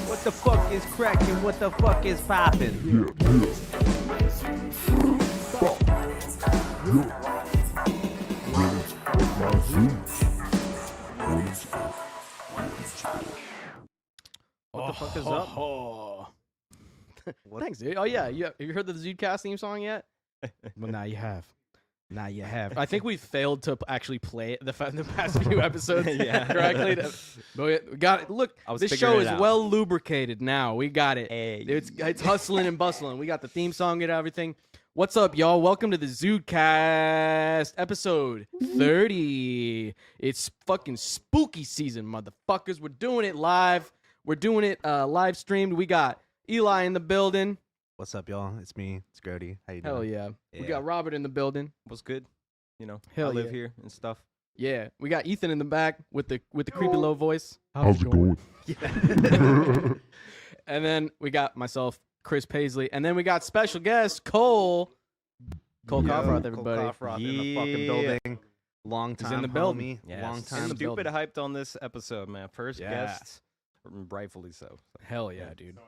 What the fuck is cracking? What the fuck is popping? What the fuck is up? Oh. Thanks, dude. Oh yeah, you heard the ZUDECAST theme song yet? Well, now you have. Now you have. I think we failed to actually play it the past few episodes correctly. But we got it. Look, this show is well lubricated now. We got it. Hey. It's hustling and bustling. We got the theme song and everything. What's up, y'all? Welcome to the ZUDECAST episode 30. It's fucking spooky season, motherfuckers. We're doing it live. We're doing it live streamed. We got Eli in the building. What's up, y'all? It's me. It's Grody. How you doing? Hell yeah. We got Robert in the building. What's good? You know, Hell I live yeah. here and stuff. Yeah. We got Ethan in the back with the creepy low voice. How's it going? And then we got myself, Chris Paisley, and then we got special guest Cole. Cole Coffroth, everybody. Cole Coffroth in the fucking building. Long time in the building. homie. Yeah, Long time. the Stupid hyped on this episode, man. First Yeah. guest, rightfully so. Hell yeah, dude.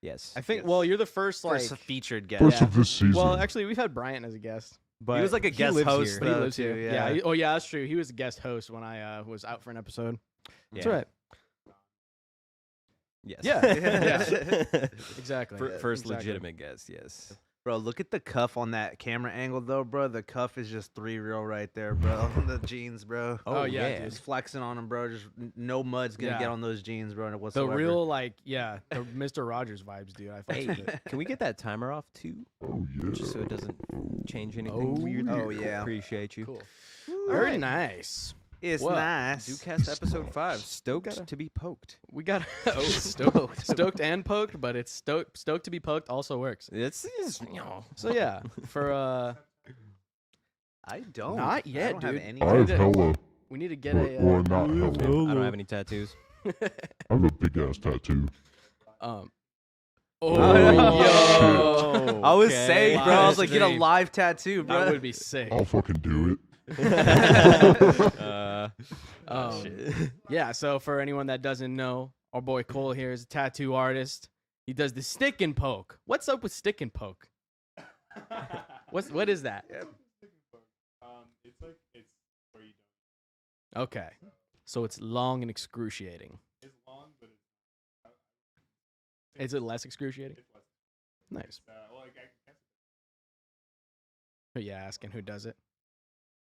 Yes. I think. Yes. Well, you're the first like. First featured guest. First Yeah. of this season. Well, actually, we've had Bryant as a guest, but he was like a guest lives host, here. but he though, lives too, here. Yeah. Oh yeah, that's true. He was a guest host when I was out for an episode. That's Yeah. right. Yes. Yeah. Exactly. First Exactly. legitimate guest, yes. Bro, look at the cuff on that camera angle, though, bro. The cuff is just 3 real right there, bro. The jeans, bro. Oh, yeah, yeah. dude. Just flexing on them, bro. Just no mud's gonna Yeah. get on those jeans, bro. The Whatsoever. real the Mr. Rogers vibes, dude. I Hey, fucking with it. can we get that timer off too? oh yeah. Just so it doesn't change anything weird. Oh, yeah. Appreciate you. Cool. All Very right. nice. It's Well, nice. ZUDECAST episode 5. Stoked Gotta- to be poked. We got stoked and poked, but it's stoked to be poked also works. It's you know. So yeah, for I don't. Not yet, I don't dude. Have any I have did- hella, we need to get or, a or not hella. I don't have any tattoos. I have a big ass tattoo. Oh, Oh, yo! I was Okay. saying, bro. I was Live like, get a stream. live tattoo, bro. That would be sick. I'll fucking do it. Yeah. So for anyone that doesn't know, our boy Cole here is a tattoo artist. He does the stick and poke. What's up with stick and poke? What is that? Okay. So it's long and excruciating. Is it less excruciating? Nice. But yeah, asking who does it.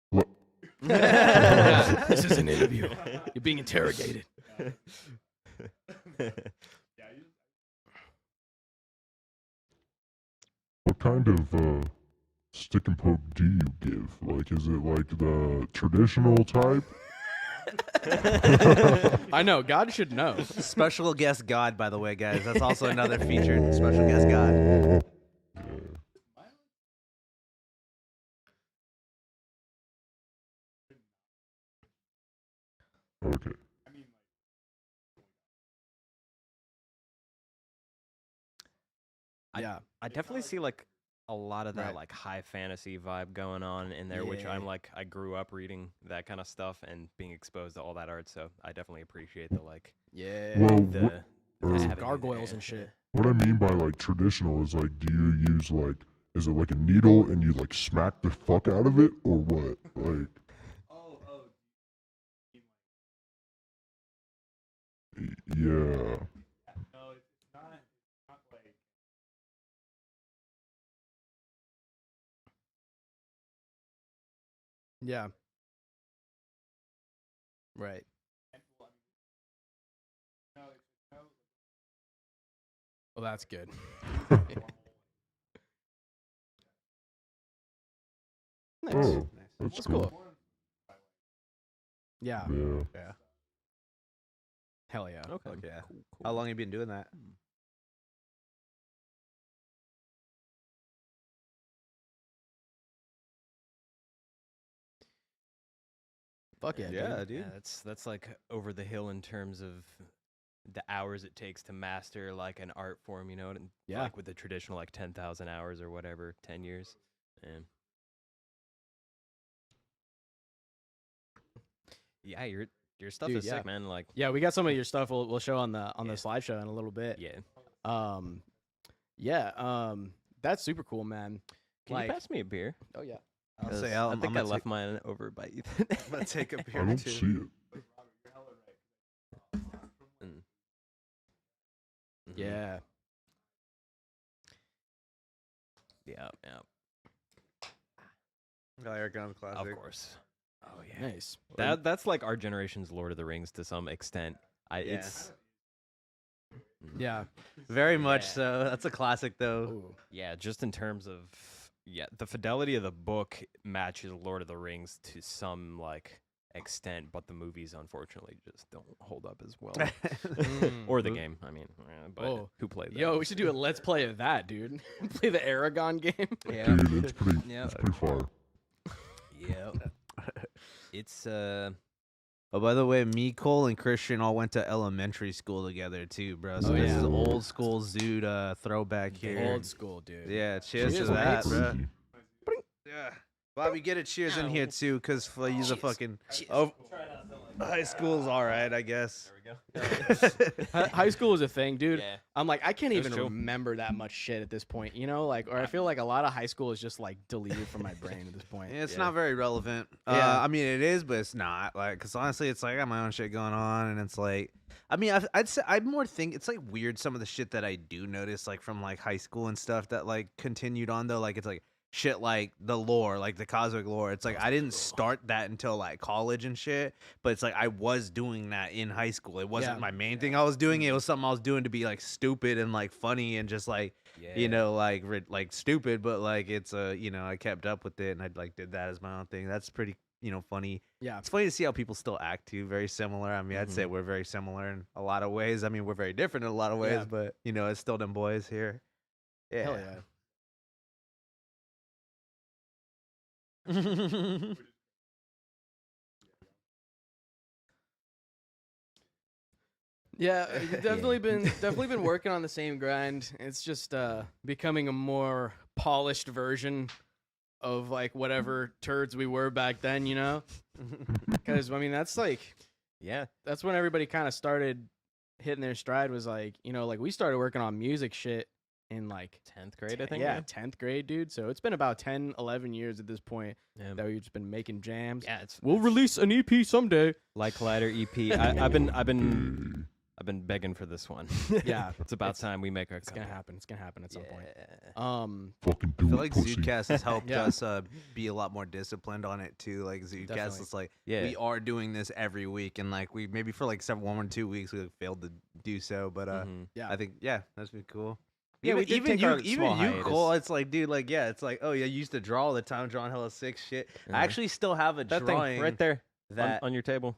What? This is an interview. You're being interrogated. What kind of stick and poke do you give? Like, is it like the traditional type? I know. God should know. Special guest God, by the way, guys. That's also another featured special guest God. Oh, yeah. Okay. Yeah. I definitely see like a lot of that Right. like high fantasy vibe going on in there, which I'm Yeah. like I grew up reading that kind of stuff and being exposed to all that art, so I definitely appreciate the like Yeah. Well, the Some avenue gargoyles there. and shit. what I mean by like traditional is like, do you use like, is it like a needle and you like smack the fuck out of it, or what? Like, yeah. Yeah. Right. Well, that's good. Nice. Oh, that's That's cool. cool. Yeah. Yeah. Hell yeah. Okay. Fuck yeah. How long have you been doing that? Fuck yeah, dude. dude. Yeah, that's like over the hill in terms of the hours it takes to master like an art form, you know, and Yeah. like with the traditional like 10,000 hours or whatever, 10 years. And Yeah, your stuff Dude, is yeah. sick, man. Like, Yeah, we got some of your stuff. We'll show on the Yeah. slideshow in a little bit. yeah. That's super cool, man. Can you pass me a beer? Oh yeah. I'll 'Cause say I I'm think I gonna left mine over by Ethan. I'm gonna take a I beer don't too. see it. Mm. Mhm. Yeah. Yeah. Oh, Air Gun classic. Of course. Oh yeah. Nice. That's like our generation's Lord of the Rings to some extent. It's Yeah. Very much Yeah. so. That's a classic though. Ooh. yeah, just in terms of the fidelity of the book matches Lord of the Rings to some like extent, but the movies unfortunately just don't hold up as well. Or the game. I mean, but Whoa. who played that? Yo, we should do a let's play of that, dude. Play the Aragon game. Yeah. Dude, it's pretty, Yeah. it's pretty far. Yeah. It's Oh, by the way, me, Cole, and Christian all went to elementary school together too, bro. So Oh, this yeah. is old school Zood throwback here. Old school, dude. Yeah, cheers to Cheers, that, mates. bro. Crazy. Yeah. Bobby, get a cheers in here too, cause he's a fucking. Oh, high school's all right, I guess. High school was a thing, dude. Yeah. I'm like, I can't It was even chill. remember that much shit at this point, you know? Like, or I feel like a lot of high school is just like deleted from my brain at this point. It's Yeah. not very relevant. Yeah. I mean, it is, but it's not. Like, cause honestly, it's like I got my own shit going on, and it's like, I mean, I'd say I'd more think it's like weird some of the shit that I do notice, like from like high school and stuff that like continued on though. Like it's like shit like the lore, like the cosmic lore. It's like I didn't start that until like college and shit, but it's like I was doing that in high school. It wasn't Yeah. my main thing I was doing. It was something I was doing to be like stupid and like funny and just like you know like like stupid, but like it's you know, I kept up with it and I like did that as my own thing. That's pretty, you know, funny. Yeah. It's funny to see how people still act too, very similar. I mean, I'd say we're very similar in a lot of ways. I mean, we're very different in a lot of ways, Yeah. but you know, it's still them boys here. Yeah. Hell yeah. Yeah, definitely been working on the same grind. It's just becoming a more polished version of like whatever turds we were back then, you know? Because I mean, that's like Yeah. that's when everybody kind of started hitting their stride. Was like, you know, like we started working on music shit in like 10th grade, I think. yeah, 10th grade, dude. So it's been about 10, 11 years at this point Yeah. that we've just been making jams. Yeah, it's We'll release an EP someday. like Ladder EP. I've been begging for this one. Yeah, It's about time we make our it's gonna happen. It's gonna happen at some point. point. Fucking I do feel it, like pussy. ZUDECAST has helped Yeah. us be a lot more disciplined on it too. Like ZUDECAST Definitely. is like Yeah. we are doing this every week, and like we maybe for like 1 or 2 weeks we like, failed to do so, but Mhm. Yeah. I think that's been cool. Yeah, we did take our small hiatus. Cole. It's like, dude, like, yeah, it's like, oh yeah, you used to draw all the time, drawing hella sick shit. Uh-huh. I actually still have a That drawing thing right there that. on your table.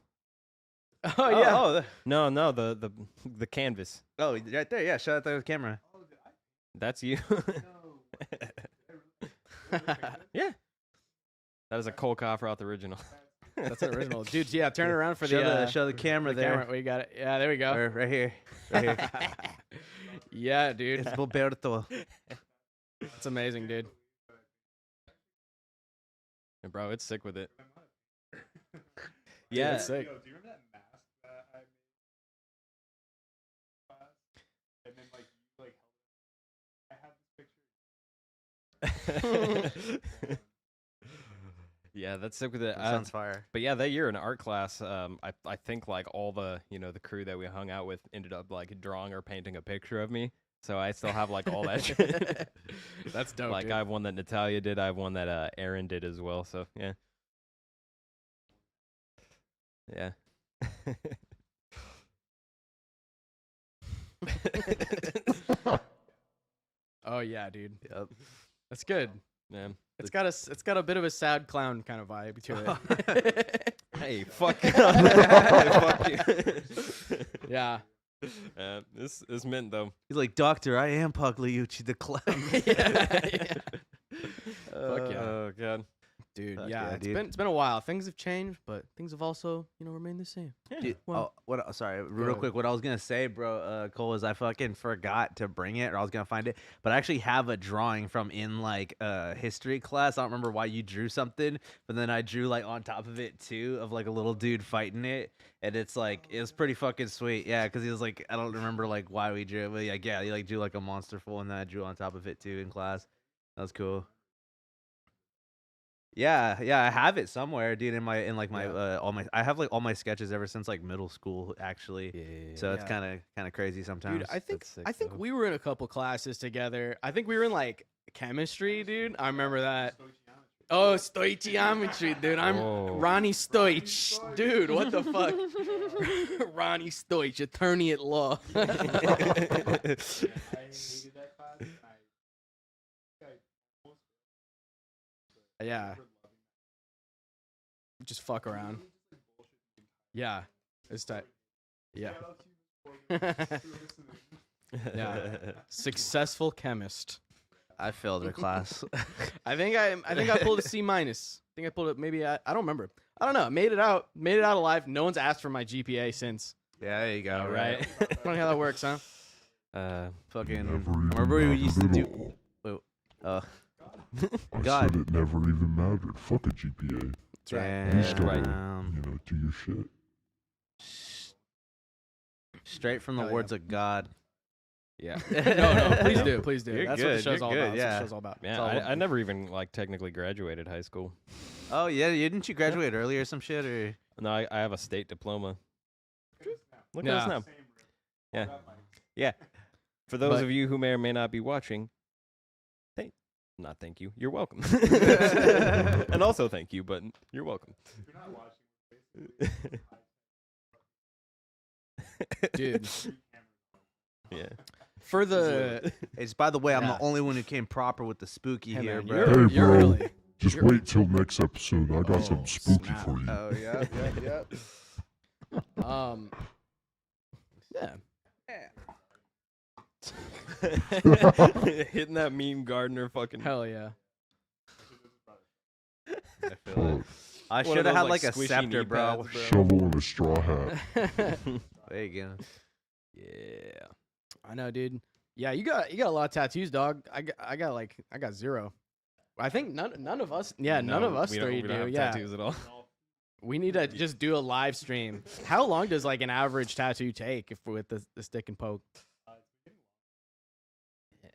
Oh yeah. oh, No, the canvas. right there, yeah. Show that to the camera. That's you. Yeah. That is a Cole Coffroth original. That's an original, dude. Yeah, turn it around for Show the camera the there. camera. We got it. Yeah, there we go. Right here, right here. Yeah, dude. It's Roberto. It's amazing, dude. And bro, it's sick with it. Dude, Yeah. it's sick. Yo, do you remember that mask that I made class? And then like you like held it. I have this picture. Yeah, that's sick with it. That sounds fire. But yeah, that year in art class, I think like all the the crew that we hung out with ended up like drawing or painting a picture of me. So I still have like all that shit. That's dope. Like dude. I have one that Natalia did. I have one that Aaron did as well. So yeah. Yeah. Oh yeah, dude. Yep. That's good. Yeah. It's got a bit of a sad clown kind of vibe to it. Hey, fuck. Hey, fuck you. Yeah. This mint though. He's like, Doctor, I am Pugliucci the clown. Yeah. Fuck yeah. Oh god. Dude, Fuck yeah, yeah, it's dude. been a while. Things have changed, but things have also, remained the same. Dude, well, sorry, ahead. real quick. What I was gonna say, bro, Cole, is I fucking forgot to bring it, or I was gonna find it, but I actually have a drawing from in like history class. I don't remember why you drew something, but then I drew like on top of it too, of like a little dude fighting it, and it's like it was pretty fucking sweet. Yeah, because he was like, I don't remember like why we drew it, but like yeah, he like drew like a monster full, and then I drew on top of it too in class. That was cool. Yeah, I have it somewhere, dude. In my all my I have like all my sketches ever since like middle school, actually. Yeah. So it's Yeah. kind of crazy sometimes. Dude, I think That's sick, I think though. we were in a couple classes together. I think we were in like chemistry, dude. I remember that. Oh, stoichiometry, dude. I'm Whoa. Ronnie Stoich. Dude, what the fuck? Ronnie Stoich, attorney at law. I hated that class. And I almost Yeah. Just fuck around. Yeah. It's tight. Yeah. Yeah. Successful chemist. I failed her class. I think I pulled a C minus. I think I pulled it maybe I don't remember. I don't know. Made it out alive. No one's asked for my GPA since. Yeah, there you go. All right. Funny how that works, huh? Fucking. Never Remember we even used to mattered do. at all. Uh, I God. said it never even mattered. Fuck a GPA. That's right. You just gotta, damn. you know, do your shit. Straight from the Hell yeah. words of God. Yeah. No, please do, please do. You're That's good, what the show's you're all good, about. That's what yeah. the show's all about. Man, It's all I never even like technically graduated high school. Oh yeah, didn't you graduate early or some shit or? No, I have a state diploma. Look at us Yeah. now. Yeah. Yeah. For those But- of you who may or may not be watching, thank you. You're welcome. And also thank you, but you're welcome. Dude. Yeah. For the It's by the way, I'm Yeah. the only one who came proper with the spooky Hey, here, man, bro. you're, Hey, you're bro. early. Just You're- wait till next episode. I got Oh, something spooky snap. for you. Oh yeah. Yeah. Hitting that meme gardener fucking. Hell yeah. I feel it. I One of should have those, had like, like a squishy scepter, knee bro. pads, bro. Shovel and a straw hat. There you go. Yeah. I know, dude. Yeah, you got a lot of tattoos, dog. I got zero. I think none of us. Yeah, none No, of us we don't- three we do. don't have Yeah, tattoos at all. we need to just do a live stream. How long does like an average tattoo take if with the stick and poke? Yeah.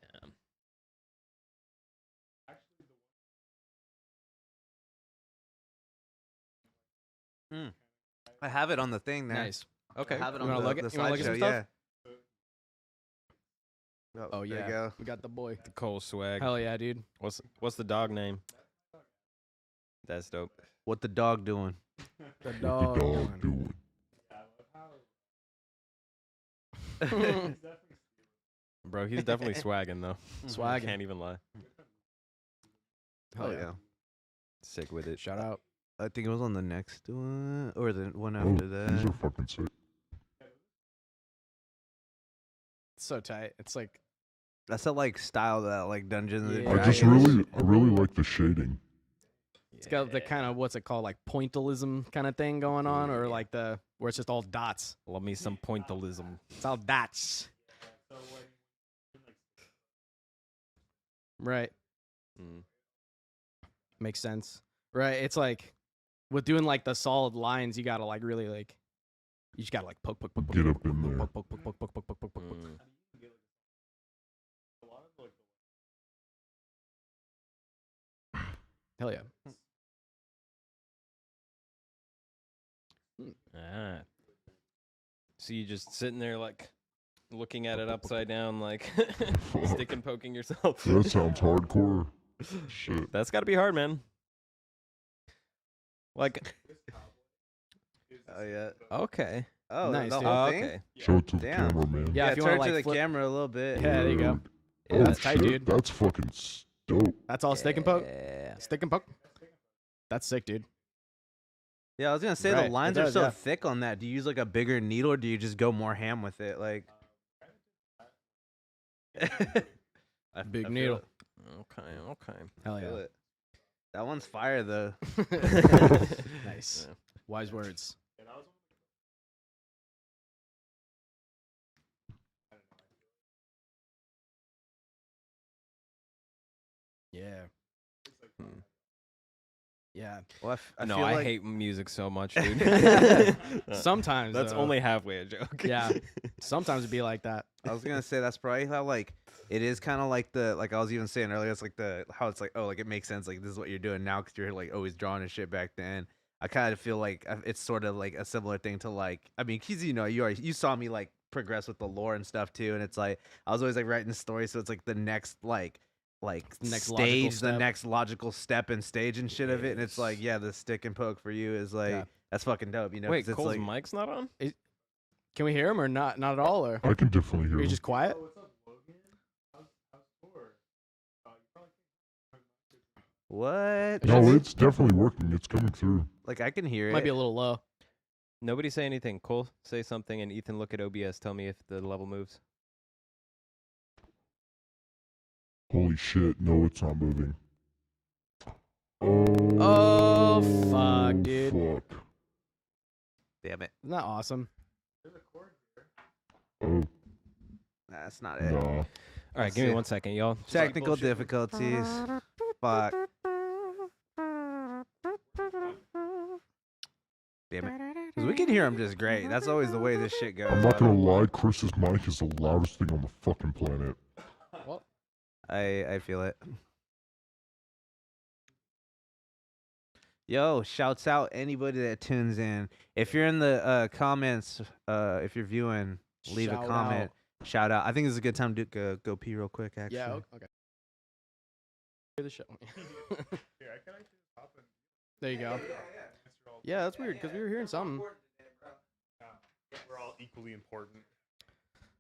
I have it on the thing there. Nice. I Okay. have it You on wanna the, look at- the you wanna look at some slideshow, stuff? yeah. Oh there yeah, you go. we got the boy. The Cole swag. Hell yeah, dude. What's the dog name? That's dope. What the dog doing? The What dog. the dog doing? Bro, he's definitely swagging though. Swagging. Can't even lie. Hell Oh yeah. yeah. Sick with it. Shout out. I think it was on the next one or the one Oh, after these that. are fucking sick. It's so tight. It's like That's a like style that like Dungeons and Yeah. I just Dragons. I really like the shading. it's got the kind of what's it called, like pointillism kind of thing going on, or like the where it's just all dots. Love me some pointillism. It's all dots. Right. Mm. Makes sense. Right. It's like with doing like the solid lines, you gotta like really like you just gotta like poke, poke, poke, poke, Get poke, up in there. poke, poke, poke, poke, poke, poke, poke, poke, poke. Mm. Hell yeah. Ah. So you just sitting there like looking at it upside down, like stick and poking yourself. That sounds hardcore. Shit. That's got to be hard, man. Like, Oh yeah. okay. Oh, Nice, the dude. whole thing. Okay. Show it to the Damn. camera, man. Yeah, Yeah, if you turn wanna, to like, the flip- camera a little bit. Yeah, there you go. Dude. Yeah, Oh, that's tight, shit, dude. That's fucking dope. That's all stick and poke. Yeah. Stick and poke. That's sick, dude. Yeah, I was gonna say Right, the lines it are does, so yeah. thick on that. Do you use like a bigger needle, or do you just go more ham with it? Like, Big feel needle. it, Okay. Okay. Hell feel yeah. it. That one's fire though. Nice. Wise words. Yeah, that was Yeah. Hmm. Yeah. Well, I No, feel I like hate music so much, dude. Sometimes That's though. only halfway a joke. Yeah. Sometimes it'd be like that. I was gonna say that's probably how like it is kind of like the like I was even saying earlier. It's like the how it's like oh like it makes sense like this is what you're doing now because you're like always drawing and shit back then. I kind of feel like it's sort of like a similar thing to like I mean because you saw me like progress with the lore and stuff too, and it's like I was always like writing stories, so it's like the next like Next logical stage, the step. next logical step and stage and shit of it, and it's like yeah, the stick and poke for you is like Yeah. that's fucking dope, you know? Wait, 'cause it's Cole's like mic's not on? Can we hear him or not? Not at all, or I can definitely hear are you him. just quiet? what's up, Logan? How's tour? You probably what? No, it's definitely working. It's coming through. Like I can hear Might it. be a little low. Nobody say anything. Cole, say something, and Ethan, look at OBS. Tell me if the level moves. Holy shit! No, it's not moving. Oh, fuck, dude. Fuck. Damn it. Isn't that awesome? Oh, That's not it. nah. All right, Let's give me see. 1 second, y'all. Technical difficulties. Fuck. Damn it. Because we can hear him just great. That's always the way this shit goes. I'm not gonna lie, Chris's mic is the loudest thing on the fucking planet. Well, I feel it. Yo, shouts out anybody that tunes in. If you're in the comments, if you're viewing, leave Shout a comment. Shout out. I think this is a good time to go pee real quick, actually. yeah. Okay. Hear the show. Here, I can actually hop in. There you go. Yeah, that's weird because we were hearing something. We're all equally important.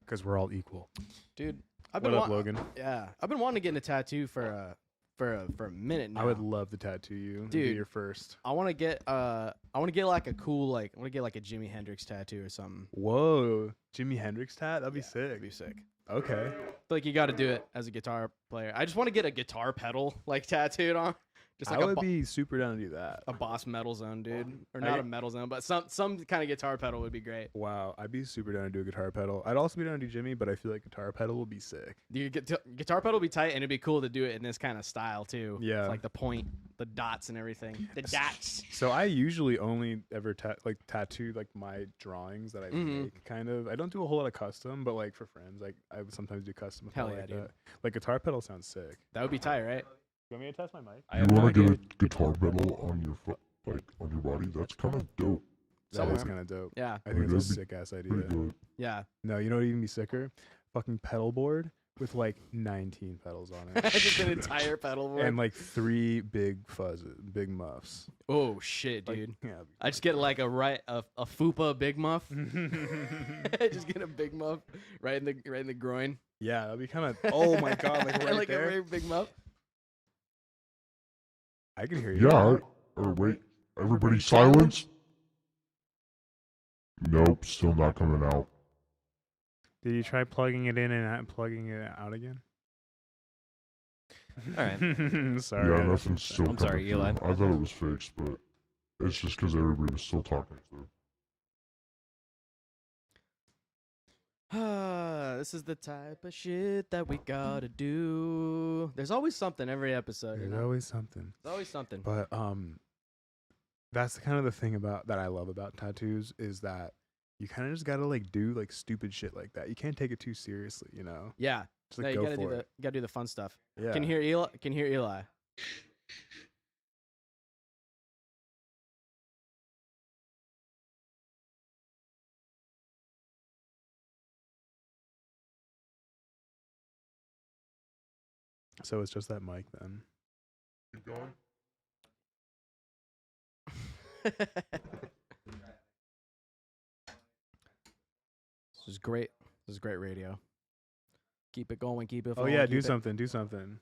Because we're all equal. Dude, I've What been up, Logan? Yeah, I've been wanting to get a tattoo for a minute now. I would love to tattoo you. Be Dude. your first. I want to get like a cool like I want to get like a Jimi Hendrix tattoo or something. Whoa, Jimi Hendrix tat? That'd be sick. That'd be sick. Okay. Like you got to do it as a guitar player. I just want to get a guitar pedal like tattooed on, just like I would be super down to do that. a Boss Metal Zone, dude, or I not get- a Metal Zone, but some kind of guitar pedal would be great. Wow, I'd be super down to do a guitar pedal. I'd also be down to do Jimmy, but I feel like guitar pedal would be sick. Guitar pedal would be tight, and it'd be cool to do it in this kind of style too. Yeah. It's like the point, the dots, and everything. The dots. So I usually only ever tattoo like my drawings that I Mhm. make. Kind of. I don't do a whole lot of custom, but like for friends, like I would sometimes do custom. If I Hell like yeah, dude. that. Like guitar pedal sounds sick. That would be tight, right? You want me to test my mic? I You have no want to idea. get a guitar pedal on your on your body? That's kind of dope. That is Somewhere. kind of dope. Yeah, I think Like, that's a that'd sick ass Pretty idea. good. yeah. No, you know what would even be sicker? Fucking pedal board with like 19 pedals on it. Just an entire pedal board. And like 3 big big muffs. Oh shit, Like, dude! yeah. I just get like a fupa big muff. yeah, Just get a big muff right in the groin. that'd be kind of. Oh my god, like right like a there. very big muff. I can hear you. Yeah. Or wait, everybody silence. Nope, still not coming out. Did you try plugging it in and plugging it out again? All right. Sorry. Yeah, I nothing's just- still I'm coming sorry, through. Eli. I thought it was fixed, but it's just because everybody was still talking through. This is the type of shit that we gotta do. There's always something every episode. There's always something. There's always something. But that's kind of the thing about that I love about tattoos is that you kind of just gotta like do like stupid shit like that. You can't take it too seriously, you know. Yeah. Just No, like you go gotta for do it. you gotta do the fun stuff. Yeah. Can hear Eli. Can hear Eli. So it's just that mic then. Keep going. This is great. This is great radio. Keep it going. Keep it. Oh flowing, yeah, keep do it- something. Do something.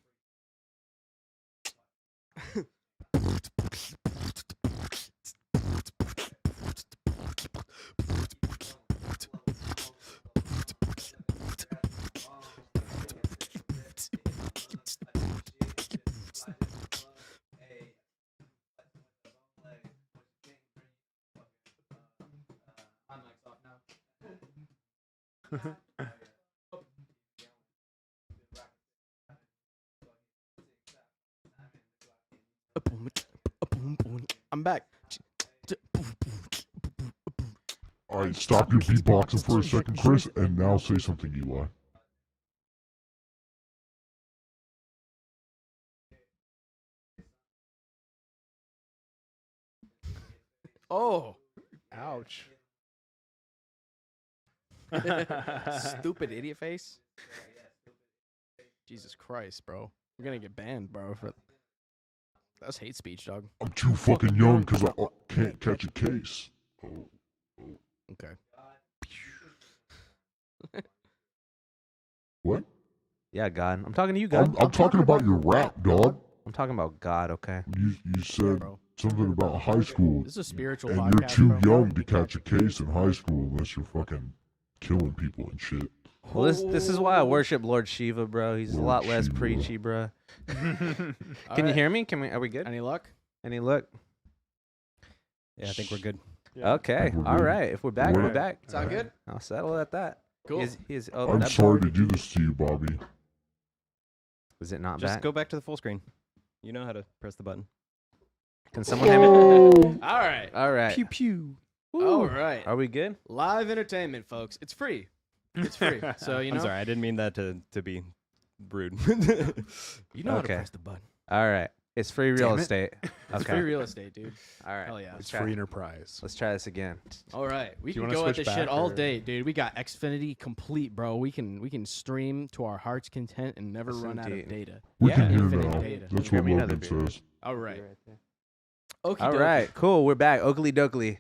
I'm back. All right, stop your beatboxing for a second, Chris, and now say something, Eli. Oh, Ouch. stupid idiot face. Jesus Christ, bro. We're gonna get banned, bro. For that's hate speech, dog. I'm too fucking young because I can't catch a case. Oh. Okay. What? Yeah, God. I'm talking to you, God. I'm talking about your rap, dog. I'm talking about God, okay? You said Bro. something about high school, This is a spiritual and podcast, you're too bro. young to catch a case in high school unless you're fucking killing people and shit. Well, this is why I worship Lord Shiva, bro. He's a Lord lot less Shiva. preachy, bro. All Can you right. hear me? Are we good? Any luck? Any look? Yeah, I think we're good. Okay. We're All good. right. If we're back, We're we're good. back. Sound good? I'll settle at that. Cool. Oh, I'm that- sorry to do this to you, Bobby. Was it not Just back? go back to the full screen. You know how to press the button. Can someone have it? All right. All right. Pew pew. All right. Are we good? Live entertainment, folks. It's free. It's free. So you know. I'm sorry, I didn't mean that to be rude. You know how to Okay. press the button. All right. It's free real Damn it. estate. It's free real estate, dude. All right. Hell yeah. It's try- free enterprise. Let's try this again. All right, we Do you can wanna go at switch this shit back, all or- day, dude. We got Xfinity complete, bro. We can stream to our heart's content and never Yes, run out of indeed. data. We Yeah, can hear infinite now. data. That's Hear what me another Logan beer. says. All right. All Okie right. Cool. We're back. Oakley dokley.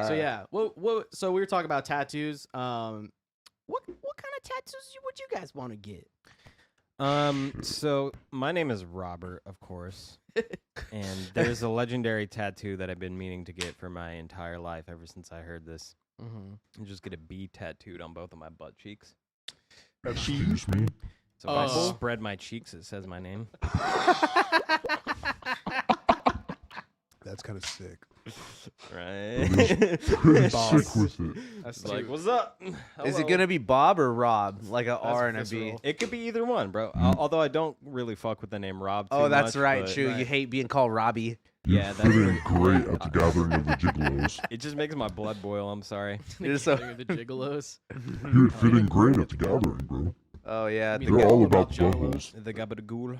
So yeah, so we were talking about tattoos. What kind of tattoos would you guys want to get? So my name is Robert, of course, and there's a legendary tattoo that I've been meaning to get for my entire life ever since I heard this. Mm-hmm. And just get a B tattooed on both of my butt cheeks. Excuse me. So if I Oh. spread my cheeks, it says my name. That's kind of sick. Right? Pretty sick with it. That's It's like, too- what's up? Is Hello. it gonna be Bob or Rob? Like a That's R and a B? visceral. It could be either one, bro. Although I don't really fuck with the name Rob. Oh, too that's much, right. but True. You hate being called Robbie. You Yeah, fit that's in great at the gathering of the Gigolos. It just makes my blood boil. I'm sorry. You're so- the gigolos. You'd fit in great at the gathering, bro. Oh yeah. I mean, the They're guy- all about the Juggalos. buttholes. The gabadogool.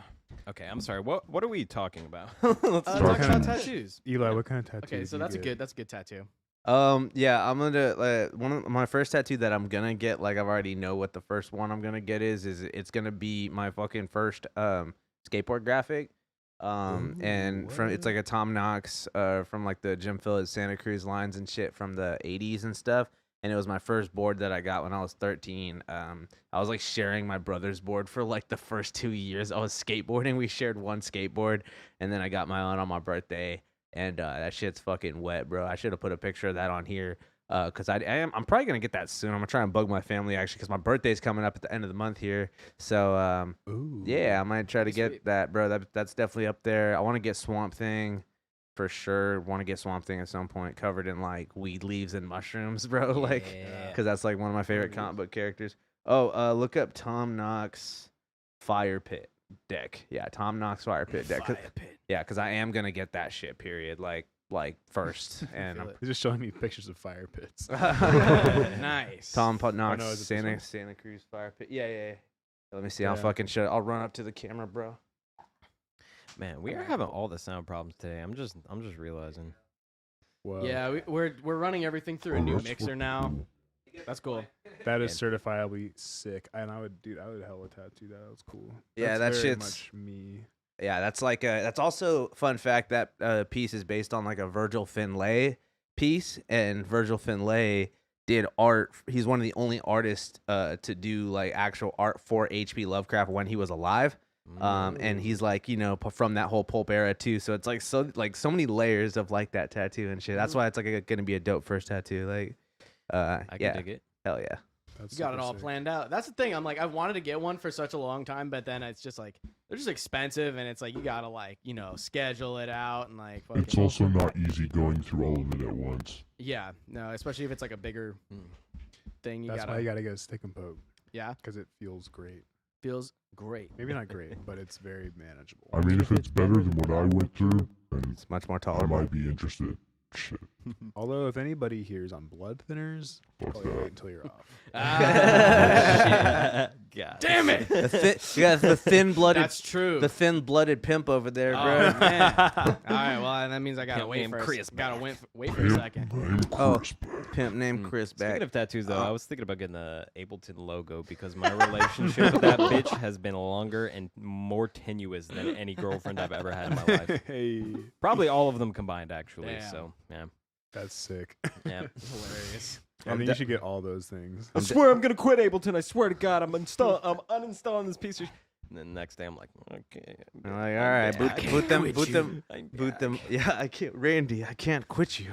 Okay, I'm sorry. What are we talking about? Let's Talking talk about Tattoos. tattoos. Eli, what kind of tattoo? Okay, so that's a good tattoo. Yeah, I'm gonna one of my first tattoo that I'm gonna get. Like I've already know what the first one I'm gonna get is it's gonna be my fucking first skateboard graphic. And from it's like a Tom Knox from like the Jim Phillips Santa Cruz lines and shit from the 80s and stuff. And it was my first board that I got when I was 13. I was like sharing my brother's board for like the first 2 years I was skateboarding. We shared one skateboard, and then I got my own on my birthday. And that shit's fucking wet, bro. I should have put a picture of that on here. Cause I'm probably gonna get that soon. I'm gonna try and bug my family actually, cause my birthday's coming up at the end of the month here. So Ooh. yeah, I might try to Sweet. get that, bro. That's definitely up there. I want to get Swamp Thing for sure. Want to get Swamp Thing at some point, covered in like weed leaves and mushrooms, bro. Like, Yeah. cause that's like one of my favorite comic book characters. Oh, look up Tom Knox Fire Pit deck. Yeah, Tom Knox Fire Pit deck. 'Cause- Yeah, cause I am gonna get that shit. Period. Like first, and Feel I'm, it. He's just showing me pictures of fire pits. Nice. Tom Knox no, is it this Santa Cruz Fire Pit. Yeah. Let me see. I'll Yeah. fucking show. I'll run up to the camera, bro. Man, we are having all the sound problems today. I'm just realizing. Whoa. Yeah, we're running everything through a Oh, new that's mixer fucking now. cool. That's cool. That is certifiably sick. And I would hella tattoo that. That was cool. Yeah, That's that very shit's- much me. Yeah, that's like that's also fun fact that piece is based on like a Virgil Finlay piece, and Virgil Finlay did art. He's one of the only artists to do like actual art for H.P. Lovecraft when he was alive. And he's like, from that whole pulp era too. So it's like so many layers of like that tattoo and shit. That's why it's like gonna be a dope first tattoo. Like, I can yeah, dig it. hell yeah. That's You got it super all sick. planned out. That's the thing. I'm like, I've wanted to get one for such a long time, but then it's just like they're just expensive, and it's like you gotta like schedule it out and like. It's fucking- also not easy going through all of it at once. Yeah, no, especially if it's like a bigger. thing. That's why you gotta get a stick and poke Yeah, because it feels great. feels great. Maybe not great, but it's very manageable. I mean, if it's better than what I went through, then It's much more I tolerable. might be interested. Shit. Although, if anybody here is on blood thinners, Fuck probably that. wait until you're off. God. Damn it! You got the thin-blooded, That's true. the thin-blooded pimp over there, Oh, bro. man. All right, well, that means I gotta Pimp wait named for Chris gotta back. wait for a second. I'm Oh. Chris back. Pimp named Chris back. Speaking of tattoos, though, I was thinking about getting the Ableton logo because my relationship with that bitch has been longer and more tenuous than any girlfriend I've ever had in my life. Hey, Probably all of them combined, actually. Damn. So, yeah. that's sick. Yeah. Hilarious. I think you should get all those things. I swear I'm gonna quit Ableton. I swear to God, I'm uninstalling this piece of. And then the next day, I'm like, okay. I'm like, all right, boot them. I'm Boot them. back. Yeah, I can't, Randy. I can't quit you.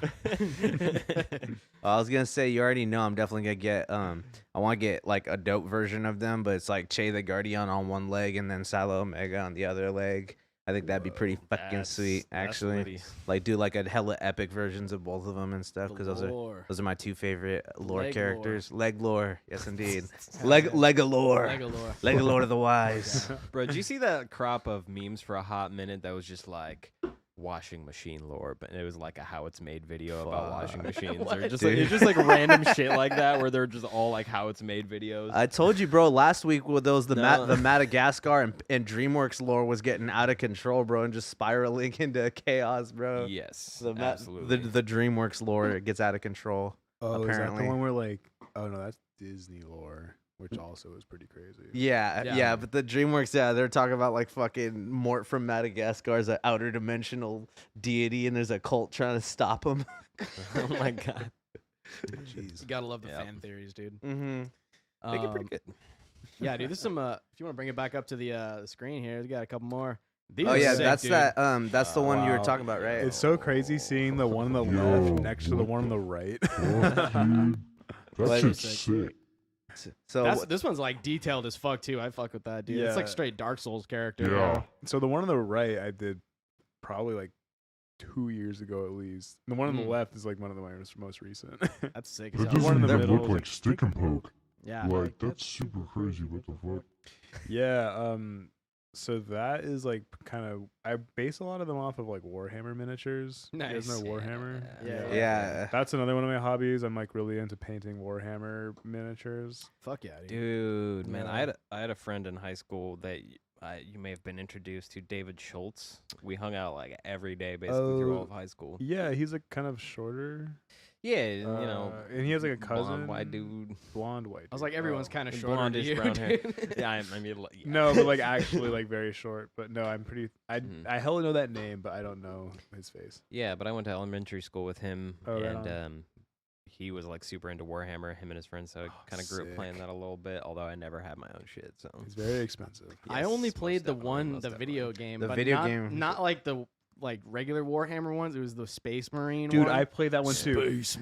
I was gonna say, you already know. I'm definitely gonna get. I want to get like a dope version of them, but it's like Che the Guardian on one leg and then Silo Omega on the other leg. I think that'd be pretty fucking That's- sweet, that's actually. witty. Like do like a hella epic versions of both of them and stuff, because those are my two favorite lore Leg characters. Leg lore, yes indeed. Legalore, Legalore. Legalore of the Wise. Bro, did you see that crop of memes for a hot minute that was just like washing machine lore, but it was like a how it's made video about washing machines, or What? just Dude. like, it's just like random shit like that where they're just all like how it's made videos. I told you, bro, last week with those the No. the Madagascar and DreamWorks lore was getting out of control, bro, and just spiraling into chaos, bro. yes, The absolutely. the DreamWorks lore it gets out of control. Oh, is that Apparently. the one where like? Oh no, that's Disney lore, which also is pretty crazy. Yeah, Yeah. yeah, but the DreamWorks, yeah, they're talking about like fucking Mort from Madagascar is an outer dimensional deity, and there's a cult trying to stop him. Oh my God. Jeez. You gotta love the Yeah. fan theories, dude. Mm-hmm. Make it pretty good. Yeah, dude. There's some. If you want to bring it back up to the screen here, we got a couple more. These Oh are yeah, sick, that's dude. that. That's the one you were Wow. talking about, right? It's so crazy seeing the one on the Yo, left next to the what one on the right. Fuck, dude. That Like- shit's sick. So This one's like detailed as fuck too. I fuck with that, dude. It's like Yeah. straight Dark Souls character. Yeah. bro. So the one on the right I did probably like 2 years ago at least. The one on the Mhm. left is like one of the most recent. That's sick. As That hell. one in doesn't the even middle look is like like stick and poke. Yeah. Like, that's super crazy. What the fuck? Yeah, so that is like kind of I base a lot of them off of like Warhammer miniatures. You guys Nice. know Warhammer? Yeah. yeah, That's another one of my hobbies. I'm like really into painting Warhammer miniatures. Fuck yeah, dude. Dude, man, Yeah. I had a friend in high school that you may have been introduced to, David Schultz. We hung out like every day basically through all of high school. Yeah, he's like kind of shorter. Yeah, you know, and he has like a cousin, blonde white dude, blonde white. I was like, dude. everyone's Oh. kind of shorter. blondish you, brown hair. dude. Yeah, I mean, yeah. No, but like actually like very short. But no, I'm pretty. I Mhm. I hella know that name, but I don't know his face. Yeah, but I went to elementary school with him, Oh, right and on. he was like super into Warhammer. Him and his friends, so I kind of grew up playing sick. that a little bit. Although I never had my own shit, so It's very expensive. I only Yes, played most the definitely, one, most the video definitely. game. The but video not, game. not like the like regular Warhammer ones. It was the Space Marine Dude, one. I played that one too.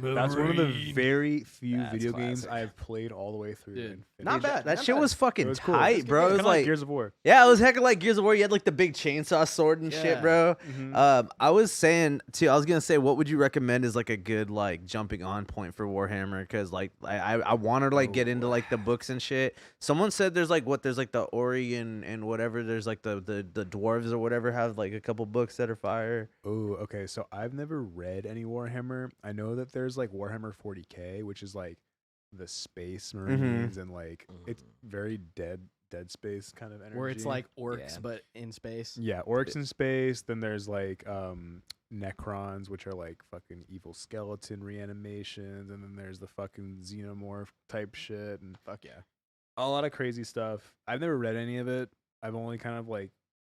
That's one of the very few That's video games classic. I've played all the way through. Dude, and not finished. bad. that not shit bad. was fucking It was cool. tight, bro. It was Kinda like Gears of War. yeah, it was hecka like Gears of War. You had like the big chainsaw sword and Yeah. shit, bro. Mhm. I was saying too. I was gonna say, what would you recommend is like a good like jumping on point for Warhammer? Because like I want to like get into like the books and shit. Someone said there's like the Ori and whatever. There's like the dwarves or whatever have like a couple books that are fire. Oh, okay. So I've never read any Warhammer. I know that there's like Warhammer 40K, which is like the Space Marines and like it's very Dead Space kind of energy. where it's like orcs Yeah. but in space. yeah, orcs in space. Then there's like Necrons, which are like fucking evil skeleton reanimations, and then there's the fucking xenomorph type shit, and Fuck yeah. a lot of crazy stuff. I've never read any of it. I've only kind of like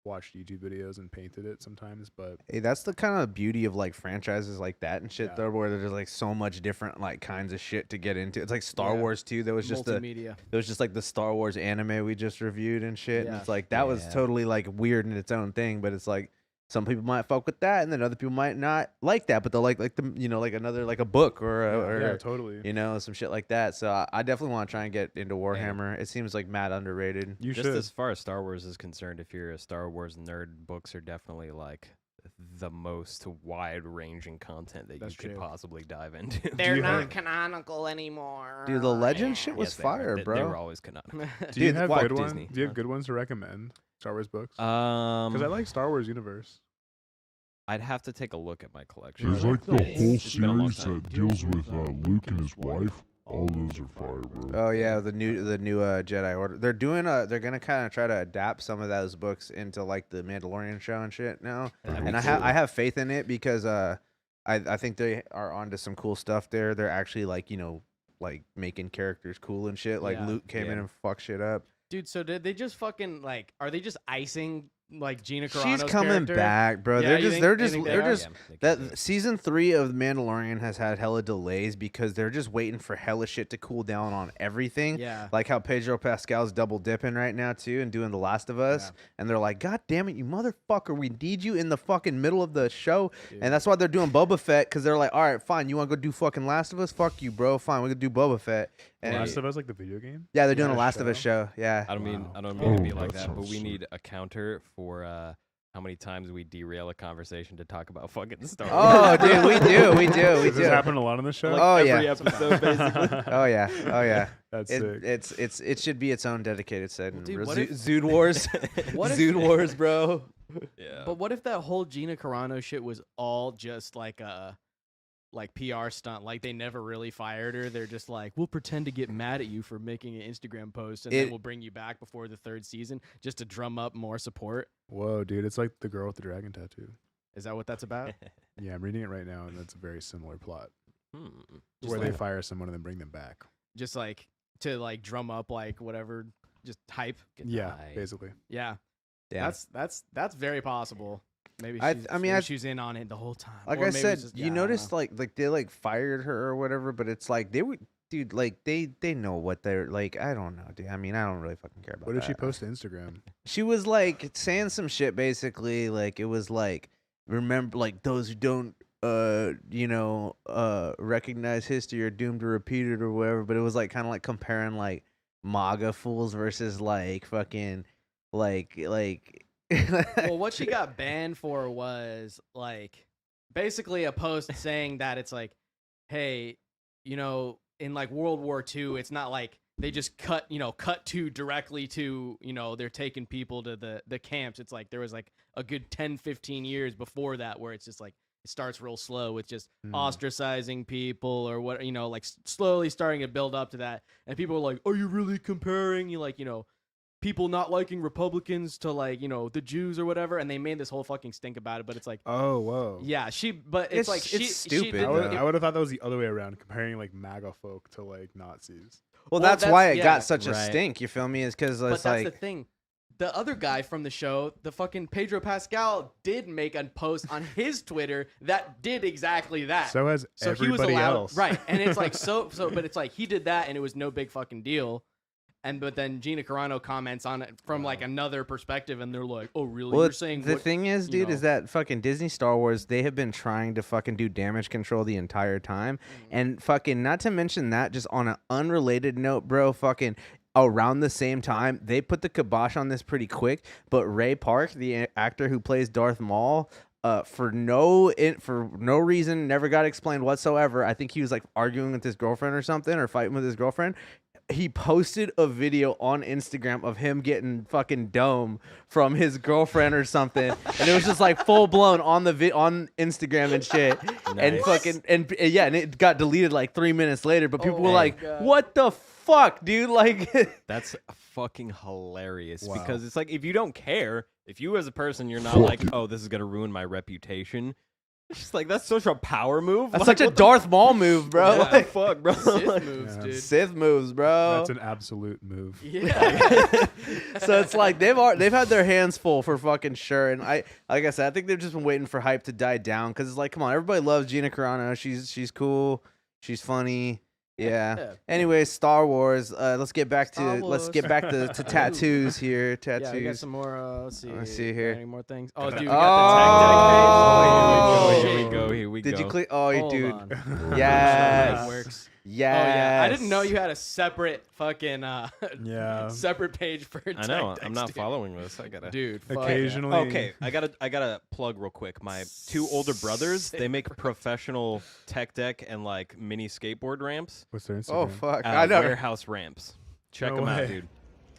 watched YouTube videos and painted it sometimes, but Hey, that's the kind of beauty of like franchises like that and shit Yeah. though, where there's like so much different like kinds of shit to get into. It's like Star Yeah. Wars too. There was just Multimedia. like the Star Wars anime we just reviewed and shit. And Yeah. it's like that was Yeah. totally like weird in its own thing, but it's like some people might fuck with that, and then other people might not like that, but they'll like the like another like a book or yeah, totally. some shit like that. So I definitely want to try and get into Warhammer. It seems like mad underrated. You Just should. as far as Star Wars is concerned, if you're a Star Wars nerd, books are definitely like the most wide-ranging content that That's you could true. possibly dive into. They're you not have- canonical anymore. Dude, the Legend shit was Yes, they are. fire, They bro. were always canonical. Do you Dude, have fuck good Disney. ones? Do you have good ones to recommend? Star Wars books? Because Um, I like Star Wars universe. I'd have to take a look at my collection. There's like the whole It's been a long series time. that deals with Luke and his wife. All those are fire, bro. Oh yeah, the new Jedi Order. They're doing they're gonna kind of try to adapt some of those books into like the Mandalorian show and shit now. That'd And be I cool. have faith in it because I think they are onto some cool stuff there. They're actually like like making characters cool and shit. Like Yeah. Luke came in Yeah. and fucked shit up. Dude, so did they just fucking like? Are they just icing like Gina Carano's She's coming character? back, bro. Yeah, they're you just think- they're you just think they they're are? just Yeah, they could do that it. season 3 of Mandalorian has had hella delays because they're just waiting for hella shit to cool down on everything. Yeah. Like how Pedro Pascal's double dipping right now too and doing The Last of Us. Yeah. And they're like, God damn it, you motherfucker, we need you in the fucking middle of the show. Dude. And that's why they're doing Boba Fett, because they're like, all right, fine, you want to go do fucking Last of Us? Fuck you, bro. Fine, we're gonna do Boba Fett. And Last of Us, like the video game? yeah, they're doing Yeah, the Last of Us show. Yeah. I don't mean Wow. I don't mean to be Oh, like that that, but sounds we sick. need a counter for how many times we derail a conversation to talk about fucking Star Oh, Wars. dude, we do. Does this happen a lot on the show? Oh, Every yeah. episode, basically. Oh yeah. Oh yeah. That's sick. It should be its own dedicated segment. Dude, bro. what if- Zood Wars. What if- Zood Wars, bro. Yeah. But what if that whole Gina Carano shit was all just like a PR stunt? Like they never really fired her. They're just like, we'll pretend to get mad at you for making an Instagram post, and then we'll bring you back before the 3rd season just to drum up more support. Whoa, dude, it's like the girl with the dragon tattoo. Is that what that's about? Yeah, I'm reading it right now, and that's a very similar plot. Hmm. Just Where like- they fire someone and then bring them back. Just like to like drum up like whatever, just hype. Yeah, Goodbye. basically. Yeah, Damn. that's very possible. Maybe I she's, mean, maybe I- she was in on it the whole time. Like Or I maybe said, it's just- you yeah, I don't noticed know. like they like fired her or whatever, but it's like they would, dude. Like they know what they're like. I don't know, dude. I mean, I don't really fucking care about. What did she that. post to Instagram? She was like saying some shit basically. Like it was like, remember, like those who don't recognize history are doomed to repeat it or whatever. But it was like kind of like comparing like MAGA fools versus like fucking like Well, what she got banned for was like basically a post saying that it's like, hey, in like World War II, it's not like they just cut to directly to, they're taking people to the camps. It's like there was like a good 10, 15 years before that where it's just like it starts real slow with just ostracizing people or what, like slowly starting to build up to that. And people are like, are you really comparing people not liking Republicans to like, the Jews or whatever? And they made this whole fucking stink about it, but it's like, Oh, whoa. yeah, but it's like it's stupid, did- though. I would have thought that was the other way around, comparing like MAGA folk to like Nazis. well, Well, that's why it yeah, got such a right. stink. You feel me? Is because But it's that's like the thing. The other guy from the show, the fucking Pedro Pascal, did make a post on his Twitter that did exactly that. So has So he was everybody allowed, else. right? And it's like but it's like he did that, and it was no big fucking deal. But then Gina Carano comments on it from like another perspective, and they're like, "Oh, really? well, You're saying the what, thing is, you dude, is know?" that fucking Disney Star Wars, they have been trying to fucking do damage control the entire time. And fucking, not to mention that, just on an unrelated note, bro, fucking around the same time, they put the kibosh on this pretty quick. But Ray Park, the actor who plays Darth Maul, for no reason, never got explained whatsoever. I think he was like arguing with his girlfriend or something, or fighting with his girlfriend. He posted a video on Instagram of him getting fucking dome from his girlfriend or something, and it was just like full blown on on Instagram and shit, and Nice. fucking and it got deleted like 3 minutes later. But people Oh were my like, God. "What the fuck, dude?" Like, That's fucking hilarious Wow. because it's like if you don't care, if you as a person you're not like, oh, this is gonna ruin my reputation. It's just like that's such a power move. that's Like, such a what the Darth Maul move, bro. What the Like, fuck, bro? Sith moves, Yeah. dude. Sith moves, bro. That's an absolute move. Yeah. So it's like they've had their hands full for fucking sure. And like I said, I think they've just been waiting for hype to die down because it's like, come on, everybody loves Gina Carano. She's cool, she's funny. Yeah. Yeah. Anyways, Star Wars. Let's get back to Star let's Wars. get back to tattoos here. Tattoos. Yeah, we got some more. Let's see. Let's see Got here. Any more things? Oh, dude, we Oh. got the tag Oh, page. here we go. Here we go. Did you click? Oh, Hold dude. on. Yes. It works. Yeah. Oh yeah, I didn't know you had a separate fucking Yeah. separate page for. I know. tech I'm decks, not dude. following this. I gotta. Dude. Fuck Occasionally. Okay, I gotta plug real quick. My 2 older brothers, they make professional tech deck and like mini skateboard ramps. What's their Instagram? Oh fuck! I know. Warehouse ramps. Check No them out, way. dude.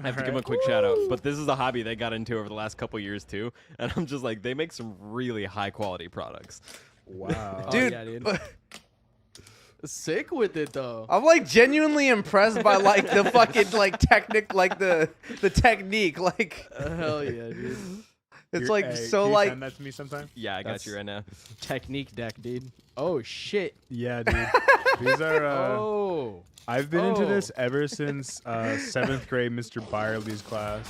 I have to give Alright. them a quick shout out. But this is a hobby they got into over the last couple years too, and I'm just like, they make some really high quality products. Wow. Oh, Dude, yeah, dude. Sick with it though. I'm like genuinely impressed by like the fucking like the technique. Like Hell yeah, dude. it's You're- like hey, so can you like send that to me sometime? Yeah, I got That's- you right now. Technique deck, dude. Oh shit. Yeah, dude. These are. Oh. I've been into Oh. this ever since 7th grade Mr. Byerly's class.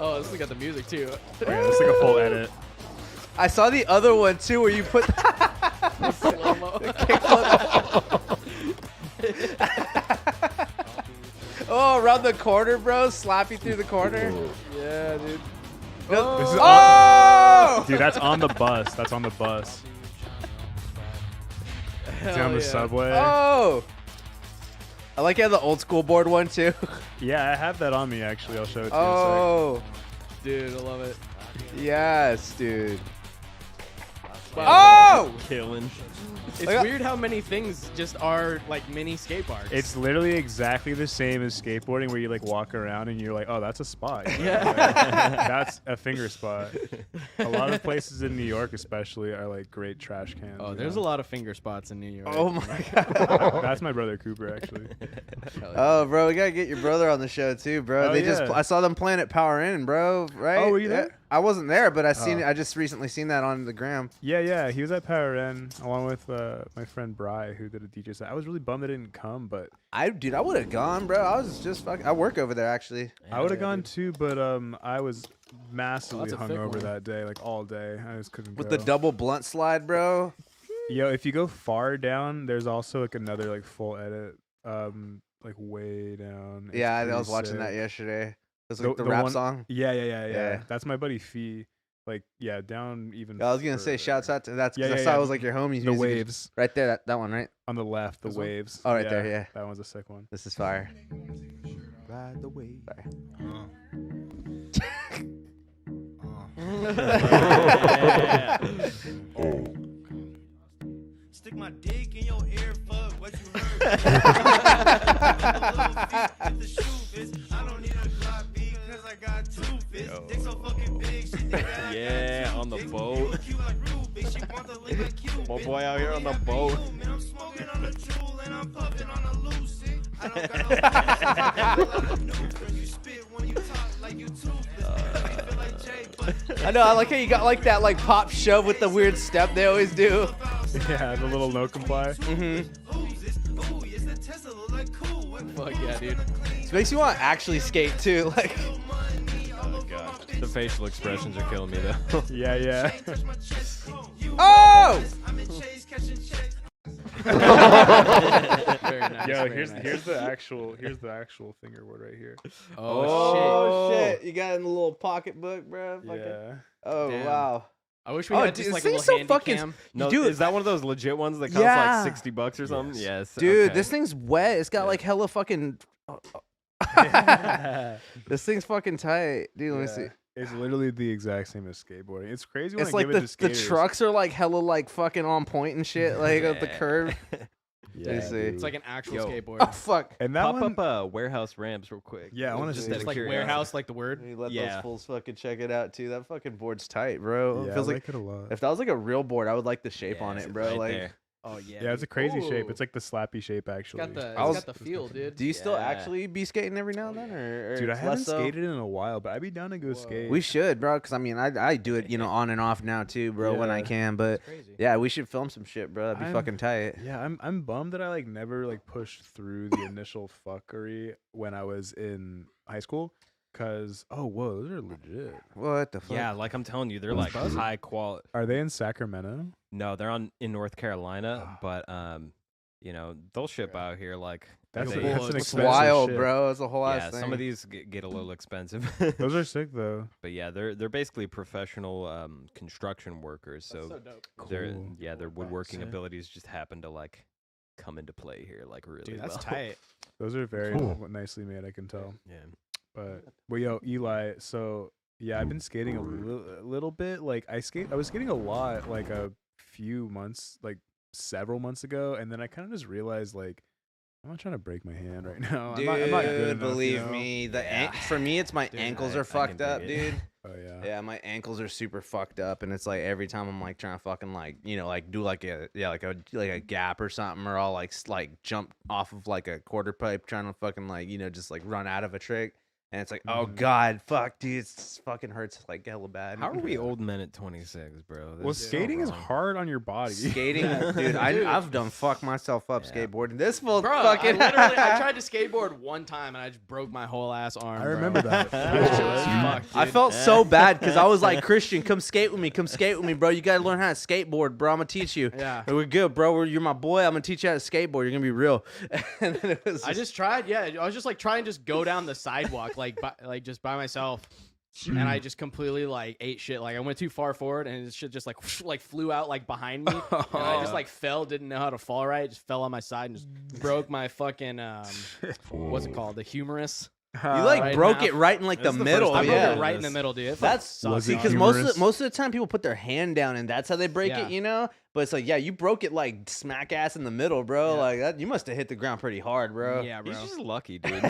Oh, this has got the music too. Oh, yeah, it's like a full edit. I saw the other one too where you put Slow-mo. oh around the corner, bro, slap you through the corner. Yeah, dude. No- This is oh! Dude, that's on the bus. That's on the bus. It's on the subway. Oh! I like how the old school board one too. Yeah, I have that on me actually. I'll show it to Oh, Dude, I love it. yes, dude. Wow. Oh! Killing. It's Like, weird how many things just are like mini skate parks. It's literally exactly the same as skateboarding where you like walk around and you're like, oh, that's a spot. Yeah. That's a finger spot. A lot of places in New York especially are like great trash cans. Oh, you there's know? a lot of finger spots in New York. Oh my god. That's my brother Cooper actually. Oh, bro, we gotta get your brother on the show too, bro. Oh, They just yeah. I saw them playing at Power Inn, bro. Right? Oh, were you Yeah. there? I wasn't there, but I seen Oh. it. I just recently seen that on the gram. Yeah, he was at Power N along with my friend Bry who did a DJ set. I was really bummed I didn't come, but I would have gone, bro. I was just fucking. I work over there actually. I would have gone too, but I was massively that's a thick hungover one. that day, like all day. I just couldn't With go. the double blunt slide, bro. Yo, if you go far down, there's also like another like full edit, like way down. It's Yeah, I pretty was watching that sick. yesterday. It was The- like the the rap one- song. Yeah. Yeah. That's my buddy Fee. Like, yeah, down even. I was gonna say, shouts out to that's because Yeah, I yeah, saw yeah. it was like your homies. the music. waves Right there, that one, right? on the left. The This one? waves. Oh, right there, yeah. That one's a sick one. This is fire. Ride the wave. Yeah. Stick my dick in your ear, fuck what you heard. Get the shoe fits. I don't need a Glock B cause I got 2 fists. Dick so fucking big, she think that I Yeah, got 2 on the dicks. boat. Cute like Rubik, she want to lick like Cupid. My boy out here on the Yeah, boat. man, I'm smoking on the tool and I'm puffing on the lucid. I don't got no I feel like a nuke. You spit when you talk like you toothless. You feel like Jay, but I know. I like how you got like that like pop shove with the weird step they always do. Yeah, the little no comply. who's this? Ooh, it's the Tesla look like cool. Fuck yeah, dude. This makes you want to actually skate too. Like, Oh god, the facial expressions are killing me though. Yeah. oh! I'm in Chase catching checks. Very nice. Yo, very nice. here's the actual fingerboard right here. Oh, shit. You got it in the little pocketbook, bro. Yeah. Oh Damn. wow. I wish we Oh, had dude, just like a this little thing's so handy fucking- cam. No, Dude, is that one of those legit ones that costs Yeah. like $60 or something? Yes. Dude, okay. this thing's wet. It's got like hella fucking. This thing's fucking tight, dude. Let me see. It's literally the exact same as skateboarding. It's crazy when It's I like give it to the skaters. trucks are like hella like fucking on point and shit, like at the Yeah. curve. Yeah, see. dude. It's like an actual Yo. skateboard. Oh fuck! and that Pop one, up warehouse ramps real quick. Yeah, I wanna Just see out it. of It's like curiosity. warehouse, like the word. Let me let Yeah. those fools fucking check it out too. That fucking board's tight, bro. yeah, It feels I like like it a lot. if that was like a real board, I would like the shape on Yeah, it, bro. right Like, there. Oh yeah. Yeah, it's a crazy shape. Ooh. It's like the slappy shape It's actually. got the, I was- it's got the feel, dude. do you still Yeah. actually be skating every now and then, or Dude, I it's haven't less so? skated in a while, but I'd be down to go skate. We should, bro. Because I mean, I do it, on and off now too, bro, when I Yeah. can. But Crazy. yeah, we should film some shit, bro. That'd be I'm- fucking tight. Yeah, I'm bummed that I like never like pushed through the initial fuckery when I was in high school. Cause whoa, those are legit. What the fuck? Yeah, like I'm telling you, they're like high quality. Are they in Sacramento? No, they're in North Carolina, Ah. but they'll ship out here like That's, they- that's an It's It's expensive wild, shit. bro. It's a whole yeah, ass thing. some of these get a little expensive. Those are sick though. But yeah, they're basically professional construction workers. So, so dope. their Cool. their woodworking Sick. abilities just happen to like come into play here, like really Dude, that's well. tight. Those are very Cool. nicely made, I can tell. Yeah. But well, yo, Eli. So yeah, I've been skating a little bit. Like I was skating a lot, like a few months, like several months ago, and then I kind of just realized, like, I'm not trying to break my hand right now. Dude, I'm not good enough, believe you know? me, the Yeah. for me, it's my Dude, ankles I are fucked can up, dig it. dude. Oh yeah. Yeah, my ankles are super fucked up, and it's like every time I'm like trying to fucking like like do like a gap or something, or I'll like jump off of like a quarter pipe trying to fucking like just like run out of a trick, and it's like oh god, fuck, dude, it fucking hurts like hella bad. How are we old men at 26, bro? Well, This is skating is wrong. hard on your body. Skating, dude, I've done fucked myself up Yeah. skateboarding. This fool Bro, fucking. I tried to skateboard one time and I just broke my whole ass arm. I bro. remember that. That shit was fucked, I dude. felt so bad because I was like, Christian, come skate with me, bro. You gotta learn how to skateboard, bro. I'm gonna teach you. Yeah. And we're good, bro. You're my boy. I'm gonna teach you how to skateboard. You're gonna be real. And then it was I just tried. Yeah, I was just like trying to just go down the sidewalk, like just by myself, and I just completely like ate shit. Like I went too far forward, and this shit just like whoosh, like flew out like behind me. And I just like fell, didn't know how to fall right, just fell on my side and just broke my fucking what's it called, the humerus. you like right broke now. it right in like the That's the middle. first I time broke Yeah. it right in the middle, dude. It That's sucks, Was see, it because humorous? most of the time people put their hand down and that's how they break Yeah. it, But it's like, yeah, you broke it like smack ass in the middle, bro. Yeah. Like that, you must have hit the ground pretty hard, bro. Yeah, bro. He's just lucky, dude.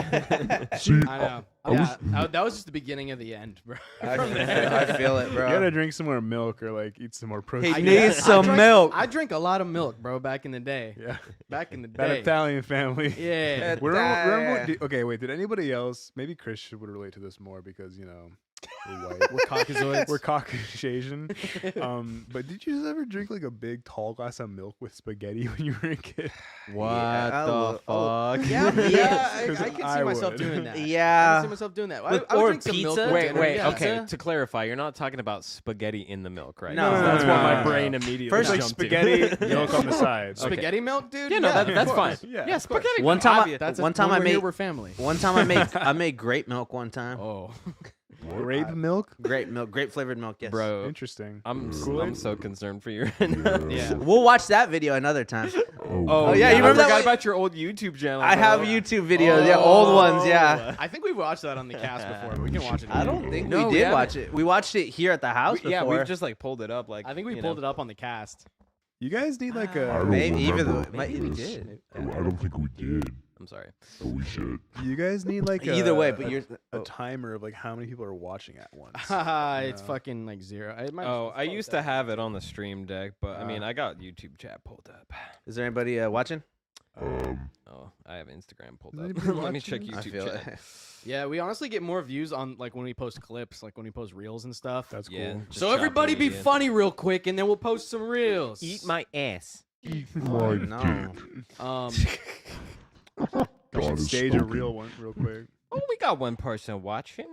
See, I know. I was- That was just the beginning of the end, bro. I feel it, You bro. gotta drink some more milk or like eat some more protein. Hey, need some milk. I drink a lot of milk, bro. Back in the day. Yeah, Back in the that day. Italian family. Yeah. Okay, wait. Did anybody else? Maybe Chris would relate to this more because we're white. We're Caucasoids. We're Caucasian. But did you ever drink like a big tall glass of milk with spaghetti when you were a kid? What Yeah, the fuck? Yeah, I 'Cause can see I myself would. doing that. I Yeah. can see myself doing that. I With- would or drink some milk pizza? with Wait, dinner, wait. yeah. Okay, to clarify, you're not talking about spaghetti in the milk, right? No. 'Cause that's what my No. brain immediately First, Like jumped spaghetti, to. milk on the side. Okay. Spaghetti milk, dude. Yeah, no, of that's course. fine. Yeah, Yeah, of course. spaghetti. One time, obvious. That's one a, time when I we're here, made we're family. I made grape milk one time. Oh, Grape milk. Grape milk, grape flavored milk. Yes, Bro, Interesting. I'm Kool-Aid? so concerned for you right now. yeah. We'll watch that video another time. Oh, yeah, you remember I that forgot one? about your old YouTube channel. I have bro. YouTube videos, yeah, old ones, yeah. I think we watched that on the cast before. But we can watch it. I again. don't think No, we we did haven't. watch it. We watched it here at the house Yeah, before. we've just like pulled it up. Like I think we pulled it up on the cast. You guys need like I a. don't Maybe even remember. though maybe we this. did. I don't think we did, I'm sorry. but we should. You guys need like Either way, a- but a- you're a timer of like how many people are watching at once. Haha, it's No. fucking like zero. It might- Oh, I it's used close to have it on the stream deck, but I mean, Ah. I got YouTube chat pulled up. Is there anybody watching? Oh, I have Instagram pulled Is up. anybody Let me check watching? I YouTube feel chat. it. Yeah, we honestly get more views on like when we post clips, like when we post reels and stuff. That's Yeah. cool. just So chop everybody it be in. funny real quick, and then we'll post some reels. Eat my ass. Eat my no. dick. Um, We God should is stage a spoken. real one real quick. Oh, we got one person watching.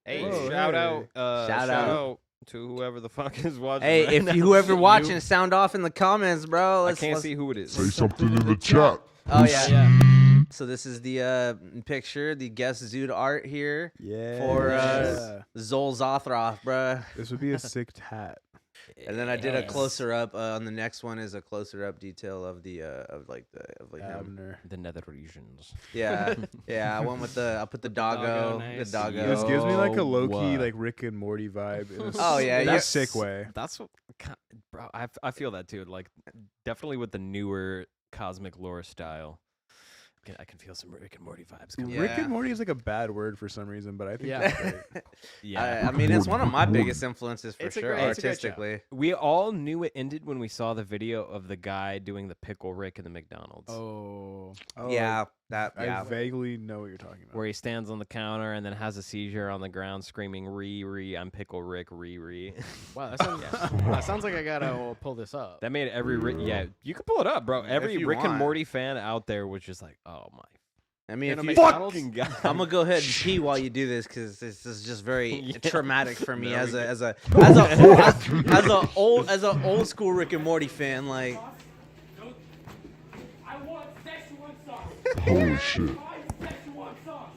Hey, Whoa, shout hey. out! Shout out. to whoever the fuck is watching. Hey, right if now. you whoever You- watching, sound off in the comments, bro. I Let's, can't let's- see who it is. Say something in the chat. Oh yeah. yeah. So this is the picture, the guest Zood art here Yeah. for Yeah. Zol Zothroff, bro. This would be a sick tat. And then I did a Yes. closer up. On the next one is a closer up detail of the of him. Abner. The nether regions. Yeah, yeah. I went with the. I put the doggo. nice. The doggo. This gives me like a Yo, low key what? like Rick and Morty vibe. In a Oh, yeah, in you're- a sick way. That's what, bro. I feel that too. Like, definitely with the newer cosmic lore style. I can feel some Rick and Morty vibes coming. Yeah. Rick and Morty is like a bad word for some reason, but I think Yeah. that's great. Yeah. I mean, it's one of my biggest influences for It's a sure, great- it's a great show. artistically. We all knew it ended when we saw the video of the guy doing the pickle Rick in the McDonald's. Oh, Oh, Yeah, that. I Yeah. vaguely know what you're talking about. Where he stands on the counter and then has a seizure on the ground screaming, "Re, I'm Pickle Rick, re." wow, that sounds, that sounds like I gotta pull this up. That made every yeah, you can pull it up, bro. Every you Rick and want. Morty fan out there was just like, "Oh my I mean, In if a you, McDonald's? fucking god!" I'm gonna go ahead and pee while you do this because this is just very Yeah. traumatic for me There as we a old school Rick and Morty fan. Like, I want sexual sauce. Holy shit. Sexual sauce.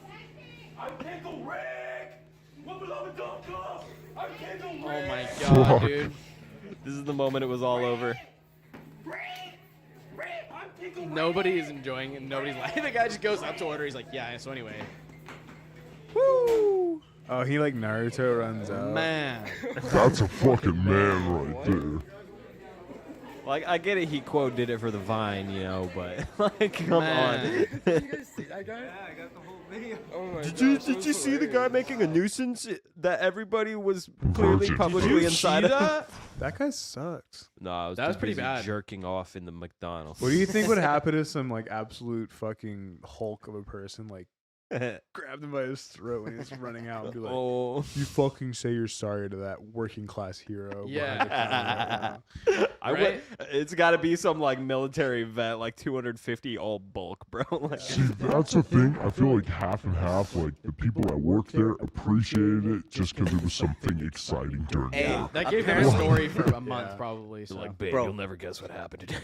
I can't go Rick. What beloved don't go. I can't go Oh Rick. my god, dude. This is the moment it was all over. Rick. I'm Nobody is enjoying it. Nobody's like, the guy just goes up to order. He's like, yeah, so anyway. Woo! Oh, he like Naruto runs out. Man. That's a fucking man right there. Like, I get it, he quote did it for the Vine, you know, but like, come on. Did you guys see that guy? I got the whole video. Oh my Did you see the guy making a nuisance that everybody was clearly Virgin. publicly Did you inside see of? That guy sucks. No, I was That was too pretty busy bad. jerking off in the McDonald's. What do you think would happen to some like absolute fucking Hulk of a person like grabbed him by his throat when he's running out and be like, Oh, "You fucking say you're sorry to that working class hero." Yeah. behind the counter right now." I would. Right? It's got to be some like military vet, like 250 all bulk, bro. Like, See, that's the thing. I feel like half and half. Like the people that work there appreciated it just because it was something exciting during Hey, work. That gave him a story for a month, probably. So. like, babe, Bro. you'll never guess what happened today.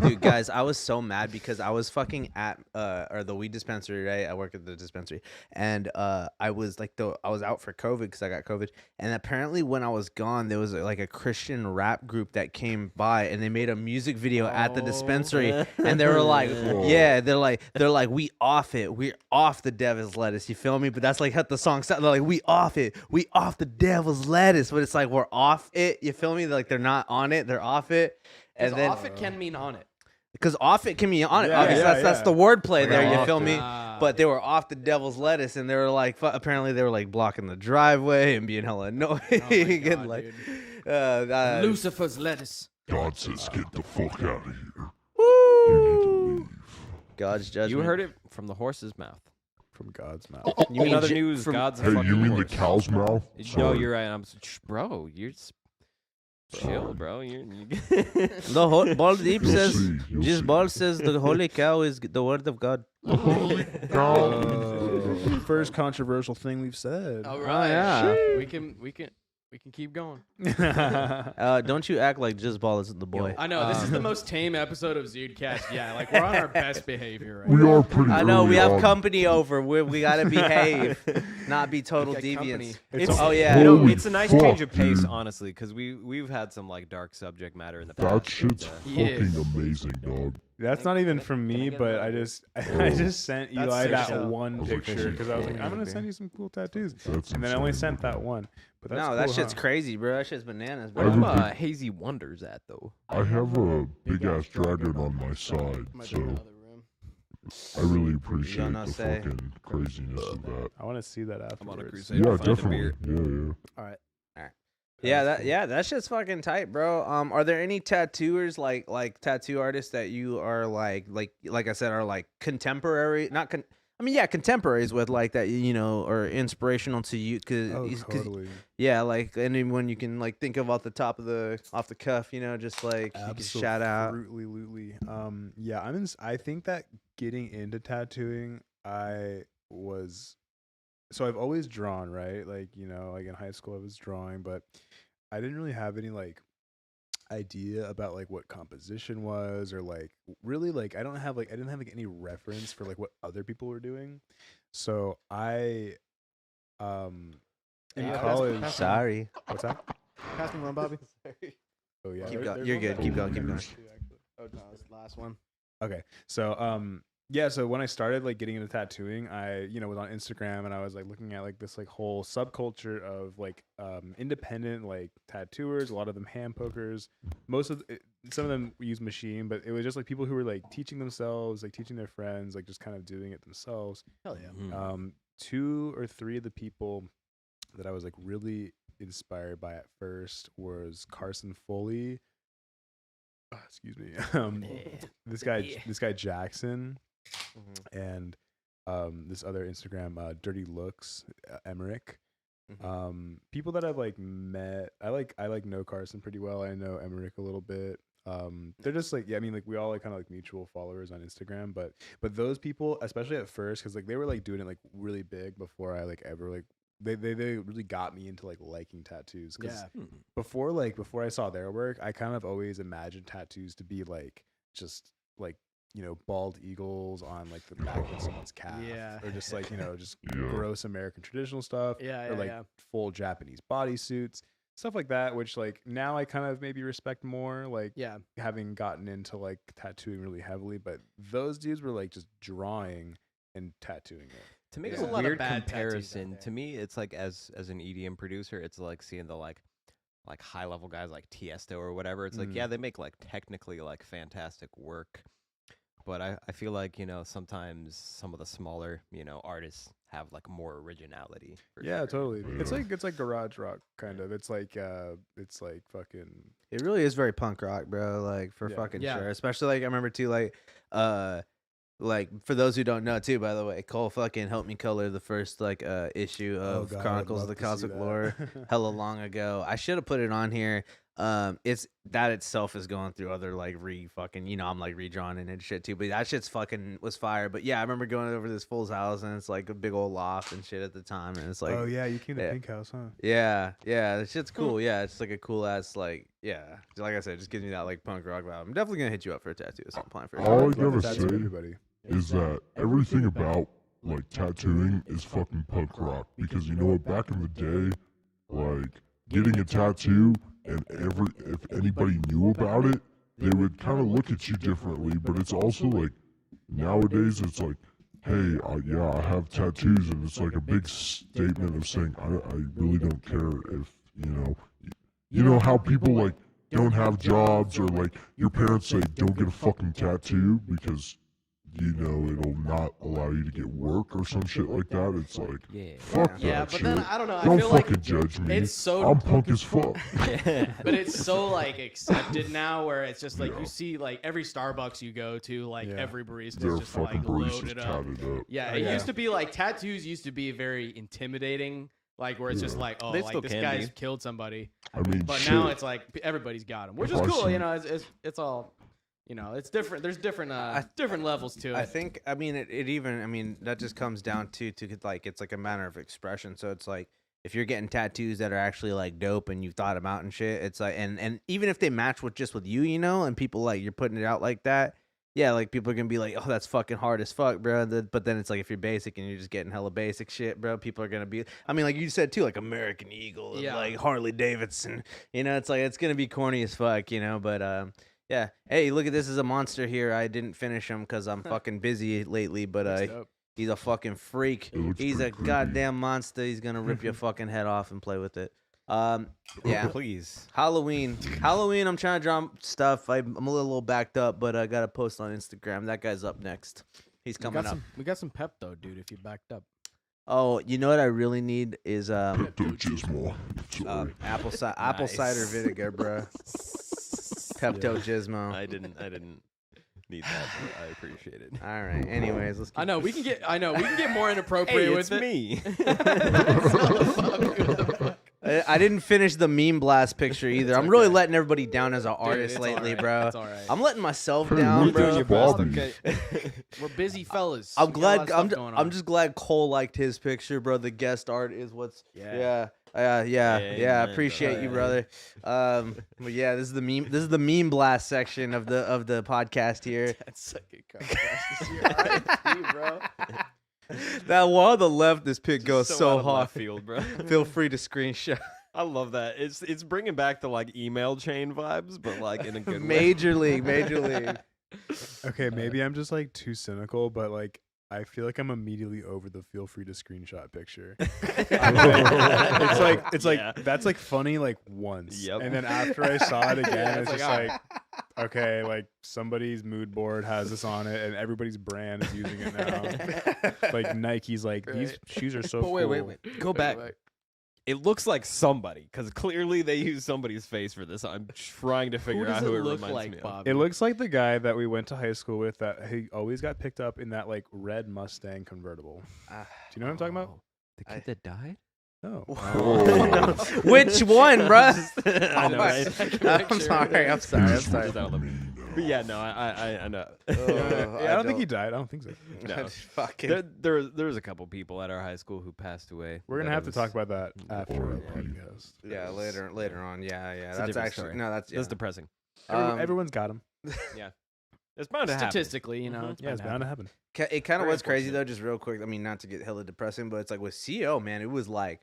Dude, guys, I was so mad because I was fucking at or the weed dispensary, right? I work at the dispensary, and I was like, I was out for COVID because I got COVID, and apparently when I was gone, there was like a Christian rap group that came by, and they made a music video at the dispensary, and they were like, yeah, they're like, we off it, we're off the devil's lettuce, you feel me? But that's like how the song sounds. They're like, we off it, we off the devil's lettuce, but it's like we're off it, you feel me? Like they're not on it, they're off it. And then off it can mean on it. because off it can be on it. Yeah, Obviously, yeah, that's yeah. the wordplay there. You off feel it. me? But they were off the devil's lettuce, and they were like, apparently they were like blocking the driveway and being hella annoying. And like, Lucifer's lettuce. God says, "Get the fuck out of here." woo! You need to leave. God's judgment. You heard it from the horse's mouth. From God's mouth. You mean In other j- news, from- God's a Hey, fucking you mean horse. the cow's mouth? No, Sorry. you're right. Bro, you're chill, bro. You The whole Ball Deep You'll says, see, you'll just see. Ball says the holy cow is the word of God. First controversial thing we've said. All right. yeah. We can keep going. Don't you act like just Ball isn't the boy. I know this is the most tame episode of ZUDECAST. Yeah, like we're on our best behavior right We now. are pretty. I know we early have on. company over. We gotta behave, not be total Got company. deviants. It's, Oh yeah. you know, Holy it's a nice fuck, change of pace, dude. honestly, because we've had some like dark subject matter in the past. That shit's and, Yeah. fucking amazing, dog. That's not even from me, but I just sent Eli that sick. one I was like, picture because I was like, I'm gonna okay. send you some cool tattoos, That's and then I only insane, sent that one. But that's No, that cool, shit's huh? crazy, bro. That shit's bananas, I bro. I'm would Hazy Wonders at though. I have a big ass dragon on my side, Might be in the so other room. I really appreciate not the say. fucking craziness of that. I want to see that I'm on a afterwards. crusade. Yeah, Find a definitely. beer. Yeah, yeah. Yeah, that shit's fucking tight, bro. Are there any tattooers like tattoo artists that you are like I said are like contemporary? Contemporaries with like that, you know, or inspirational to you? Oh, totally. Yeah, like anyone you can like think of off the cuff, you know, just like you can shout out. Absolutely. Yeah, I think that getting into tattooing, I've always drawn, right? Like, you know, like in high school I was drawing, but I didn't really have any like idea about like what composition was, or like really like I didn't have like any reference for like what other people were doing. So I in Yeah, college pass- Sorry. what's that? Pass me one, Bobby. Oh yeah. Keep there- going. there's You're one good. back Keep there. going. Keep going. Oh no, it's the last one. Okay. So yeah, so when I started like getting into tattooing, I, you know, was on Instagram and I was like looking at like this like whole subculture of like independent like tattooers, a lot of them hand pokers. Some of them use machine, but it was just like people who were like teaching themselves, like teaching their friends, like just kind of doing it themselves. Hell yeah. Mhm. 2 or 3 of the people that I was like really inspired by at first was Carson Foley. Excuse me. This guy Jackson, and this other Instagram Dirty Looks Emmerich. People that I've like met. I like know Carson pretty well. I know Emmerich a little bit. They're just like, yeah, I mean, like we all like kind of like mutual followers on Instagram, but those people, especially at first, because like they were like doing it like really big before I like ever like they really got me into like liking tattoos. Because Yeah. before I saw their work, I kind of always imagined tattoos to be like just like, you know, bald eagles on like the back of someone's calf, Yeah. or just like, you know, just Yeah. gross American traditional stuff, Yeah, or yeah, like yeah. full Japanese bodysuits. stuff like that, which like now I kind of maybe respect more, like Yeah. having gotten into like tattooing really heavily. But those dudes were like just drawing and tattooing it. To make There's a a lot of weird bad tattoos out comparison, there. to me, it's like as an EDM producer, it's like seeing the like high level guys like Tiesto or whatever. It's like, yeah, they make like technically like fantastic work, but I feel like, you know, sometimes some of the smaller, you know, artists have like more originality. for Yeah, sure. totally. It's like garage rock kind of. It's like fucking. It really is very punk rock, bro. Like for Yeah. fucking Yeah. sure. Especially like I remember too, like for those who don't know too, by the way, Cole fucking helped me color the first issue of God, I would Chronicles of love the to see Cosmic that. Lore hella long ago. I should have put it on here. It's that itself is going through other like fucking, you know, I'm like redrawing it and shit too, but that shit's fucking was fire. But yeah, I remember going over this fool's house and it's like a big old loft and shit at the time, and it's like, oh yeah, you came to yeah. Pink House, huh? yeah, that shit's cool. Yeah, it's like a cool ass like, yeah, like I said, just gives me that like punk rock vibe. I'm definitely gonna hit you up for a tattoo at some point for All sure. I Love to gotta tattoo say everybody. is that everything about like tattooing is fucking punk rock, because you know what, back in the day, like getting a tattoo and if anybody knew about it, they would kind of look at you differently. But it's also like nowadays it's like, hey, yeah, I have tattoos, and it's like a big statement of saying I really don't care if you know how people like don't have jobs, or like your parents say don't get a fucking tattoo because you know it'll not allow you to get work or some shit like that. It's like, Yeah. fuck Yeah, that but shit. then I don't know. I Don't feel like fucking judge me. it's so I'm punk as fuck. but it's so like accepted now, where it's just like Yeah. you see like every Starbucks you go to, like Yeah. every barista's Their just fucking like baristas loaded up. tatted up. Yeah, Oh, it yeah. used to be like tattoos used to be very intimidating, like where it's just Yeah. like, oh, They like still this can guy's be. killed somebody. I mean, But shit. now it's like everybody's got them, which If is I cool. see- You know, it's all, you know, it's different. There's different different levels to it. I think, I mean, it even, I mean, that just comes down to like, it's like a matter of expression. So it's like, if you're getting tattoos that are actually like dope and you've thought them out and shit, it's like, and even if they match with just with you, you know, and people like, you're putting it out like that. Yeah, like people are gonna be like, oh, that's fucking hard as fuck, bro. But then it's like, if you're basic and you're just getting hella basic shit, bro, people are gonna be, I mean, like you said too, like American Eagle and Yeah. like Harley Davidson, you know, it's like, it's gonna be corny as fuck, you know, but, yeah. Hey, look at this as a monster here. I didn't finish him because I'm fucking busy lately, but Looks dope. he's a fucking freak. It looks He's a pretty creepy. goddamn monster. He's gonna rip your fucking head off and play with it. Yeah. Please. Halloween. I'm trying to draw stuff. I'm a little backed up, but I gotta post on Instagram. That guy's up next. He's coming up. We got some pep though, dude. If you backed up, Oh, you know what I really need is Pepto-Gizmo. Sorry. apple Nice. cider vinegar, bro. Pepto Gizmo. I didn't need that, but I appreciate it. All right. Anyways, let's. Keep I know we can get more inappropriate Hey, with it's it. me. I didn't finish the meme blast picture either. I'm really letting everybody down as an artist it's lately, alright. bro. It's alright. I'm letting myself Hey, down, look bro. at your Bobby. Okay. We're busy fellas. I'm We got a lot glad. of stuff going I'm on. just glad Cole liked his picture, bro. The guest art is what's. Yeah. Yeah. Amen, Appreciate you, brother. brother. But yeah, this is the meme. This is the meme blast section of the podcast here. That's like a podcast this year. RIP, bro. That wall on the left, this pic goes out so of hard. left field, bro. Feel free to screenshot. I love that. It's bringing back the like email chain vibes, but like in a good way. Major league. Okay, maybe I'm just like too cynical, but like I feel like I'm immediately over the feel free to screenshot picture. it's like Yeah. that's like funny like once. Yep. And then after I saw it again, Yeah, it's it's just like, like okay, like somebody's mood board has this on it and everybody's brand is using it now. Like Nike's like these shoes are so But wait, cool. Go back. It looks like somebody, because clearly they use somebody's face for this. I'm trying to Who figure does out it who it look reminds like, me of. Bob? It looks like the guy that we went to high school with that he always got picked up in that like red Mustang convertible. Do you know what I'm talking about? The kid that died? No. Which one, bruh? I know, right? I'm sorry. I'm sorry. Here's what Just out of the- I mean, But yeah, no, I know. Yeah, I don't think he died. I don't think so. No. Fucking. There's a couple people at our high school who passed away. We're gonna that have to it talk was- about that after Or the a podcast. Yeah, later on. Yeah. It's a That's different actually story. no. That's That's depressing. Everyone's got him. It's bound to happen. Statistically, you know, it's Yeah, it's bound to happen. happen. It kind of Very was crazy unfortunate. though. Just real quick. I mean, not to get hella depressing, but it's like with CO, man. It was like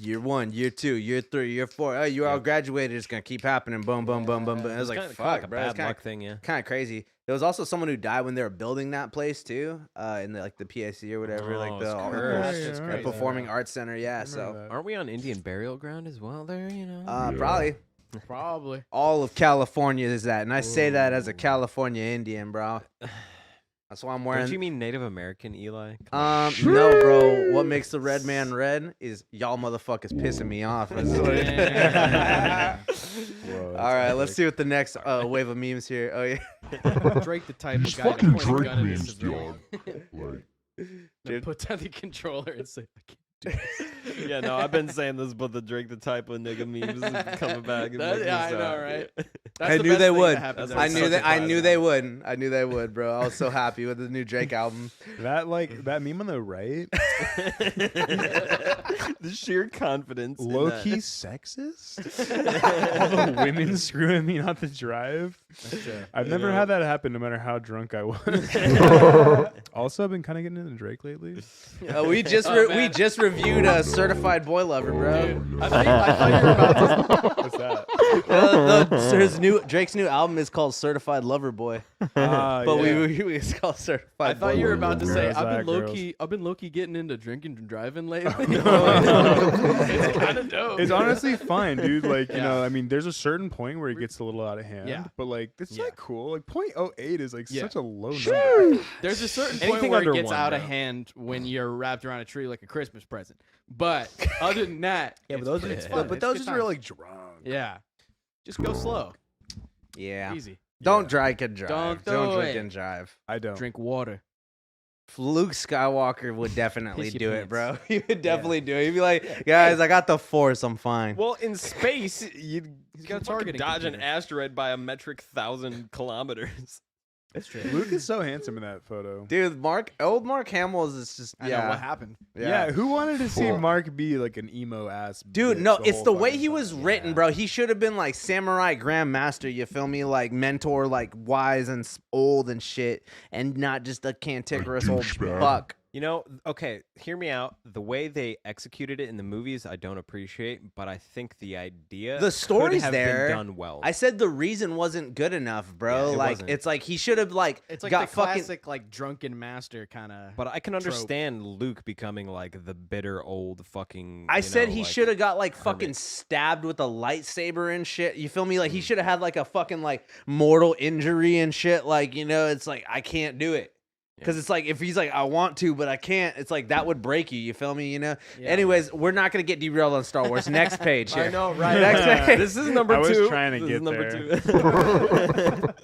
year 1, year 2, year 3, year 4. Oh, you all graduated. It's gonna keep happening. Boom, boom, boom, boom, boom. It was like, kinda fuck, a bro. It's bad luck thing, yeah. kind of crazy. There was also someone who died when they were building that place too, in the PAC or whatever, Oh, like it's the cursed. the Performing Arts Center. Yeah, so Aren't we on Indian burial ground as well there, you know? probably all of California is that, and I say that as a California Indian, bro. That's why I'm wearing. Don't you mean Native American, Eli? No, bro. What makes the red man red is y'all motherfuckers pissing me off. That's what it is. Whoa, All right, let's see what the next wave of memes here. Oh yeah, Drake the type of These guy to fucking point a Drake gun at a memes, civilian. dog. Like, Then put down the controller and say, I can't do this. Yeah, no, I've been saying this, but the Drake the type of nigga memes is coming back. and making Yeah, I us know, laugh. right? Yeah. That's I the knew best they thing that would. happens That's I every knew such that. a I knew classic. they would. I knew they would, bro. I was so happy with the new Drake album. That meme on the right, The sheer confidence. in low that. key sexist. All the women screwing me not to drive. I've never had that happen, no matter how drunk I was. Also, I've been kind of getting into Drake lately. We just we just reviewed Certified Boy Lover, bro. I thought you were about to What's that? His new Drake's new album is called Certified Lover Boy, but we it's called I Certified. thought Boy you were Lover. about to say Girls I've like been low girls. key. I've been low key getting into drinking and driving lately. It's kind of dope. It's honestly fine, dude. Like, you Yeah. know, I mean, there's a certain point where it gets a little out of hand. Yeah. But, like, it's Yeah. not cool. Like, 0.08 is, like, Yeah. such a low number. There's a certain point Anything where under it gets one, out of though. hand when you're wrapped around a tree like a Christmas present. But other than that, Yeah, but it's- those are, it's fun. but It's those good just are, times. like, drunk. Yeah, just go slow, Yeah. easy. Don't drink and drive. Don't do drink it. and drive. I don't. Drink water. Luke Skywalker would definitely Piss your do it, pants. bro. He would definitely do it. He'd be like, guys, I got the Force. I'm fine. Well, in space, you'd got a fucking targeting dodge an computer. asteroid by a metric 1,000 kilometers. That's true. Luke is so handsome in that photo. Dude, old Mark Hamill is just, I yeah. know what happened. Yeah. Who wanted to see Cool. Mark be, like, an emo ass Dude, bitch no, it's whole the way fucking he was time? written, bro. He should have been like samurai grandmaster, you feel me? Like mentor, like wise and old and shit, and not just a cantankerous old douchebag. buck. You know, okay, hear me out. The way they executed it in the movies, I don't appreciate, but I think the idea The story's could have there. been done well. I said the reason wasn't good enough, bro. Yeah, it like wasn't. it's like he should have like It's like got the fucking classic like drunken master kind of. but I can understand Luke becoming like the bitter old fucking. I you said know, he like, should have got like fucking hermit. stabbed with a lightsaber and shit. You feel me? Like he should have had like a fucking like mortal injury and shit. Like, you know, it's like I can't do it. Because it's like if he's like I want to but I can't, it's like that would break you. You feel me? You know. Yeah. Anyways, we're not gonna get derailed on Star Wars. Next page here. I know, right? Next page. This is number I was two. trying to This get is number there. two.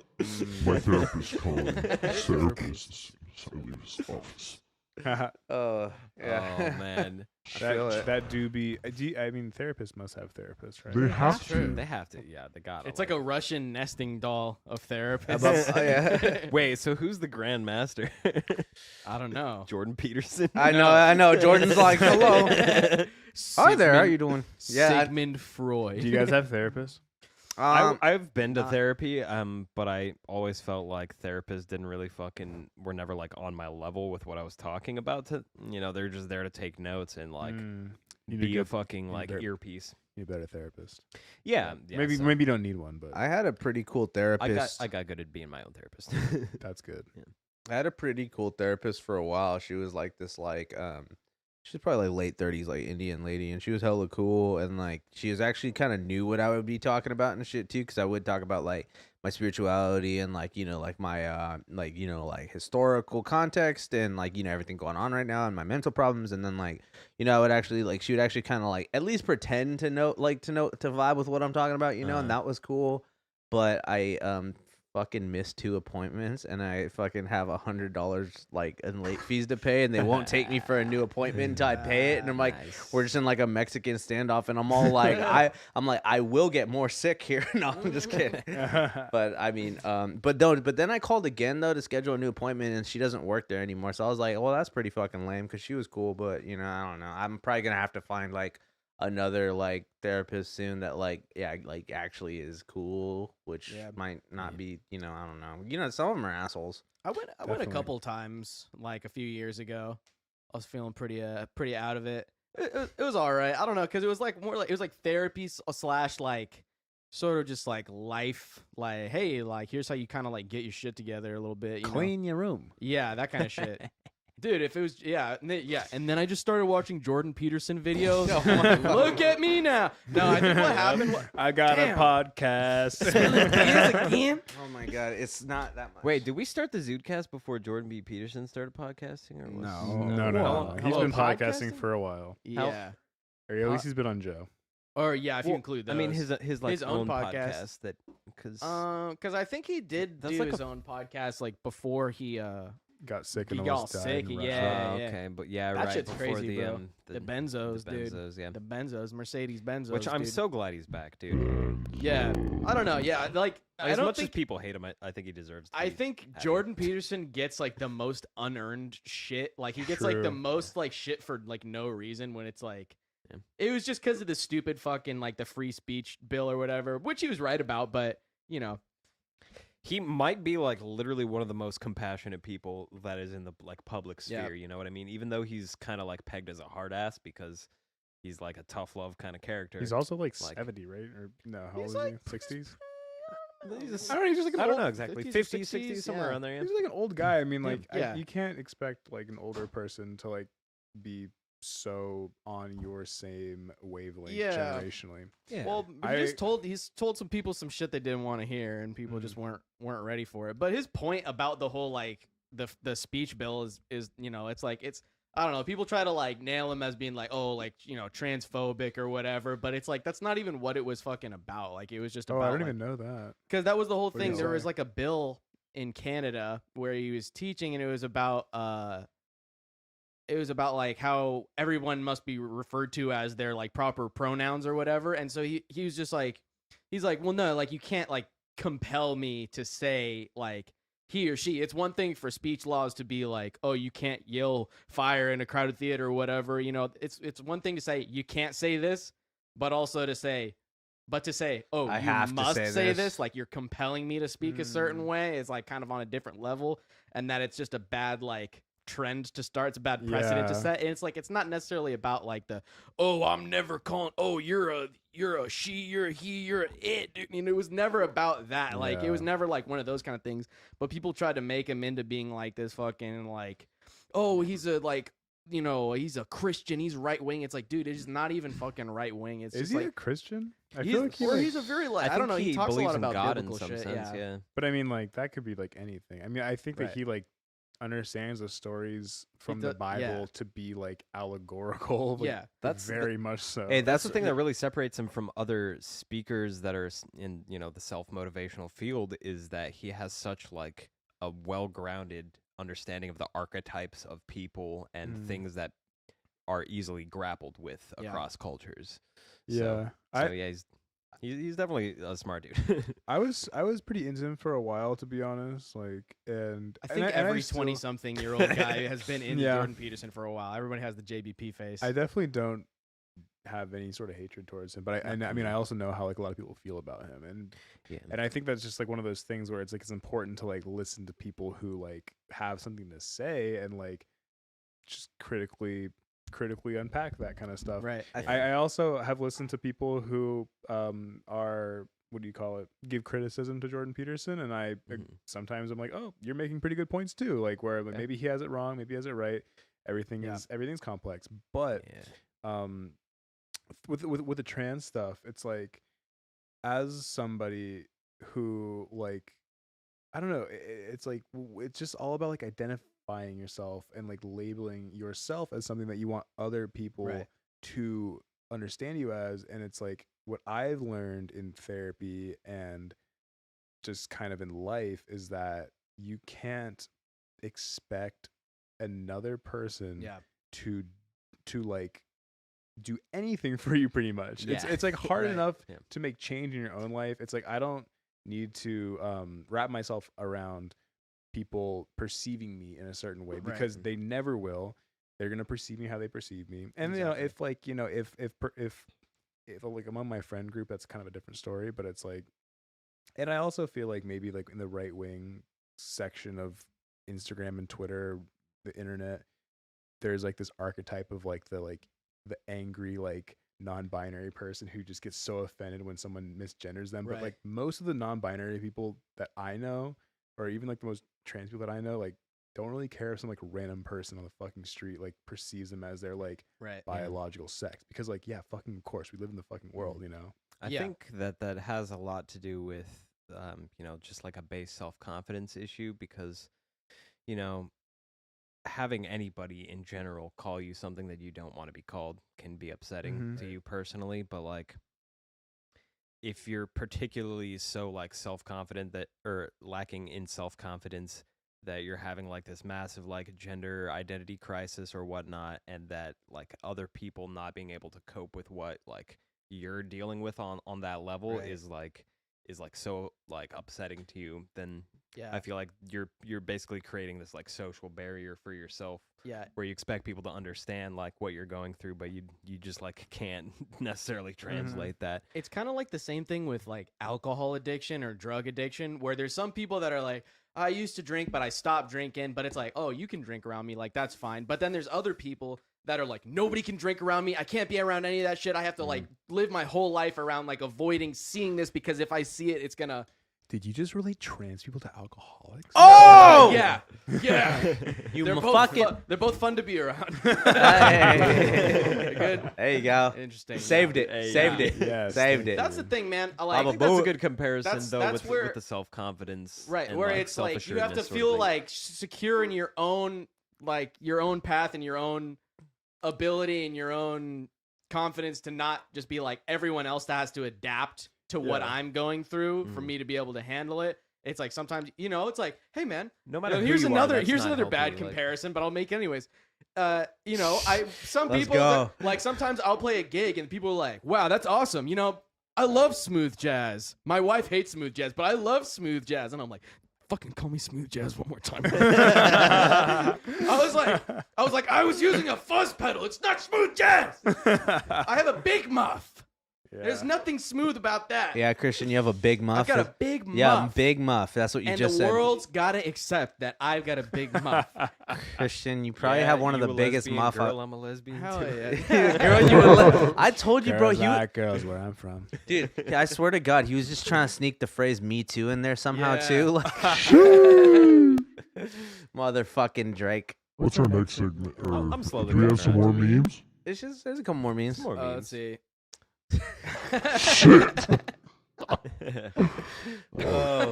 my therapist called therapists. So I leave his office. Oh yeah. Oh man, feel it. that do be. I mean, therapists must have therapists, right? They have true. to. they have to. Yeah, they got. It's like a Russian nesting doll of therapists. Above- oh, yeah. Wait, so who's the Grand Master? I don't know. Jordan Peterson. I know. Jordan's like, hello. Hi there. How Sigmund- you doing? Yeah. Sigmund Freud. Do you guys have therapists? I've been to not- therapy, but I always felt like therapists didn't really were never like on my level with what I was talking about. They're just there to take notes and like You be need a fucking like ther- earpiece. a better therapist. Yeah, maybe so maybe you don't need one, but I had a pretty cool therapist. I got good at being my own therapist. that's good. I had a pretty cool therapist for a while. She was like this she was probably like late 30s, like Indian lady, and she was hella cool, and like she was actually kind of knew what I would be talking about and shit too, because I would talk about like my spirituality and like, you know, like my like, you know, like historical context and like, you know, everything going on right now and my mental problems, and then like, you know, I would actually like she would actually kind of like at least pretend to know to vibe with what I'm talking about, you know, and that was cool. But I fucking missed 2 appointments and I fucking have $100 like in late fees to pay, and they won't take me for a new appointment until I pay it. And I'm like, we're just in like a Mexican standoff, and I'm all like, I'm like, I will get more sick here. No, I'm just kidding. But I mean, but then I called again though to schedule a new appointment, and she doesn't work there anymore. So I was like, well, that's pretty fucking lame, because she was cool, but you know, I don't know. I'm probably gonna have to find like another like therapist soon that like like actually is cool, which might not be, you know, I don't know, you know, some of them are assholes. I went a Definitely. couple times like a few years ago. I was feeling pretty out of it, It was all right. I don't know, because it was like more like it was like therapy slash like sort of just like life. Like, hey, like here's how you kind of like get your shit together a little bit. You know? Clean your room. Yeah, that kind of shit. Dude, if it was, and then I just started watching Jordan Peterson videos. Look at me now. No, I think what happened. I got Damn. a podcast. Again? Oh my god, it's not that much. Wait, did we start the ZUDECAST before Jordan B. Peterson started podcasting? Or was No. He's Hello, been podcasting podcasting? for a while. Yeah. Or at least he's been on Joe. Or yeah, if you include those. I mean, his like His own own podcast. podcast that because because I think he did That's do like his own podcast like before he Got sick He and got almost died sick, in Russia. yeah. okay, but yeah, That right shit's before crazy, the bro. the the Benzos, dude. Benzos, yeah. The Benzos, Mercedes Benzos. Which I'm dude. so glad he's back, dude. Yeah, I don't know. Yeah, like I As don't much think as people hate him, I think he deserves. To I be think happy. Jordan Peterson gets like the most unearned shit. Like he gets like the True. most like shit for like no reason when it's like Yeah. it was just because of the stupid fucking like the free speech bill or whatever, which he was right about, but you know. He might be like literally one of the most compassionate people that is in the like public Yeah. sphere. You know what I mean? Even though he's kind of like pegged as a hard ass because he's like a tough love kind of character. He's also like Like- 70, right? Or no, how He's old like- is he? 60s? He's I don't know. He's just like an I don't old, know exactly. 50s or 50s, 60s, 60s, somewhere yeah. around there. Yeah. He's like an old guy. I mean, like Yeah. you can't expect like an older person to like be so on your same wavelength Yeah. generationally. Yeah. Well, he's told some people some shit they didn't want to hear, and people just weren't ready for it. But his point about the whole like the speech bill is you know it's like it's I don't know, people try to like nail him as being like like you know transphobic or whatever, but it's like that's not even what it was fucking about. Like it was just Oh, about I don't like, even know that. because that was the whole What did thing. he There was say? like a bill in Canada where he was teaching, and it was about like how everyone must be referred to as their like proper pronouns or whatever. And so he was just like he's like, well, no, like you can't like compel me to say like he or she. It's one thing for speech laws to be like, oh, you can't yell fire in a crowded theater or whatever. You know, it's one thing to say you can't say this, but also to say. But to say, oh, I you have to must say say this. this, like you're compelling me to speak a certain way, is like kind of on a different level, and that it's just a bad like trend to start. It's a bad precedent to Yeah. set, and it's like it's not necessarily about like the I'm never calling. Oh, you're a she, you're a he, you're a it. Dude. You know, it was never about that. Like it was Yeah. never like one of those kind of things. But people tried to make him into being like this fucking like, oh, he's a like. You know, he's a Christian. He's right wing. It's like, dude, it's not even fucking right wing. It's Is just he like a Christian? I he's, feel like or he's a very like I don't know. think He talks a believes lot in about God biblical in some shit. sense. Yeah. But I mean, like that could be like anything. I mean, I think that Right. he like understands the stories from do- the Bible yeah. to be like allegorical. Like, Yeah. That's very much so. Hey, that's the thing that really separates him from other speakers that are in, the self-motivational field is that he has such like a well-grounded understanding of the archetypes of people and things that are easily grappled with Yeah. across cultures. Yeah. So yeah, he's definitely a smart dude. I was pretty into him for a while, to be honest. Like, and I think and every still- 20-something-year-old guy has been into Yeah. Jordan Peterson for a while. Everybody has the JBP face. I definitely don't have any sort of hatred towards him, but I mean, I also know how like a lot of people feel about him, and Yeah. and I think that's just like one of those things where it's like it's important to like listen to people who like have something to say and like just critically unpack that kind of stuff. right. I also have listened to people who are what do you call it, give criticism to Jordan Peterson, and I sometimes I'm like, oh, you're making pretty good points too, like where like, maybe he has it wrong, maybe he has it right. Everything's complex, but Yeah. with the trans stuff, it's like as somebody who like I don't know, it's like it's just all about like identifying yourself and like labeling yourself as something that you want other people Right. to understand you as. And it's like what I've learned in therapy and just kind of in life is that you can't expect another person Yeah. to like do anything for you pretty much. Yeah. It's like hard Right. enough Yeah. to make change in your own life. It's like I don't need to wrap myself around people perceiving me in a certain way Right. because they never will. They're gonna perceive me how they perceive me. And Exactly. if like if like among my friend group, that's kind of a different story. But it's like, and I also feel like maybe like in the right wing section of Instagram and Twitter, the internet, there's like this archetype of like the like the angry like non-binary person who just gets so offended when someone misgenders them. But Right. like most of the non-binary people that I know, or even like the most trans people that I know, like don't really care if some like random person on the fucking street like perceives them as their like Right. biological sex, because like yeah, fucking of course we live in the fucking world, you know. I Yeah. think that has a lot to do with, just like a base self-confidence issue because, having anybody in general call you something that you don't want to be called can be upsetting to you personally. But like, if you're particularly so like self-confident that, or lacking in self-confidence, that you're having like this massive like gender identity crisis or whatnot, and that like other people not being able to cope with what like you're dealing with on that level Right. is like so like upsetting to you, then Yeah. I feel like you're basically creating this like social barrier for yourself Yeah. where you expect people to understand like what you're going through, but you just like can't necessarily translate that. It's kind of like the same thing with like alcohol addiction or drug addiction, where there's some people that are like, I used to drink, but I stopped drinking. But it's like, oh, you can drink around me. Like, that's fine. But then there's other people that are like, nobody can drink around me. I can't be around any of that shit. I have to like live my whole life around like avoiding seeing this, because if I see it, it's gonna. Did you just relate trans people to alcoholics? Oh Yeah. Yeah. you they're, fucking. they're both fun to be around. Hey. Good. There you go. Interesting. Saved it. Hey, Saved yeah. it. Yes, Saved thank it. That's the thing, man. I I like think that's a boot. good comparison That's- though that's with, where- with the self-confidence. Right, and, where like, it's like you have to self-assuredness sort of feel thing. like secure in your own path and your own ability and your own confidence to not just be like everyone else that has to adapt to what Yeah. I'm going through for Mhm. me to be able to handle it. It's like sometimes, it's like, hey man, no matter who here's you are, another that's not bad healthy, like- comparison, but I'll make it anyways. Some Let's people go. like sometimes I'll play a gig and people are like, wow, that's awesome. I love smooth jazz. My wife hates smooth jazz, but I love smooth jazz. And I'm like, fucking call me smooth jazz one more time. I was like, I was using a fuzz pedal. It's not smooth jazz. I have a big muff. There's nothing smooth about that. Yeah, Christian, you have a big muff. I've got a big muff. Yeah, big muff. That's what you and just the said. world's gotta accept that I've got a big muff. Christian, you probably Yeah, have one of you the a biggest lesbian muff. girl, I'm a lesbian Hell too. yeah. Girl, you would I told you, bro. Girls like girls where I'm from. Dude, I swear to God, he was just trying to sneak the phrase "me too" in there somehow Yeah. too. Like, motherfucking Drake. What's our next segment? Or I'm slowly do we have going some around more to it. memes? It's just there's a couple more memes. More Let's memes. see. Shit. Oh,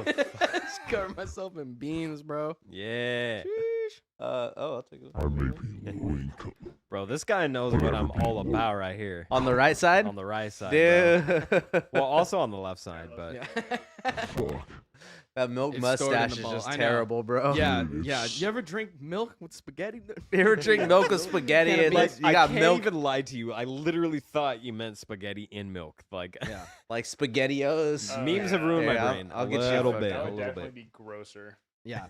Just cover myself in beans, bro. Yeah. I'll take it. I may be low income. Bro, this guy knows what I'm all about right here. On the right side, On the right side. Bro. dude. Well, also on the left side, but Yeah. Fuck. That milk It's stored in mustache the is bowl. just I know. terrible, bro. Yeah, Dude, yeah. it's- You ever drink milk with spaghetti? You ever drink milk with spaghetti Can't and be- like you I got can't milk even lie to you. I literally thought you meant spaghetti in milk. Like, Yeah. like spaghettios? memes have ruined Yeah, my I'll- brain. I'll a get you little fucked bit. up. A That would little definitely bit. be grosser. Yeah.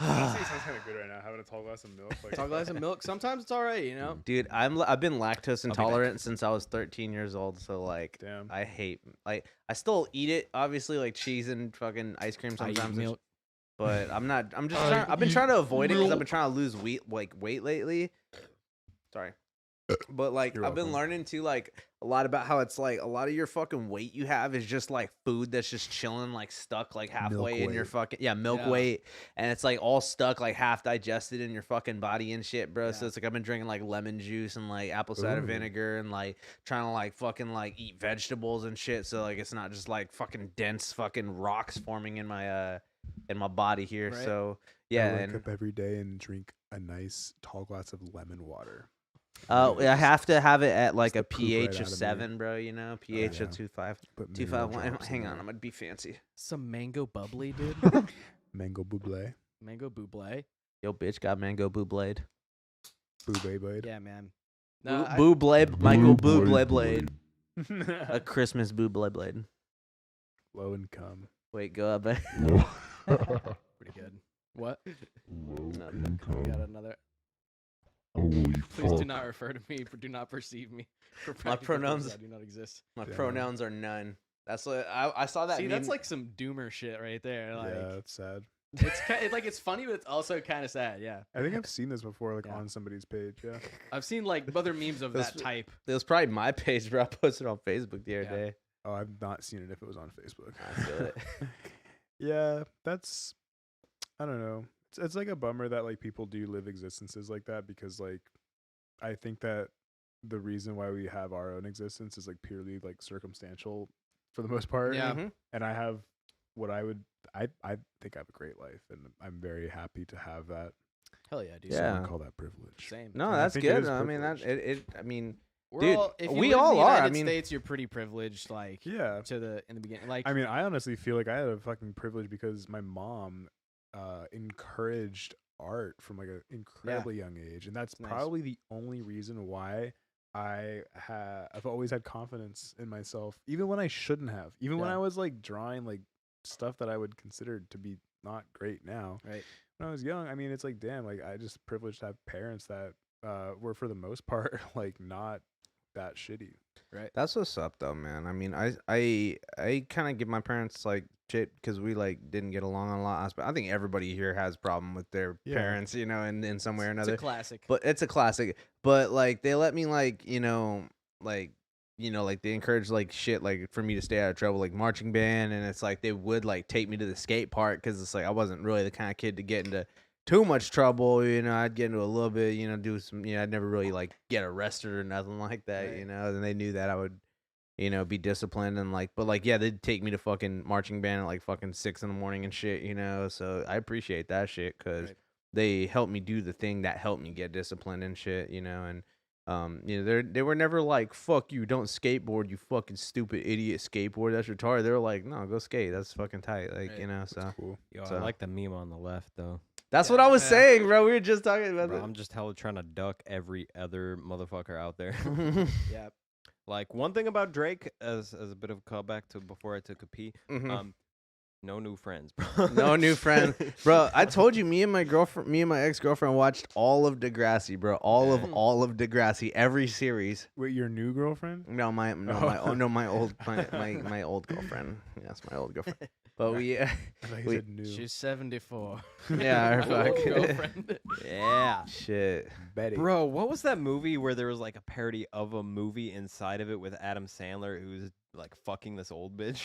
Honestly, it sounds kind of good right now, having a tall glass of milk. Like, Tall glass of milk. Sometimes it's all right, Dude, I've been lactose back. intolerant since I was 13 years old. So like, Damn. I hate I still eat it, obviously, like cheese and fucking ice cream I eat sometimes. milk. But I'm not. I'm just. I've been trying to avoid it because I've been trying to lose weight lately. Sorry. But like You're I've been welcome. learning too like a lot about how it's like a lot of your fucking weight you have is just like food that's just chilling like stuck like halfway in your weight. fucking milk Yeah. weight, and it's like all stuck like half digested in your fucking body and shit, bro. So Yeah. it's like I've been drinking like lemon juice and like apple cider Ooh. vinegar and like trying to like fucking like eat vegetables and shit, so like it's not just like fucking dense fucking rocks forming in my body here. Right. So I yeah, wake and up every day and drink a nice tall glass of lemon water. I have to have it at like the a poop right pH out of of me. 7, bro. You know, pH yeah. of 2.5. Put 2.51. mineral drops in Hang on, there. I'm gonna be fancy. Some mango bubbly, dude. Mango buble. Mango buble. Yo, bitch, got mango bublade. Bube blade. Yeah, man. Buble, Michael Blue Buble blade. blade. A Christmas buble blade. Low income. Wait, go up. eh? Low Pretty good. What? No, We income. got another. Holy Please do fuck. not refer to me. Do not perceive me. For My practical pronouns- purposes, I do not exist. My Yeah. pronouns are none. That's what I saw that. See, meme. that's like some doomer shit right there. Like, Yeah, that's sad. It's funny, but it's also kind of sad. Yeah, I think I've seen this before, like Yeah. on somebody's page. Yeah. I've seen like other memes of That's- that type. It was probably my page, bro. I posted on Facebook the other Yeah. day. Oh, I've not seen it if it was on Facebook. I feel it. Yeah, that's. I don't know. It's like a bummer that like people do live existences like that because like, I think that the reason why we have our own existence is like purely like circumstantial, for the most part. Yeah. Mhm. And I have what I think I have a great life, and I'm very happy to have that. Hell yeah, dude. Some Yeah. would call that privilege. Same. No, And I that's think it good. is I mean, that privilege. I mean, We're dude, all, if you we live all in the are. I United mean- States, you're pretty privileged. Like Yeah. in the beginning. Like I mean, I honestly feel like I had a fucking privilege because my mom encouraged art from like an incredibly young age, and that's Nice. probably the only reason why I've always had confidence in myself, even when I shouldn't have. Even when Yeah. I was like drawing like stuff that I would consider to be not great now. right. When I was young, I mean, it's like damn, like I just privileged to have parents that were for the most part like not that shitty. That's what's up, though, man. I mean, I kind of give my parents like shit because we like didn't get along on a lot of aspects. I think everybody here has a problem with their Yeah. parents, you know, in some way or It's another. a classic. But it's a classic. But like they let me like like they encourage like shit like for me to stay out of trouble, like marching band, and it's like they would like take me to the skate park because it's like I wasn't really the kind of kid to get into too much trouble. I'd get into a little bit, do some, I'd never really like get arrested or nothing like that, Right. And they knew that I would, be disciplined and like, but like, yeah, they'd take me to fucking marching band at like fucking 6 a.m. and shit, so I appreciate that shit because Right. they helped me do the thing that helped me get disciplined and shit, and they were never like, fuck you, don't skateboard, you fucking stupid idiot skateboard, that's retarded. They were like, no, go skate, that's fucking tight, like, Right. so That's cool. Yo, So- I like the meme on the left though. that's Yeah. what I was Yeah. saying, bro. We were just talking about Bro, I'm just hella trying to duck every other motherfucker out there. that. Yeah. Like one thing about Drake, as a bit of a callback to before I took a pee, Mhm. no new friends, bro. No new friend, bro. I told you, me and my ex-girlfriend watched all of Degrassi, bro. All of Degrassi, every series. Wait, your new girlfriend? No, my old girlfriend. Yes, my old girlfriend. But we, I thought you We- said new. She's 74. yeah, our My old fucking girlfriend. Yeah. shit. Betty. Bro, what was that movie where there was like a parody of a movie inside of it with Adam Sandler who's like fucking this old bitch?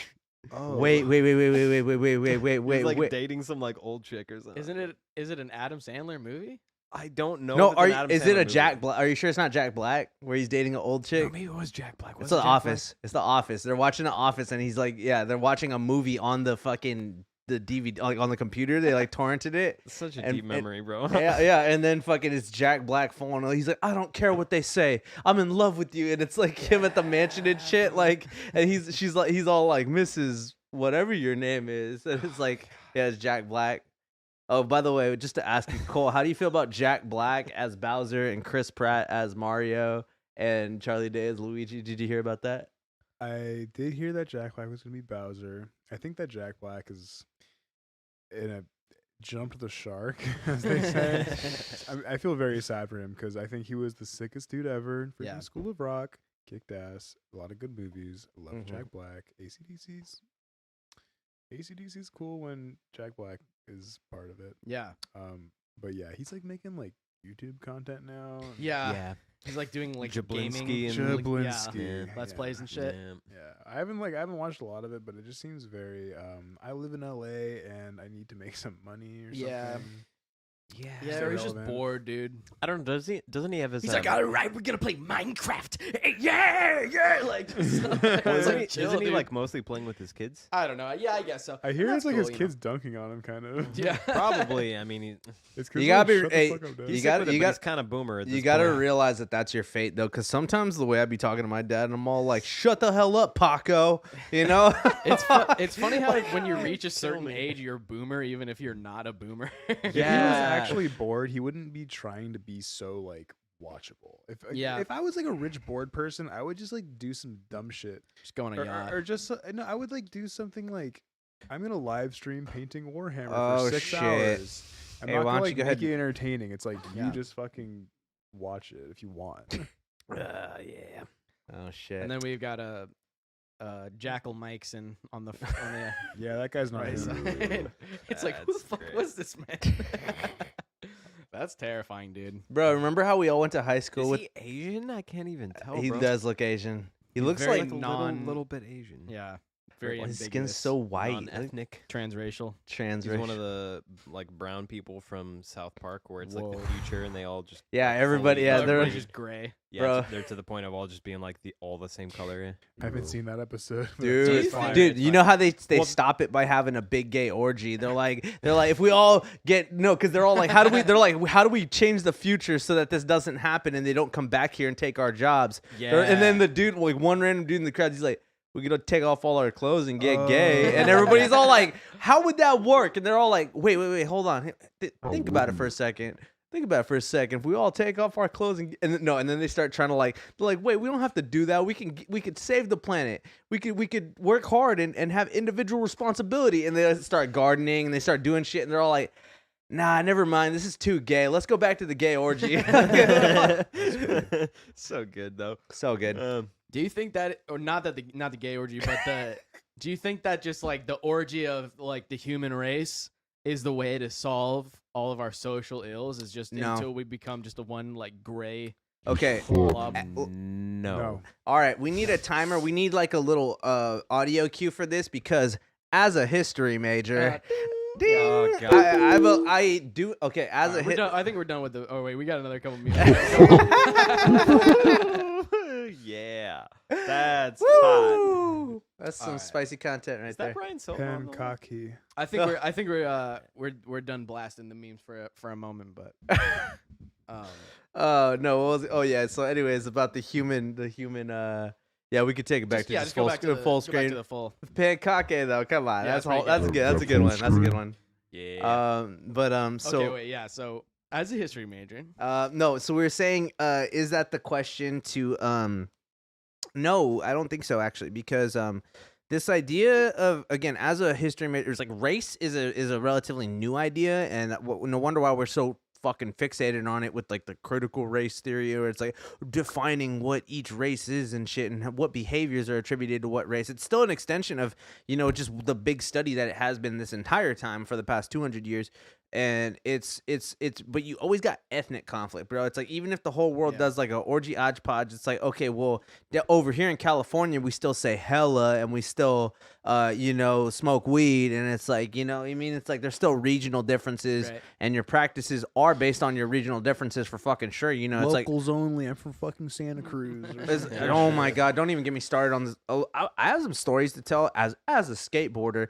Oh. Wait. He's like wait. dating some like old chick or something. Is it an Adam Sandler movie? I don't know. No, if it's an Adam is it Sandler a Jack movie. Black? Are you sure it's not Jack Black where he's dating an old chick? No, maybe it was Jack Black. It's The Office. It's The Office. They're watching The Office, and he's like, yeah, they're watching a movie on the fucking the DVD, like on the computer. They like torrented it. Such a and- deep memory, bro. Yeah, and then fucking it's Jack Black falling. He's like, I don't care what they say, I'm in love with you, and it's like him at the mansion and shit. Like, and he's all like, Mrs. Whatever your name is, and it's like, yeah, it's Jack Black. Oh, by the way, just to ask you, Cole, how do you feel about Jack Black as Bowser and Chris Pratt as Mario and Charlie Day as Luigi? Did you hear about that? I did hear that Jack Black was going to be Bowser. I think that Jack Black is in a jumped the shark, as they say. I feel very sad for him because I think he was the sickest dude ever in freaking Yeah. School of Rock. Kicked ass. A lot of good movies. Love Mhm. Jack Black. ACDC's cool when Jack Black is part of it. Yeah. But yeah, he's like making like YouTube content now. Yeah. He's like doing like Jablinski gaming. and- like, Jablinski. Yeah. Let's plays and shit. Yeah. Yeah, I haven't watched a lot of it, but it just seems very. I live in LA and I need to make some money or Yeah. something. Yeah. Yeah, Stay or he's just relevant. bored, dude. I don't know. Doesn't he have his? He's like, all right, we're gonna play Minecraft. Yeah. Like, just, Isn't he like mostly playing with his kids? I don't know. Yeah, I guess so. I hear That's it's like cool, his you know. kids dunking on him, kind of. Yeah. Probably. I mean, It's 'cause You they're gotta like, be- "Shut the hey, fuck up, Dad." you he's got- sick with it, you but got- he's kind of boomer. At You this gotta point. realize that that's your fate, though, because sometimes the way I be talking to my dad, and I'm all like, "Shut the hell up, Paco," you know. It's funny how Like, when you yeah, reach a kill certain me. age, you're a boomer, even if you're not a boomer. If he was Yeah. actually bored, he wouldn't be trying to be so like watchable. Yeah. If I was like a rich bored person, I would just like do some dumb shit, Just going on a yacht. or just no, I would like do something like I'm gonna live stream painting Warhammer Oh, for 6 shit. hours. I'm Hey, not why gonna don't you like go make ahead it entertaining. It's like Yeah. you just fucking watch it if you want. Yeah. Oh shit. And then we've got a Jackal mics and on the Yeah, that guy's not right him. side. It's like, who the That's fuck great. was this man? That's terrifying, dude. Bro, remember how we all went to high school Is with? he Asian? I can't even tell. He bro. does look Asian. He He's looks very like little bit Asian. Yeah, very his skin's ambiguous. so white. Non-ethnic. transracial. Trans. He's one of the like brown people from South Park, where it's like Whoa. the future, and they all just Yeah, like, everybody- fully yeah, Oh, they're- everybody's just gray. yeah, Bro. they're to the point of all just being like all the same color. Yeah. I haven't seen that episode. Dude, It's fire. dude, It's you know how they Well- stop it by having a big gay orgy? They're like, if we all get because they're all like, how do we change the future so that this doesn't happen and they don't come back here and take our jobs? And then the dude, like one random dude in the crowd, he's like, we're gonna take off all our clothes and get gay, and everybody's all like, how would that work? And they're all like, wait, hold on, think about it for a second. Think about it for a second. If we all take off our clothes and then they start trying to they're like, wait, we don't have to do that. We could save the planet. We could work hard and have individual responsibility. And they start gardening and they start doing shit. And they're all like, nah, never mind. This is too gay. Let's go back to the gay orgy. So good though. So good. Do you think that, or not the gay orgy, but do you think that just like the orgy of like the human race is the way to solve all of our social ills? Is just No. until we become just a one like gray Okay. blob? No. All right. We need a timer. We need like a little audio cue for this because as a history major, ding, Oh, God. I do. Okay. As a We're hit. done, I think we're done with the. Oh wait, we got another couple minutes. Yeah. That's hot. Woo! That's some Alright. spicy content right Is there. that Brian Silva? Pen cocky. I think we're done blasting the memes for a moment, but Oh no! What was it? Oh yeah. So, anyways, about the human. Yeah, we could take it back to yeah, just just go back to the full Go back screen. to the full. Pancake though. Come on, Yeah, that's that's that's pretty good. That's a good one. That's a good one. Yeah. So Okay, wait, yeah. So as a history major, no. So we were saying, is that the question to No, I don't think so actually, because this idea of, again, as a history major, it's like race is a relatively new idea, and no wonder why we're so fucking fixated on it with like the critical race theory, where it's like defining what each race is and shit and what behaviors are attributed to what race. It's still an extension of, just the big study that it has been this entire time for the past 200 years. And it's but you always got ethnic conflict, bro. It's like, even if the whole world does like a orgy hodgepodge, it's like, okay, well, over here in California we still say hella and we still smoke weed, and it's like, I mean, it's like there's still regional differences, Right. and your practices are based on your regional differences for fucking sure. It's like, Locals only. I'm from fucking Santa Cruz. oh my god, don't even get me started on this. Oh, I have some stories to tell as a skateboarder.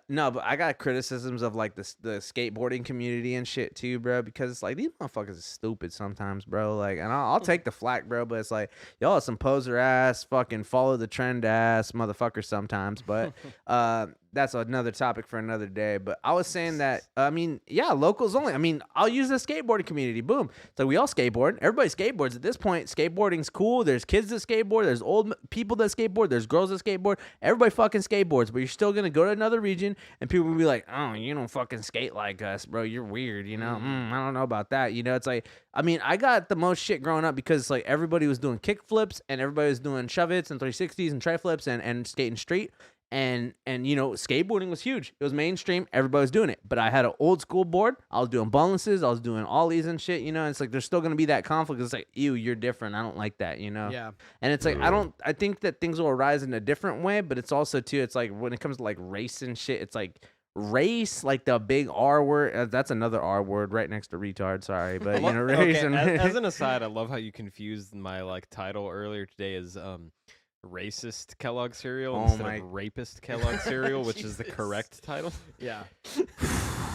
No, but I got criticisms of like the skateboarding community and shit too, bro, because it's like these motherfuckers are stupid sometimes, bro. Like, and I'll take the flack, bro, but it's like y'all are some poser ass, fucking follow the trend ass motherfuckers sometimes. But that's another topic for another day. But I was saying that, I mean, yeah, locals only. I mean, I'll use the skateboarding community. Boom. So we all skateboard. Everybody skateboards at this point. Skateboarding's cool. There's kids that skateboard. There's old people that skateboard. There's girls that skateboard. Everybody fucking skateboards. But you're still going to go to another region and people will be like, oh, you don't fucking skate like us, bro. You're weird, I don't know about that. It's like, I mean, I got the most shit growing up because like everybody was doing kick flips and everybody was doing shove-its and 360s and tri-flips and skating street. And skateboarding was huge. It was mainstream. Everybody was doing it. But I had an old school board. I was doing balances. I was doing ollies and shit. It's like there's still gonna be that conflict. It's like, ew, you're different. I don't like that. yeah, And it's like I think that things will arise in a different way. But it's also too. It's like when it comes to like race and shit. It's like race, like the big R word. That's another R word right next to retard. Sorry, but race. Okay, And as an aside, I love how you confused my like title earlier today as racist Kellogg cereal Oh instead my- of rapist Kellogg cereal, which is the Jesus. correct title, yeah.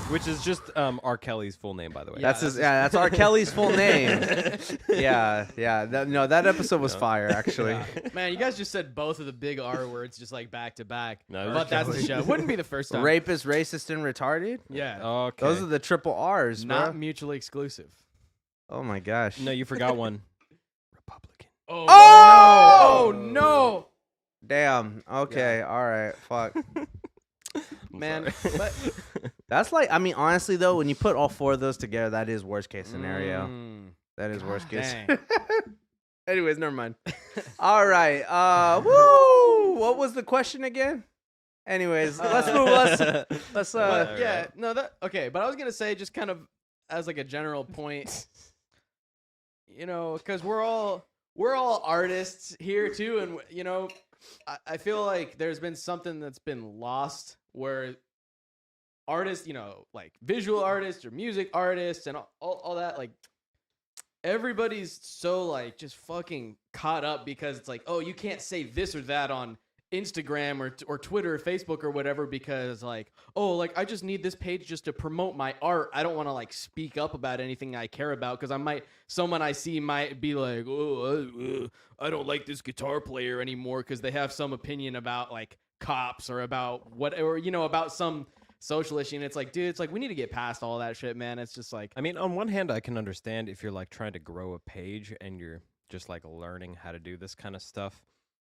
which is just R. Kelly's full name, by the way. Yeah, that's R. Kelly's full name. Yeah. That episode was fire, actually. Yeah. Man, you guys just said both of the big R words just like back to back. No, But that's the show. Wouldn't be the first time. Rapist, racist, and retarded. Yeah. Okay. Those are the triple R's, bro. Not mutually exclusive. Oh my gosh. No, you forgot one. Republican. Oh, Oh! no. Damn. Okay. All right. Fuck. I'm Man, sorry. but That's like, I mean, honestly though, when you put all four of those together, that is worst case scenario. Mm, That is worst case. dang. Anyways, never mind. All right. Woo! What was the question again? Anyways, let's move. Let's But yeah, no, that okay. But I was gonna say, just kind of as like a general point, you know, because we're all artists here too, and you know, I feel like there's been something that's been lost where artists, you know, like visual artists or music artists and all that, like everybody's so like just fucking caught up because it's like, oh, you can't say this or that on Instagram or Twitter or Facebook or whatever because like, oh, like I just need this page just to promote my art. I don't want to like speak up about anything I care about because someone I see might be like, oh, I don't like this guitar player anymore because they have some opinion about like cops or about what, or you know, about some social issue. And it's like, dude, it's like we need to get past all that shit, man. It's just like, I mean, on one hand, I can understand if you're like trying to grow a page and you're just like learning how to do this kind of stuff.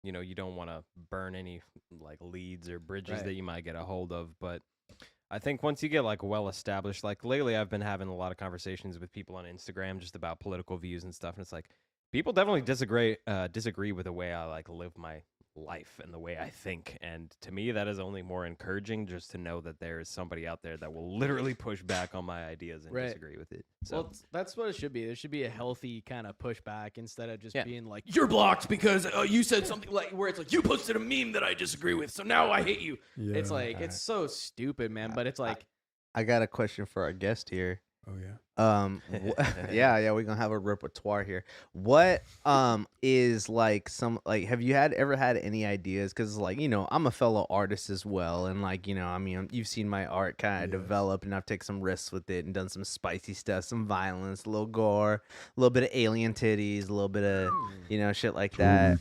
You know, you don't want to burn any like leads or bridges that you might get a hold of. But I think once you get like well established, like lately I've been having a lot of conversations with people on Instagram just about political views and stuff. And it's like people definitely disagree with the way I like live my life and the way I think. And to me, that is only more encouraging just to know that there is somebody out there that will literally push back on my ideas and disagree with it. So well, that's what it should be. There should be a healthy kind of pushback instead of just being like, you're blocked because you said something like where it's like you posted a meme that I disagree with, so now I hate you. Yeah. It's like it's so stupid, man. But it's like I got a question for our guest here. Oh yeah. Yeah, we're gonna have a repertoire here. What is like some like have you ever had any ideas? Because like, you know, I'm a fellow artist as well, and like, you know, I mean, you've seen my art kind of develop, and I've taken some risks with it and done some spicy stuff, some violence, a little gore, a little bit of alien titties, a little bit of you know, shit like that.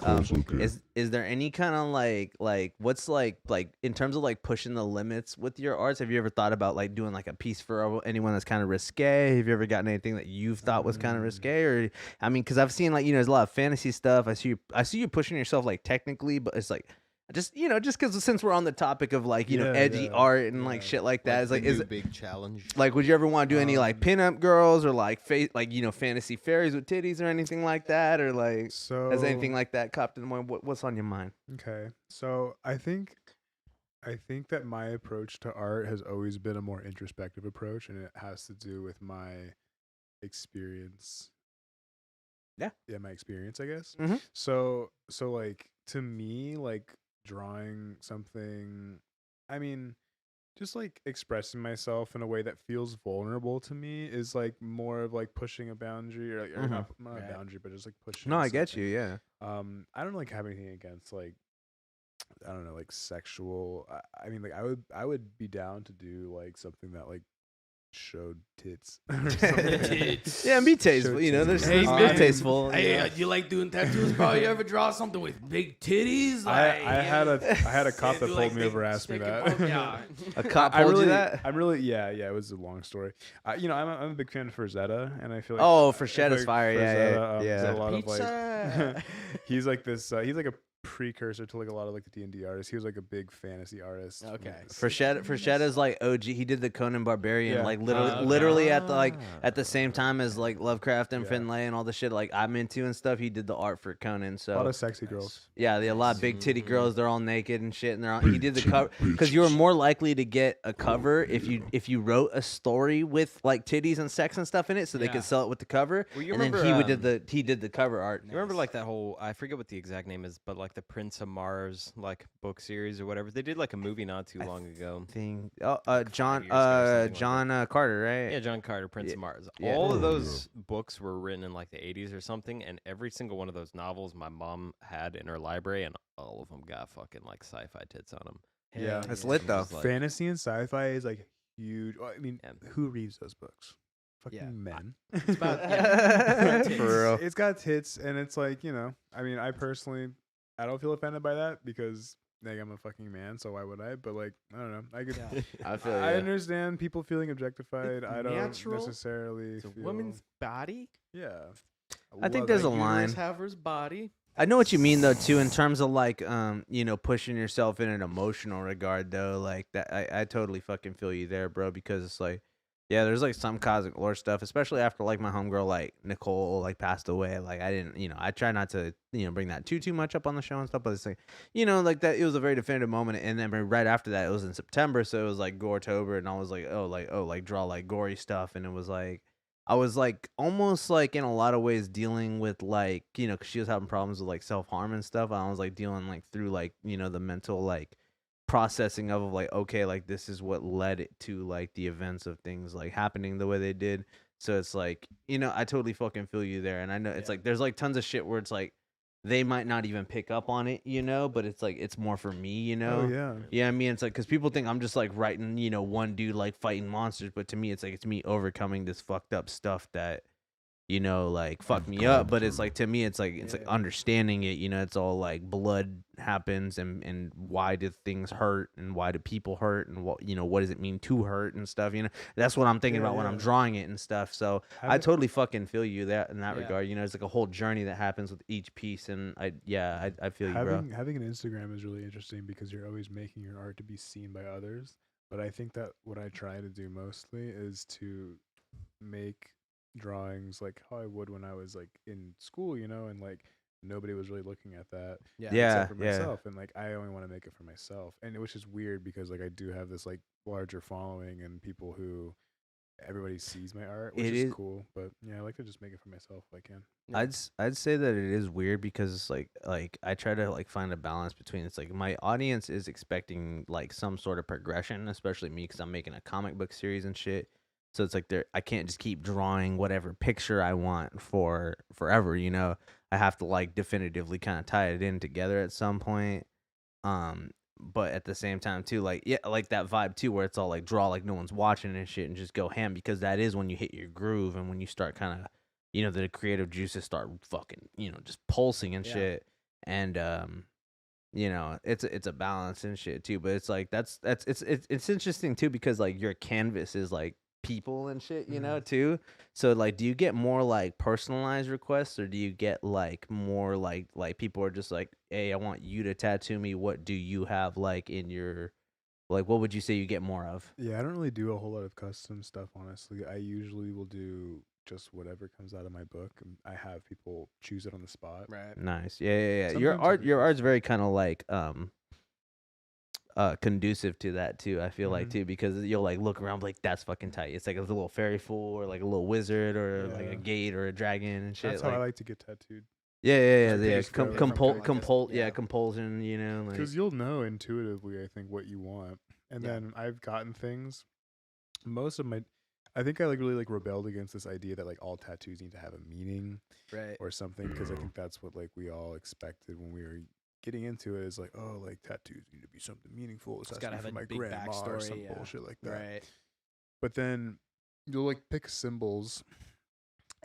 Is there any kind of like what's like in terms of like pushing the limits with your arts? Have you ever thought about like doing like a piece for anyone that's kind of risque? Have you ever gotten anything that you've thought was kind of risque? Or I mean, because I've seen like, you know, there's a lot of fantasy stuff. I see you pushing yourself like technically, but it's like just, you know, just because since we're on the topic of like, you know, edgy art and like shit like that, is like is it big challenge? Like, would you ever want to do any like pinup girls or like like, you know, fantasy fairies with titties or anything like that, or like has anything like that copped in the mind? What's on your mind? Okay, so I think that my approach to art has always been a more introspective approach, and it has to do with my experience. Yeah, my experience, I guess. Mhm. So like to me, like drawing something, I mean, just like expressing myself in a way that feels vulnerable to me is like more of like pushing a boundary, or, like, or not a boundary, but just like pushing. No, I get something. you. Yeah. I don't like have anything against like, I don't know, like sexual. I mean, like I would be down to do like something that like showed tits. Or something. Yeah, and be tasteful. You know, there's Hey, be man. tasteful. hey, you like doing tattoos, bro? You ever draw something with big titties? Like, I had a cop that do, pulled like, me big over, asked me stick that. and poke? Yeah. A cop I told really, you that? I'm really, yeah. It was a long story. You know, I'm a big fan of Frazetta, and I feel like Frazzetta's fire. Frazetta, Yeah. does a lot of Pizza. like, he's like this. He's like a precursor to like a lot of like the D&D artists. He was like a big fantasy artist. Okay. Fraschetta's like OG. He did the Conan Barbarian, Yeah. like okay. literally at the same time as like Lovecraft and Yeah. Finlay and all the shit like I'm into and stuff. He did the art for Conan. A So lot of sexy girls. yeah, a lot of big titty girls. They're all naked and shit, and he did the cover because you were more likely to get a cover if you wrote a story with like titties and sex and stuff in it, so they Yeah. could sell it with the cover. Well, you and then remember, he did the cover art. You remember like that whole, I forget what the exact name is, but like the Prince of Mars like book series or whatever. They did like a movie not too long ago. Thing. years John ago or something like John Carter, right? Yeah, John Carter, Prince Yeah. of Mars. Yeah. All of those books were written in like the 80s or something, and every single one of those novels my mom had in her library, and all of them got fucking like sci-fi tits on them. Yeah. That's lit though. Like, Fantasy and sci-fi is like huge. Well, I mean, Yeah. who reads those books? Fucking Yeah. men. It's about tits. For real. It's got tits, and it's like, you know, I mean, I don't feel offended by that because like I'm a fucking man, so why would I? But like, I don't know. I could. Yeah. I feel I you. understand people feeling objectified. I don't natural. necessarily It's a feel. woman's body. Yeah. I think love there's it. a line. Haver's body. I know what you mean though too, in terms of like you know, pushing yourself in an emotional regard though. Like that I totally fucking feel you there, bro, because it's like Yeah, there's like some cosmic lore stuff, especially after like my homegirl like Nicole like passed away. Like I didn't, I try not to, bring that too much up on the show and stuff. But it's like, like that. It was a very definitive moment, and then right after that, it was in September, so it was like Goretober, and I was like, like draw like gory stuff, and it was like, I was like almost like in a lot of ways dealing with like, because she was having problems with like self harm and stuff. And I was like dealing like through like the mental like processing of like, okay, like this is what led it to like the events of things like happening the way they did. So it's like, I totally fucking feel you there. And I know it's like there's like tons of shit where it's like they might not even pick up on it, but it's like it's more for me, Oh yeah. Yeah, I mean, it's like because people think I'm just like writing, one dude like fighting monsters, but to me, it's like it's me overcoming this fucked up stuff that like fucked me up. But it's like to me, it's like like understanding it. It's all like blood happens, and why do things hurt, and why do people hurt, and what does it mean to hurt and stuff. That's what I'm thinking about when I'm drawing it and stuff. So I totally fucking feel you in that regard. It's like a whole journey that happens with each piece, and I feel you, bro. Having an Instagram is really interesting because you're always making your art to be seen by others. But I think that what I try to do mostly is to make drawings like how I would when I was like in school, and like nobody was really looking at that. Except for myself. And like I only want to make it for myself. And which is weird because like I do have this like larger following and people who everybody sees my art, which is cool. But yeah, I like to just make it for myself if I can. I'd say that it is weird because it's like I try to like find a balance between it's like my audience is expecting like some sort of progression, especially me because I'm making a comic book series and shit. So it's like I can't just keep drawing whatever picture I want for forever, I have to like definitively kind of tie it in together at some point. But at the same time too, like like that vibe too, where it's all like draw like no one's watching and shit and just go ham, because that is when you hit your groove and when you start kind of, the creative juices start fucking, just pulsing and shit. And it's a balance and shit too. But it's like it's interesting too because like your canvas is like people and shit, too. So like, do you get more like personalized requests, or do you get like more like people are just like, hey, I want you to tattoo me. What do you have like in your, like, what would you say you get more of? Yeah, I don't really do a whole lot of custom stuff, honestly. I usually will do just whatever comes out of my book. And I have people choose it on the spot. Right. Nice. Yeah. Your Sometimes your art's very kind of like conducive to that too. I feel like too, because you'll like look around like that's fucking tight. It's like a little fairy fool or like a little wizard or like a gate or a dragon and shit. That's how I like to get tattooed. Yeah. Compulsion. Compulsion. Because you'll know intuitively, I think, what you want. And then I've gotten things. Most of my, I think I like really like rebelled against this idea that like all tattoos need to have a meaning, Right. or something. Because I think that's what like we all expected when we were getting into it. Is like, oh, like tattoos need to be something meaningful. It's gotta has have to be a for my big grandma or some backstory, bullshit like that. Right. But then you'll like pick symbols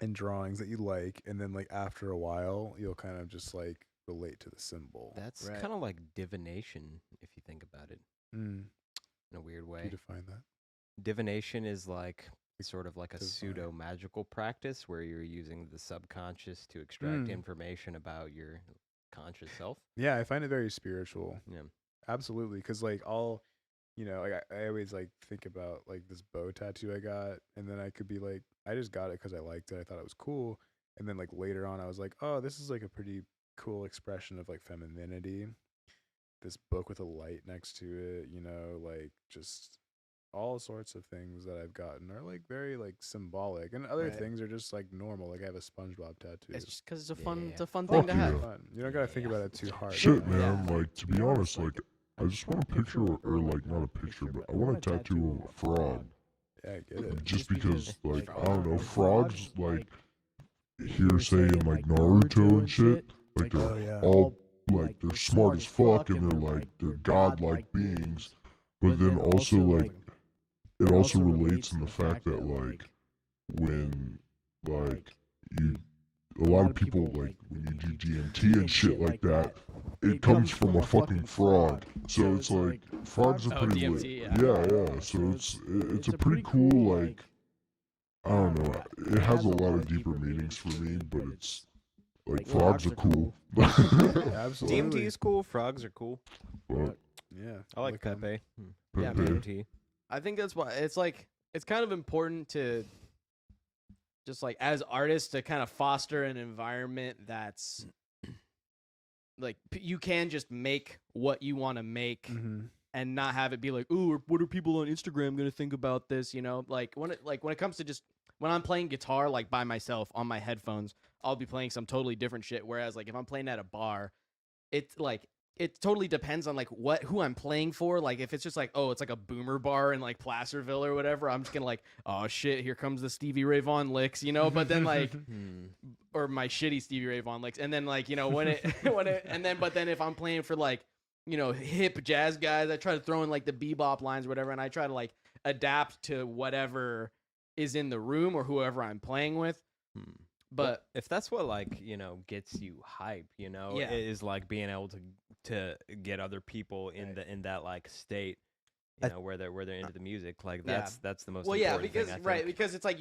and drawings that you like, and then like after a while, you'll kind of just like relate to the symbol. That's Right. kind of like divination, if you think about it, in a weird Can way. you define that? Divination is like sort of like a Define. pseudo magical practice where you're using the subconscious to extract information about your conscious self. Yeah, I find it very spiritual. Yeah. Absolutely, because like all, like I always like think about like this bow tattoo I got, and then I could be like, I just got it because I liked it, I thought it was cool, and then like later on I was like, oh, this is like a pretty cool expression of like femininity. This book with a light next to it, like just all sorts of things that I've gotten are like very like symbolic, and other Right. things are just like normal. Like I have a SpongeBob tattoo. It's just because it's a fun, Yeah. it's a fun Fuck thing to yeah. have. Fun. You don't gotta think about it too hard. Shit, you know? man. Like, to be honest, like, I just want a picture, or like, not a picture, but I want a tattoo of a frog. Yeah, I get it. Just because, like, I don't know, frogs, like, here, say, in, like, Naruto and shit, like, they're all, like, they're smart as fuck, and they're godlike beings, but then also, like, it also relates in the fact that, like, when, like, a lot of people, like, when you do DMT and shit like that, it comes from a fucking frog. So it's like, frogs are pretty DMT, yeah. So it's a pretty cool, like, I don't know. It has a lot of deeper meanings for me, but it's like frogs are cool. Absolutely. DMT is cool. Frogs are cool. But Yeah. I like Look, Pepe. Yeah, Pepe. DMT. I think that's why it's like it's kind of important to just like as artists to kind of foster an environment that's like you can just make what you want to make and not have it be like, ooh, what are people on Instagram gonna think about this? You know, like when it comes to just when I'm playing guitar like by myself on my headphones, I'll be playing some totally different shit. Whereas like if I'm playing at a bar, it's like it totally depends on like who I'm playing for. Like if it's just like, oh, it's like a boomer bar in like Placerville or whatever, I'm just gonna like, oh shit, here comes the Stevie Ray Vaughan licks, you know. But then like, or my shitty Stevie Ray Vaughan licks, and then like you know but then if I'm playing for like you know hip jazz guys, I try to throw in like the bebop lines or whatever, and I try to like adapt to whatever is in the room or whoever I'm playing with. But if that's what like you know gets you hype, you know, Yeah. is like being able to get other people in that like state, you know, where they're into the music. Like that's the most. Well, yeah, important because thing, I think. because it's like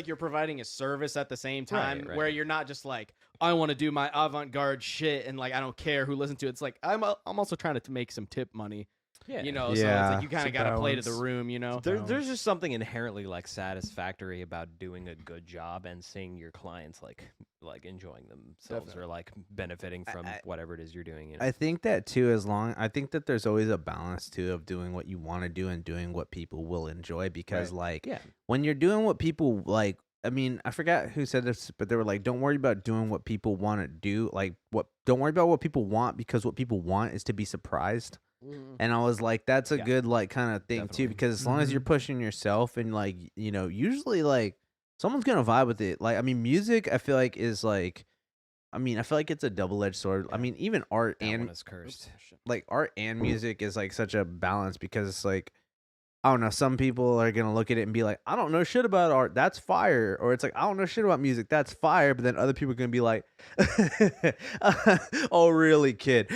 you're providing a service at the same time Right. where you're not just like I want to do my avant-garde shit and like I don't care who listens to it. It's like I'm also trying to make some tip money. Yeah. You know, so it's Yeah. like you kind of It's a got to play to the balance. room, you know. There's just something inherently like satisfactory about doing a good job and seeing your clients like enjoying themselves or like benefiting from whatever it is you're doing. You know? I think that too, I think that there's always a balance too of doing what you want to do and doing what people will enjoy because like when you're doing what people like, I mean, I forgot who said this, but they were like, don't worry about doing what people want to do. Like don't worry about what people want because what people want is to be surprised. And I was like, that's a good like kind of thing too, because as long as you're pushing yourself and like, you know, usually like someone's going to vibe with it. Like, I mean, music, I feel like is like, I mean, I feel like it's a double-edged sword. I mean, even art that and one is cursed. like art and music is like such a balance because it's like, I don't know, some people are going to look at it and be like, I don't know shit about art. That's fire. Or it's like, I don't know shit about music. That's fire. But then other people are going to be like, oh, really, kid?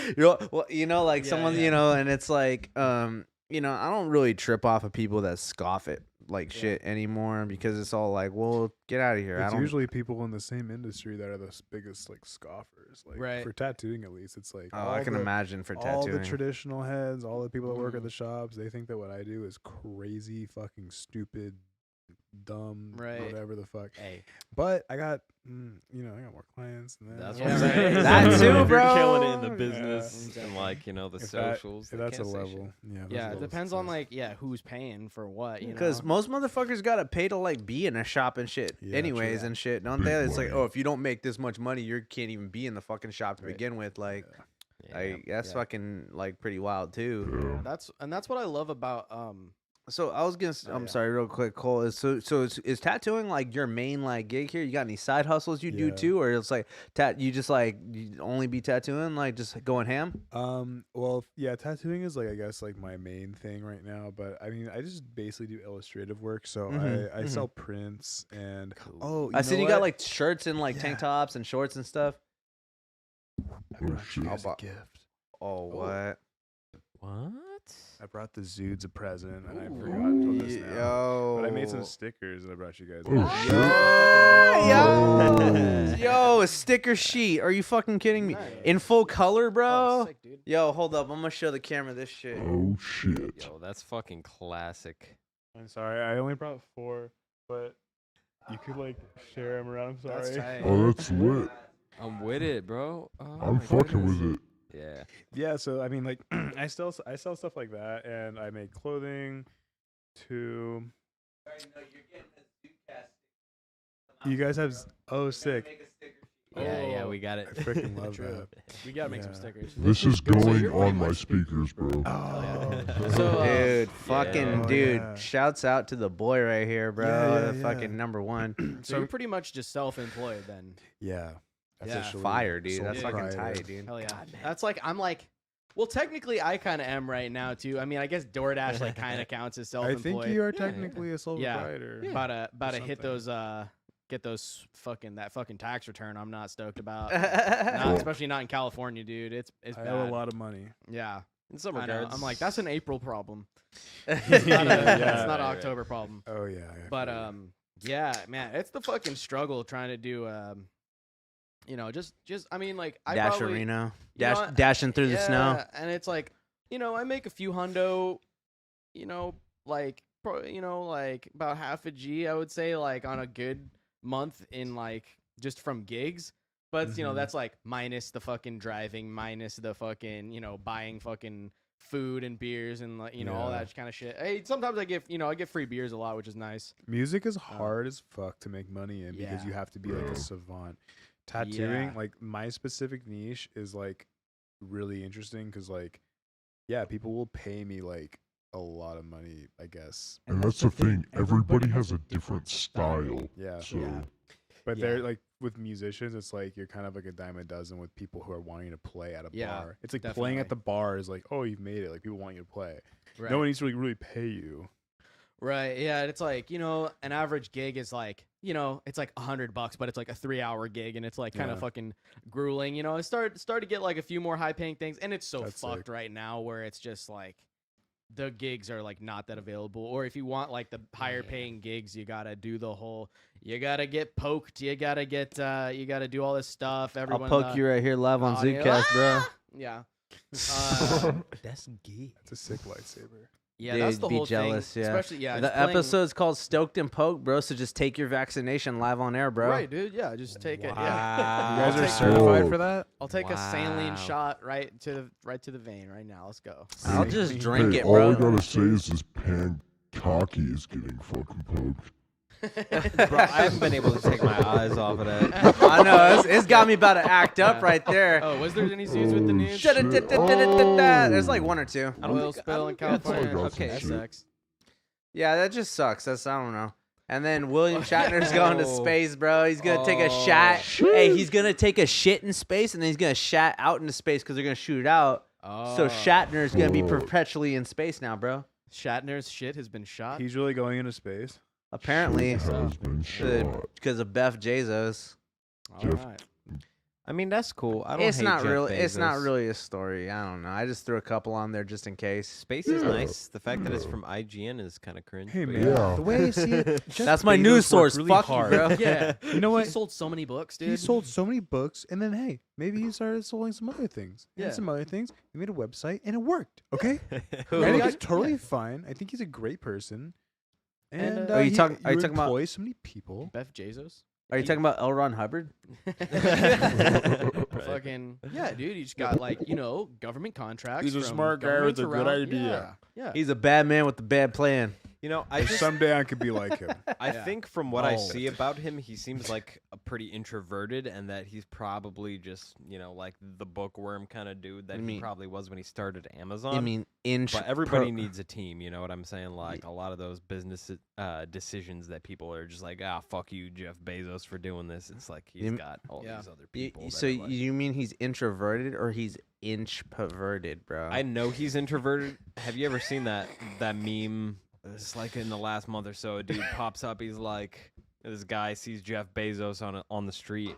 You know, like someone, you know, and it's like, you know, I don't really trip off of people that scoff at like shit anymore because it's all like, well, get out of here. It's usually people in the same industry that are the biggest like scoffers. Like for tattooing, at least, it's like I can imagine for tattooing. all the traditional heads, all the people that work at the shops, they think that what I do is crazy, fucking stupid, dumb, whatever the fuck. Hey, but I got, you know, I got more clients than that. that's what I'm saying. That too, If you're bro. killing it in the business and like you know the If socials. If they that's a can't say level, shit. Yeah, it depends on like who's paying for what, you know. Because most motherfuckers gotta pay to like be in a shop and shit, Yeah, anyways, true. and shit, don't they? It's like, oh, if you don't make this much money, you can't even be in the fucking shop to begin with. Like, that's fucking like pretty wild too. That's what I love about So I was gonna, I'm sorry, real quick, Cole. Is tattooing like your main like gig here? You got any side hustles you do too, or it's like you just like you only be tattooing, like just going ham? Well, yeah, tattooing is like I guess like my main thing right now. But I mean, I just basically do illustrative work, so I sell prints and I see you got like shirts and like tank tops and shorts and stuff. I brought you guys a gift. Oh, what? What? I brought the Zudes a present, and I forgot until this now. Yo, But I made some stickers, and I brought you guys. Yo, a sticker sheet. Are you fucking kidding me? In full color, bro. sick, dude. Yo, hold up. I'm gonna show the camera this shit. Oh shit. Yo, that's fucking classic. I'm sorry, I only brought 4, but you could like share them around. I'm sorry. That's tight. Oh, that's lit. I'm with it, bro. Oh, I'm my fucking goodness. with it. Yeah. Yeah, so I mean, like, I sell stuff like that, and I make clothing. To you guys have sick. Yeah, we got it. I freaking love True. that. We gotta make some Yeah. stickers. This is going on my speakers, bro. Oh, So, Dude, fucking Oh, dude. yeah. Shouts out to the boy right here, bro. Yeah, the yeah. fucking number one. So you're pretty much just self-employed then. yeah, Yeah. officially Fire, dude. sole That's fucking proprietor. tight, dude. Hell yeah. That's like I'm like, well, technically I kind of am right now too. I mean, I guess DoorDash like kind of counts as I self-employed. think you are technically a sole Yeah. proprietor. About to hit something. those get those fucking tax return. I'm not stoked about. Not, especially not in California, dude. It's I bad. owe a lot of money. Yeah. In some I know. regards, I'm like, that's an April problem. Yeah, It's not yeah. an October problem. Oh yeah. I But feel you. yeah, man, it's the fucking struggle trying to do you know, just I mean, like I probably, Dasherino. you know, Dashing through the snow. and it's like, you know, I make a few hundo, you know, like like about half a G, I would say, like on a good month in like just from gigs. But that's like minus the fucking driving, minus the fucking buying fucking food and beers and like all that kind of shit. Hey, sometimes I get free beers a lot, which is nice. Music is hard as fuck to make money in because you have to be like a savant. Tattooing, like my specific niche is like really interesting because like people will pay me like a lot of money, I guess. And that's the thing. Everybody has a different style. Yeah. So But they're like with musicians, it's like you're kind of like a dime a dozen with people who are wanting to play at a bar. It's like playing at the bar is like, oh, you've made it. Like people want you to play. Right. No one needs to really pay you. Right. Yeah. It's like, an average gig is like, it's like $100, but it's like a 3-hour gig and it's like kind of fucking grueling. I start to get like a few more high paying things, and it's so fucked right now where it's just like the gigs are like not that available. Or if you want like the higher paying gigs, you gotta do the whole, you gotta get poked, you gotta do all this stuff. Everyone, I'll poke you right here live on ZUDECAST, bro. Yeah. That's gay. It's a sick lightsaber. Yeah, Dude, that's the be whole jealous, thing. yeah. Especially, The just playing- episode's called Stoked and Poked, bro. So just take your vaccination live on air, bro. Right, dude. Yeah, just take it. Yeah. You guys I'll are take- certified for that? I'll take a saline Wow. shot right to the vein right now. Let's go. I'll just drink hey, it, all I bro. gotta say is this pan cocky is getting fucking poked. Bro, I haven't been able to take my eyes off of that. I know it's got me about to act up right there. Oh, was there any dudes with the nudes? shit. There's like one or two. Oil spill in California. I got some Okay, that shit. sucks. Yeah, that just sucks. I don't know. And then William Shatner's going to space, bro. He's gonna take a shot. Hey, he's gonna take a shit in space, and then he's gonna shat out into space because they're gonna shoot it out. Oh. So Shatner's gonna be perpetually in space now, bro. Shatner's shit has been shot. He's really going into space. Apparently, Has been shot. because of Beth Bezos. All Jeff- right. I mean, that's cool. I don't It's hate not Jeff really. It's not Bezos. really a story. I don't know. I just threw a couple on there just in case. Space is nice. The fact that it's from IGN is kind of cringe. Hey but man, Yeah. the way I see it, Jeff That's my Bezos news worked source. Really Fuck hard. you, bro. Yeah. You know what? He sold so many books, dude. He sold so many books, and then hey, maybe he started selling some other things. Yeah. And some other things. He made a website, and it worked. Okay, Who? I think Yeah. it's totally fine. I think he's a great person. And, And Are you talking- He are you talking about- employs so many people? Beth Bezos. Are you talking about L. Ron Hubbard? Fucking yeah, dude. He just got like government contracts. He's a from smart guy with governments a good around- idea. Yeah. He's a bad man with a bad plan. You know, I just Someday I could be like him. I Yeah. think from what I Oh. see about him, he seems like a pretty introverted, and that he's probably just like the bookworm kind of dude that I he mean- probably was when he started Amazon. I mean, but everybody needs a team. You know what I'm saying? Like a lot of those business decisions that people are just like, fuck you, Jeff Bezos, for doing this. It's like he's You- got all Yeah. these other people. that So are like- you mean he's introverted or he's inch perverted, bro? I know he's introverted. Have you ever seen that meme? It's like in the last month or so, a dude pops up. He's like, this guy sees Jeff Bezos on the street.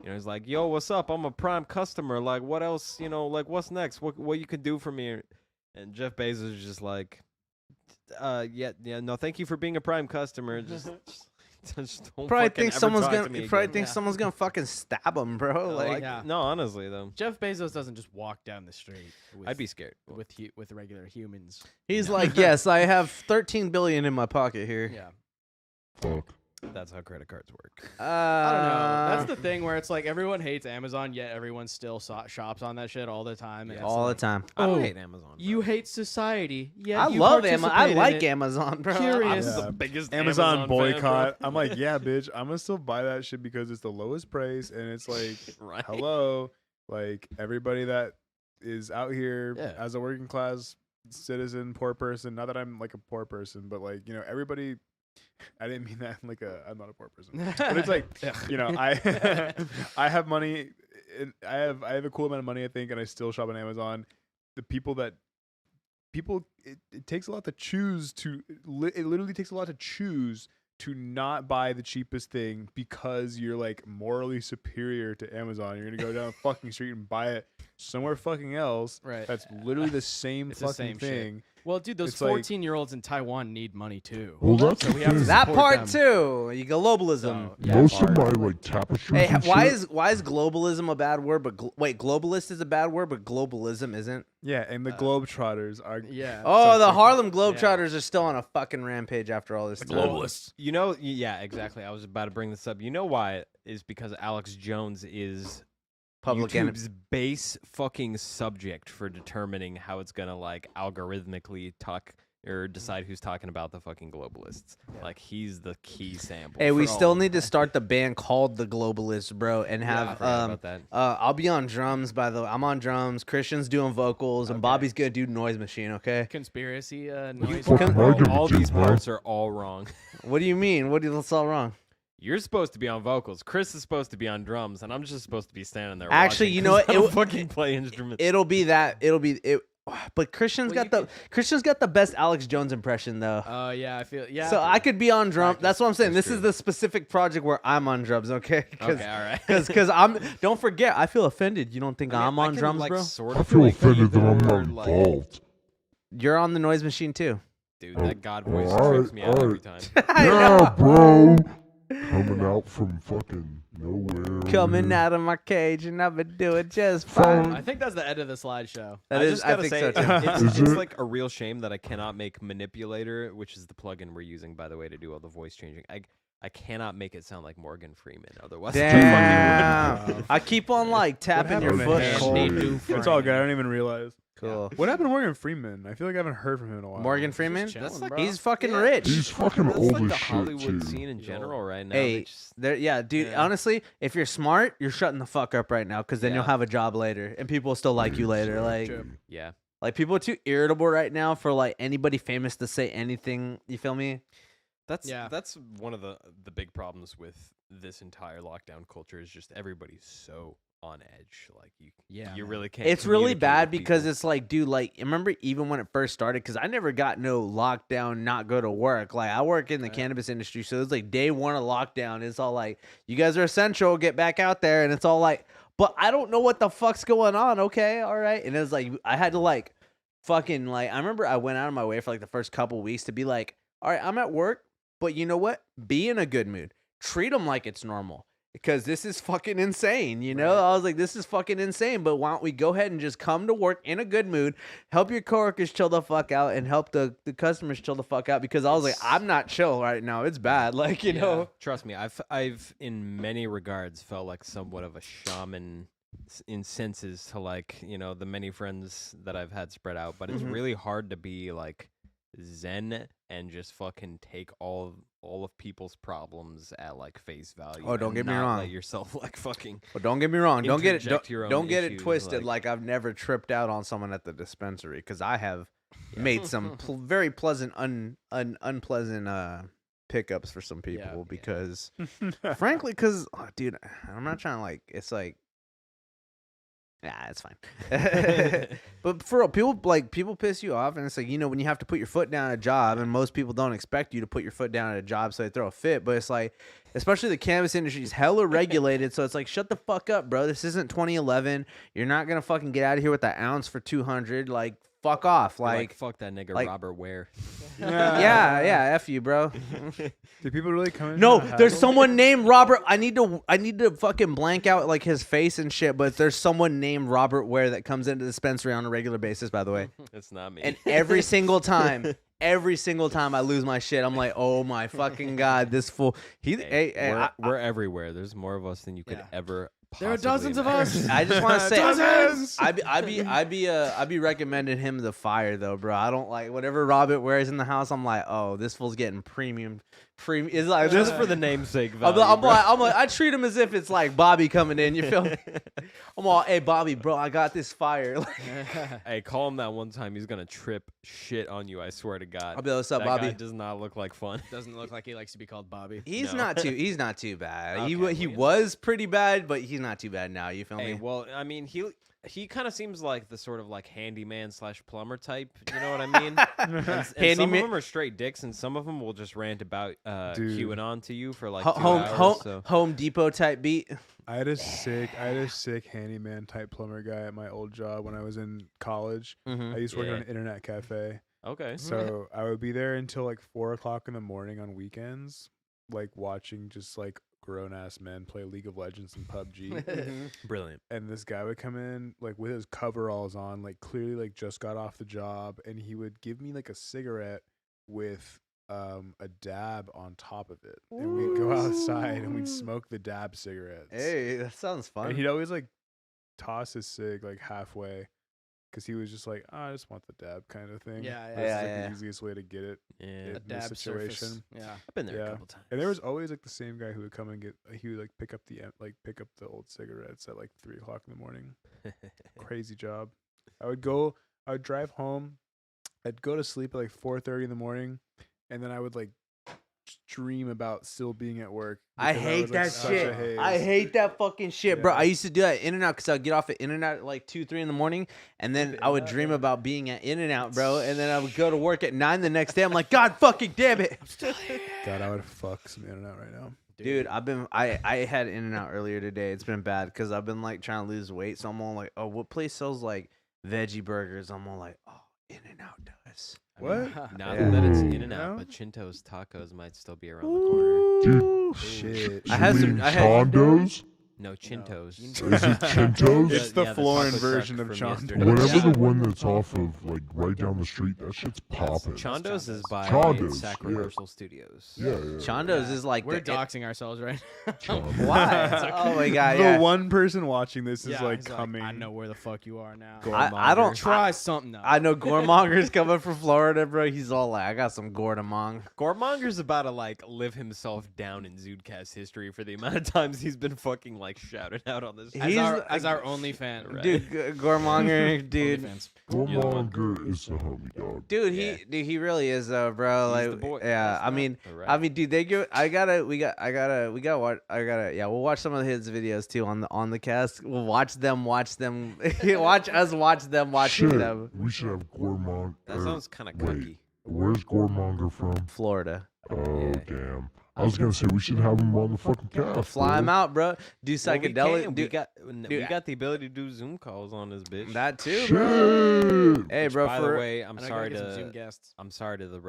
He's like, "Yo, what's up? I'm a Prime customer. Like, what else? Like, what's next? What you can do for me?" And Jeff Bezos is just like, yeah, no, thank you for being a Prime customer. Just don't probably fucking think ever someone's talk to gonna. me You probably again." think Yeah. someone's gonna fucking stab him, bro. Like, Yeah. No, honestly though, Jeff Bezos doesn't just walk down the street. With, I'd be scared. with regular humans. he's like, yes, I have 13 billion in my pocket here. Yeah. Fuck. That's how credit cards work. I don't know. That's the thing where it's like everyone hates Amazon, yet everyone still shops on that shit all the time. And it's all the like, time. I don't Oh, hate Amazon. You hate society. Yeah, I you love Amazon. I participate in like it. Amazon, bro. Curious. I'm Yeah. the biggest Amazon fan, boycott. bro. I'm like, yeah, bitch. I'm gonna still buy that shit because it's the lowest price, and it's like, Right. hello, like everybody that is out here Yeah. as a working class citizen, poor person. Not that I'm like a poor person, but like everybody. I didn't mean that like I'm not a poor person, but it's like I I have money. I have a cool amount of money, I think, and I still shop on Amazon. The people it takes a lot to choose to. It literally takes a lot to choose to not buy the cheapest thing because you're like morally superior to Amazon. You're gonna go down a fucking street and buy it somewhere fucking else. Right. That's literally the same It's the fucking same shit. thing. Well, dude, those It's like- 14-year-olds in Taiwan need money too. Well, that's So the we have to thing. That support part them. too. You go globalism. So, yeah, Most of hard. my like tapestries Hey, and why shit, is globalism a bad word? But wait, globalist is a bad word, but globalism isn't. Yeah, and the Globetrotters are. Yeah. Oh, the something- Harlem Globetrotters are still on a fucking rampage after all this stuff. Globalists. You know, yeah, exactly. I was about to bring this up. You know why? Is because Alex Jones is Public enemy. YouTube's base fucking subject for determining how it's gonna like algorithmically talk or decide who's talking about the fucking globalists. Like he's the key sample. Hey, we for all still of need to them. start the band called the Globalists, bro, and Yeah, I have forgot about that. I'll be on drums. By the way, I'm on drums. Christian's doing vocals, and Okay. Bobby's gonna do noise machine. Okay. Conspiracy You noise. fucking Come- right. all Jim, these huh? parts are all wrong. What do you mean? What's all wrong? You're supposed to be on vocals. Chris is supposed to be on drums, and I'm just supposed to be standing there. Actually, watching you know 'cause what? I don't It- fucking play instruments. It'll be that. It'll be it. But Christian's Well, got you the Christian's got the best Alex Jones impression though. Oh yeah, I feel yeah. So I could be on drum. Practice. That's what I'm saying. That's This is true. the specific project where I'm on drums. Okay. Okay, all right. Because I'm. Don't forget, I feel offended. You don't think I mean, I'm I on can, drums, like, bro? Sort I of feel like offended that I'm either, not like- involved. You're on the noise machine too. Dude, that God voice alright, trips me out every time. Yeah, bro. Coming out from fucking nowhere. Coming out of my cage, and I've been doing just Fine. fine. I think that's the end of the slideshow. That I is. just I gotta think say, so too. Is it's it? like a real shame that I cannot make Manipulator, which is the plugin we're using, by the way, to do all the voice changing. I cannot make it sound like Morgan Freeman. Otherwise, it fucking Damn. I keep on like tapping your happened foot. to Cole. him? It's all good. I don't even realize. Cool. What happened to Morgan Freeman? I feel like I haven't heard from him in a while. Morgan Freeman. chilling, That's like- bro. He's fucking Yeah. rich. He's fucking That's old like as the shit Hollywood too. scene in general right now. Hey, They just- yeah, dude. Yeah. Honestly, if you're smart, you're shutting the fuck up right now, because then you'll Yeah. have a job later, and people will still like you later. Like, yeah. like people are too irritable right now for like anybody famous to say anything. You feel me? That's one of the big problems with this entire lockdown culture is just everybody's so on edge. Like you man. really can't. It's really communicate bad with because people. it's like, dude, like, remember even when it first started, because I never got no lockdown, not go to work. Like, I work in the cannabis industry, so it's like day one of lockdown. It's all like, you guys are essential, get back out there, and it's all like, but I don't know what the fuck's going on. Okay, all right, and it's like I had to like, fucking like, I remember I went out of my way for like the first couple weeks to be like, all right, I'm at work, but you know what? Be in a good mood. Treat them like it's normal. Because this is fucking insane, you know? I was like, this is fucking insane, but why don't we go ahead and just come to work in a good mood, help your coworkers chill the fuck out, and help the customers chill the fuck out? Because I was like, I'm not chill right now. It's bad. Like, you know? Trust me, I've in many regards felt like somewhat of a shaman in senses to like the many friends that I've had spread out, but it's really hard to be like zen and just fucking take all of people's problems at like face value. Oh, don't and get me not wrong. Let yourself like fucking. But don't get me wrong. Don't get it. Interject your own Don't get it issues, twisted. like- Like I've never tripped out on someone at the dispensary, because I have made some very pleasant, unpleasant pickups for some people. Yeah. Because, frankly, because dude, I'm not trying to like. It's like. Yeah, it's fine. But for real, people piss you off, and it's like, when you have to put your foot down at a job, and most people don't expect you to put your foot down at a job, so they throw a fit. But it's like, especially the cannabis industry is hella regulated, so it's like, shut the fuck up, bro. This isn't 2011. You're not gonna fucking get out of here with that ounce for 200. Like, fuck off. Like fuck that nigga like- Robert Ware. Yeah, f you, bro. Do people really come in? No, here and there's haggle? someone named Robert. I need to fucking blank out like his face and shit. But there's someone named Robert Ware that comes into the dispensary on a regular basis. By the way, It's not me. and every single time I lose my shit. I'm like, oh my fucking god, this fool. We're everywhere. There's more of us than you could Yeah. ever. There are possibly dozens of imagine. us. I just want to say, Dozens! I'd be recommending him the fire though, bro. I don't like whatever Robert wears in the house. I'm like, oh, this fool's getting premium. It's like Just for the namesake I'm value. like, I treat him as if it's like Bobby coming in. You feel me? I'm all, hey Bobby, bro, I got this fire. Like, Hey, call him that one time. He's gonna trip shit on you. I swear to God. I'll be like, what's up, that Bobby? guy does not look like fun. Doesn't look like he likes to be called Bobby. He's No. He's not too bad. Okay, he well, he yeah. was pretty bad, but he's not too bad now. You feel Hey, me? well, I mean, he kind of seems like the sort of like handyman / plumber type. You know what I mean? and some of Handyman- them are straight dicks, and some of them will just rant about Dude. QAnon to you for like Home 2 hours. So. Home Depot type beat. I had a sick handyman type plumber guy at my old job when I was in college. Mhm. I used to work Yeah. at an internet cafe. Okay. So I would be there until like 4 o'clock in the morning on weekends, like watching just like grown ass men play League of Legends and PUBG. Brilliant. And this guy would come in like with his coveralls on, like clearly like just got off the job, and he would give me like a cigarette with a dab on top of it, and we'd go outside and we'd smoke the dab cigarettes. Hey, that sounds fun. And he'd always like toss his cig like halfway, because he was just like, I just want the dab kind of thing. Yeah, That's yeah, like yeah. the easiest way to get it Yeah. in A this dab situation. surface. Yeah. I've been there Yeah. a couple times. And there was always like the same guy who would come and get. He would like pick up the old cigarettes at like 3 o'clock in the morning. Crazy job. I would drive home. I'd go to sleep at like 4:30 in the morning, and then I would like dream about still being at work. I because hate was, like, that such a shit. haze. I hate that fucking shit, bro. Yeah. I used to do that at In-N-Out because I'd get off at In-N-Out at like 2, 3 in the morning, and then I would In-N-Out, dream yeah. about being at In-N-Out, bro. And then I would go to work at 9 the next day. I'm like, God fucking damn it, God, I would fuck some In-N-Out right now. dude. I had In-N-Out earlier today. It's been bad because I've been like trying to lose weight. So I'm all like, oh, what place sells like veggie burgers? I'm all like, oh, In-N-Out does. What? Not Yeah. that it's in You and out, know? but Chinto's Tacos might still be around the corner. Dude, Shit. I had you some- mean I had- Chondos? No, Chinto's. Is it Chintos? It's the Yeah, Florin taco truck version of from Chondos. yesterday. Whatever Yeah. the one that's off of like right down the street, that shit's popping. Chondo's is by Chondos, Sac yeah. Rehearsal Studios. Yeah, yeah. Chondo's is like We're the doxing ourselves right now. Chondos. Why? Oh my god, The yeah. one person watching this is Yeah, like he's coming. I know where the fuck you are now. I don't. Try something else. I know Gormonger's coming from Florida, bro. He's all like, I got some Gordamong. Goremonger's about to like live himself down in ZUDECAST history for the amount of times he's been fucking like shouted out on this. As our only fan. Right. Dude, Gormonger, dude. OnlyFans. Gormonger is the homie dog. Dude, Yeah. he really is though, bro. He's Like, the boy. yeah, That's I mean, right. dude, on the cast. We'll watch them, watch us watch them, watching Shit, them. we should have Gormong. That sounds kind of wait. cookie. Where's Gormonger from? Florida. Oh, Yeah. damn. I was gonna say we should have him on the fucking cast. Fly him bro. out, bro. Do psychedelic. We dude, got the ability to do Zoom calls on this bitch. that too, bro. Shit. Hey, Which, bro. by For the way, I'm I know I sorry gotta get some Zoom to guests. the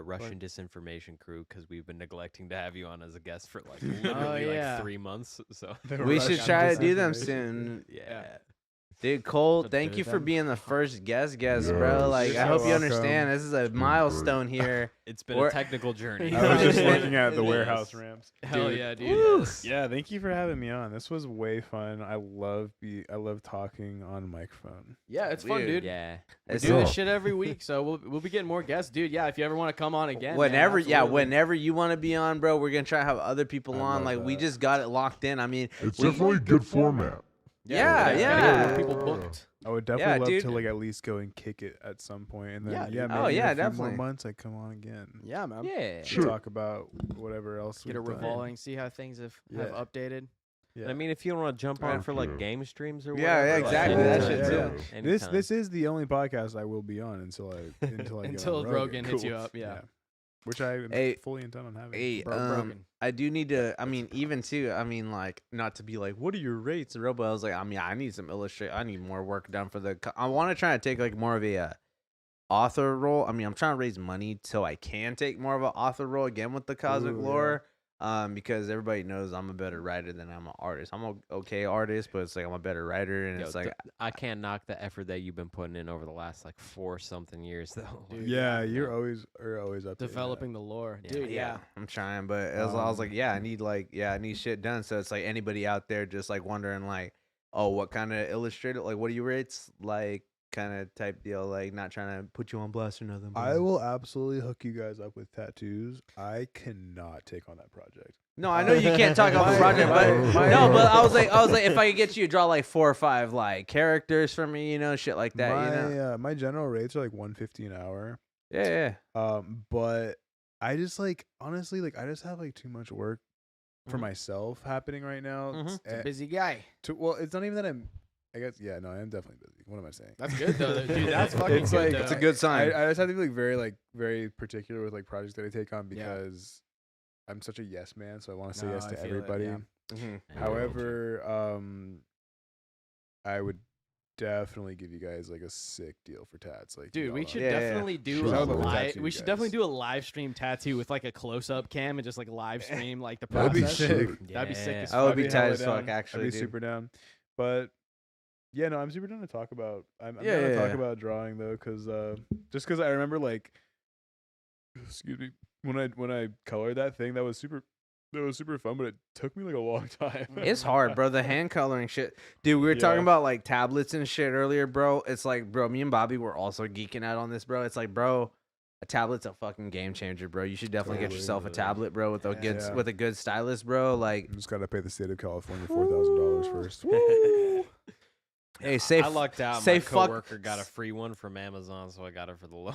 Russian disinformation crew because we've been neglecting to have you on as a guest for like literally yeah. like 3 months. So we should Russian try to do them disinformation. soon. yeah. Dude, Cole, But thank dude, you for them- being the first guest, Yes, bro. Like, you're I so hope you welcome. understand. This is a milestone here. It's been Or- a technical journey. I was just Yeah. looking at the It warehouse is. ramps. Hell Dude, yeah, dude. yes. Yeah, thank you for having me on. This was way fun. I love talking on a microphone. Yeah, it's fun, Weird. dude. Yeah. We It's do this tough. shit every week, so we'll be getting more guests, dude. Yeah, if you ever want to come on again, man, Whenever, absolutely. whenever you want to be on, bro, we're gonna try to have other people I on. love Like, we that. just got it locked in. I mean, It's we- definitely a good format. Yeah, gotta yeah. get more people booked. I would definitely love dude. to like at least go and kick it at some point, and then Yeah, dude. maybe Oh, yeah, in a few definitely. more months I come on again. Yeah, man. Yeah. To Sure. talk about whatever else. Get it we've done. revolving, see how things have Yeah. updated. Yeah. And I mean, if you don't want to jump on Yeah. for like Yeah. game streams or Yeah, whatever, yeah, like, exactly, that anytime. shit too. Anytime. This is the only podcast I will be on until I get Until on Rogan hits you up, yeah. Which I am Hey- fully intend on having. Hey, Broken. I do need to. I mean, even too. I mean, like, not to be like, what are your rates, Robo? I was like, I mean, I need some illustrate. I need more work done for the. I want to try to take like more of a author role. I mean, I'm trying to raise money so I can take more of an author role again with the Cosmic Ooh, Lore. Because everybody knows I'm a better writer than I'm an artist. I'm a okay artist, but it's like I'm a better writer, and Yo, it's like I can't knock the effort that you've been putting in over the last like 4-something years, though. Dude, Yeah, you're always up Developing the lore, Yeah. dude. Yeah. I'm trying, but I was like, I need shit done. So it's like anybody out there just like wondering like, oh, what kind of illustrator, like what do you rates, like kind of type deal, like not trying to put you on blast or nothing. but- I will absolutely hook you guys up with tattoos. I cannot take on that project. No, I know you can't talk about the project, but no, but I was like, if I could get you to draw like 4 or 5 like characters for me, you know, shit like that, my, you know. my general rates are like $150 an hour. Yeah. But I just like honestly like I just have like too much work for Mhm. myself happening right now. Mhm. It's a busy guy. Well, it's not even that I guess I am definitely busy. What am I saying? That's good though, dude. That's fucking It's good. like- though. It's a good sign. I just have to be very particular with like projects that I take on Yeah. because I'm such a yes man, so I want to say No, yes I to feel it, everybody. yeah. Mhm. Yeah. However, I would definitely give you guys like a sick deal for tats. Like, Dude, we should Yeah, yeah. definitely do Sure. a I'll live. tattoo We you should guys. definitely do a live stream tattoo with like a close up cam and just like live stream like the That'd be process. sick. That'd be sick as That would fuck. be I'd tight hella as fuck, down. actually, I'd be dude. super down. But yeah, no, I'm super down to talk about. I'm Yeah, down to yeah, talk yeah. about drawing though, because just because I remember like, excuse me, when I colored that thing, that was super fun, but it took me like a long time. It's hard, bro. The hand coloring shit. Dude, we were talking Yeah. about like tablets and shit earlier, bro. It's like, bro, me and Bobby were also geeking out on this, bro. It's like, bro, a tablet's a fucking game changer, bro. You should definitely get Totally. yourself a tablet, bro, with a good Yeah. with a good stylus, bro. Like, I'm just gotta pay the state of California $4,000 first. hey, say I lucked out. say My fuck- coworker got a free one from Amazon, so I got it for the low.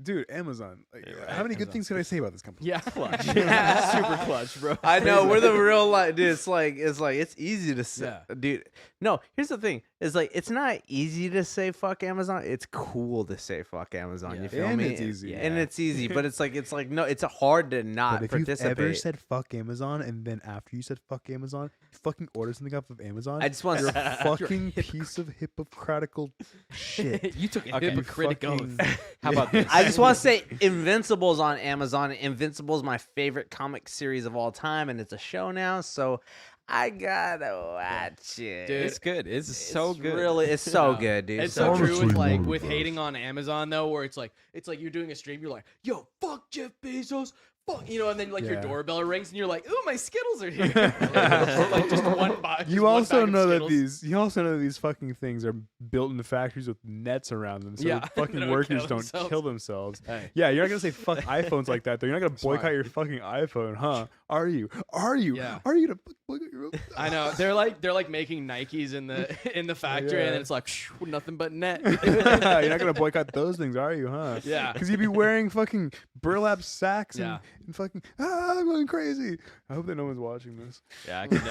Dude, Amazon. Like, Yeah, how many good Amazon. things can I say about this company? Yeah, super clutch, bro. I know we're the real life, dude. It's easy to say, Yeah. dude. No, here's the thing: it's like it's not easy to say fuck Amazon. It's cool to say fuck Amazon. Yeah. You feel And me? it's easy. and it's easy. But it's like no, it's hard to not But if you've participate. ever said fuck Amazon and then after you said fuck Amazon, you fucking order something off of Amazon, I just want you're a to. fucking piece of hypocritical shit. You took a Okay. hypocritic oath. Fucking- How about this? I just want to say Invincible's on Amazon. Invincible's my favorite comic series of all time, and it's a show now, so I gotta watch it. Dude, It's good. It's so good. Really, it's so Yeah. good, dude. It's so Honestly, true with like one of with the hating best. on Amazon though, where it's like you're doing a stream, you're like, yo, fuck Jeff Bezos, fuck, and then like your Yeah. doorbell rings and you're like, ooh, my Skittles are here. Or like just one box. You also know that these fucking things are built into factories with nets around them, so Yeah, the they fucking don't workers kill don't themselves. kill themselves. Hey. Yeah, you're not gonna say fuck iPhones like that though. You're not gonna boycott Smart. your fucking iPhone, huh? Are you? Are you? Yeah. Are you gonna boycott your own? I know they're like making Nikes in the factory, and Yeah. then it's like nothing but net. You're not gonna boycott those things, are you, huh? Yeah. Because you'd be wearing fucking burlap sacks Yeah. and fucking I'm going crazy. I hope that no one's watching this. Yeah, I could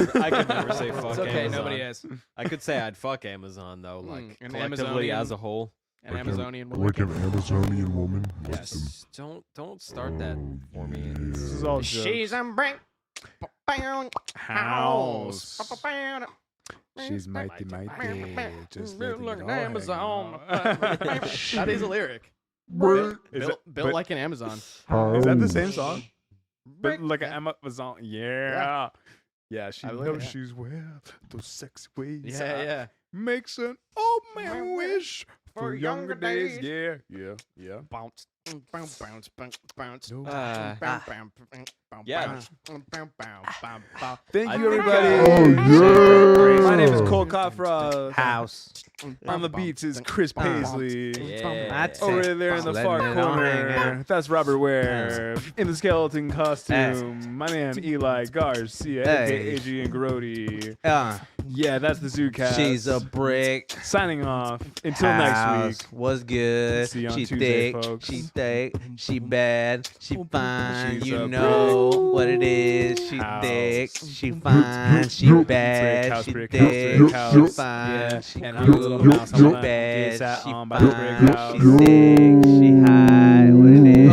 never say fuck It's okay, Amazon. nobody is. I could say I'd fuck Amazon though, like an collectively as Amazonian- a whole. An Like Amazonian woman. Like an Amazonian woman. Like Yes. Don't start that for me. This is yeah. all She's jokes. a brick house. She's mighty, just letting Look it at all hang Amazon. out. That is a lyric. Is Built, it- built but- like an Amazon. Is that the House. same song? But like Yeah. an Amazon, yeah. Yeah, she I believe knows it, yeah. she's well. Those sexy ways. Yeah. Makes an old man Man wish for younger days. Yeah, yeah. Bounce, bounce, bounce, bounce, bounce. No. Yeah. Thank I you, think, everybody. Oh, yeah. My name is Cole Kafra. House. On the beats is Chris Paisley. Yeah. That's Over it. there in the Letting far it all hang corner, out. that's Robert Ware. In the skeleton costume, my man Eli Garcia, Hey. aka AG and Grody. Uh, Yeah, that's the ZooCast. she's a brick. Signing off. Until next House week. was good. See you on She Tuesday, thick. folks. She thick. She bad. She fine. She's You a know what it is. She House. thick. She fine. She bad. House, She brick thick. house, She brick house. fine. Yeah, She and I'm a little cool. mouse. She I'm gonna bad. get sat She on by the brick fine. house. She thick. She high. What it is.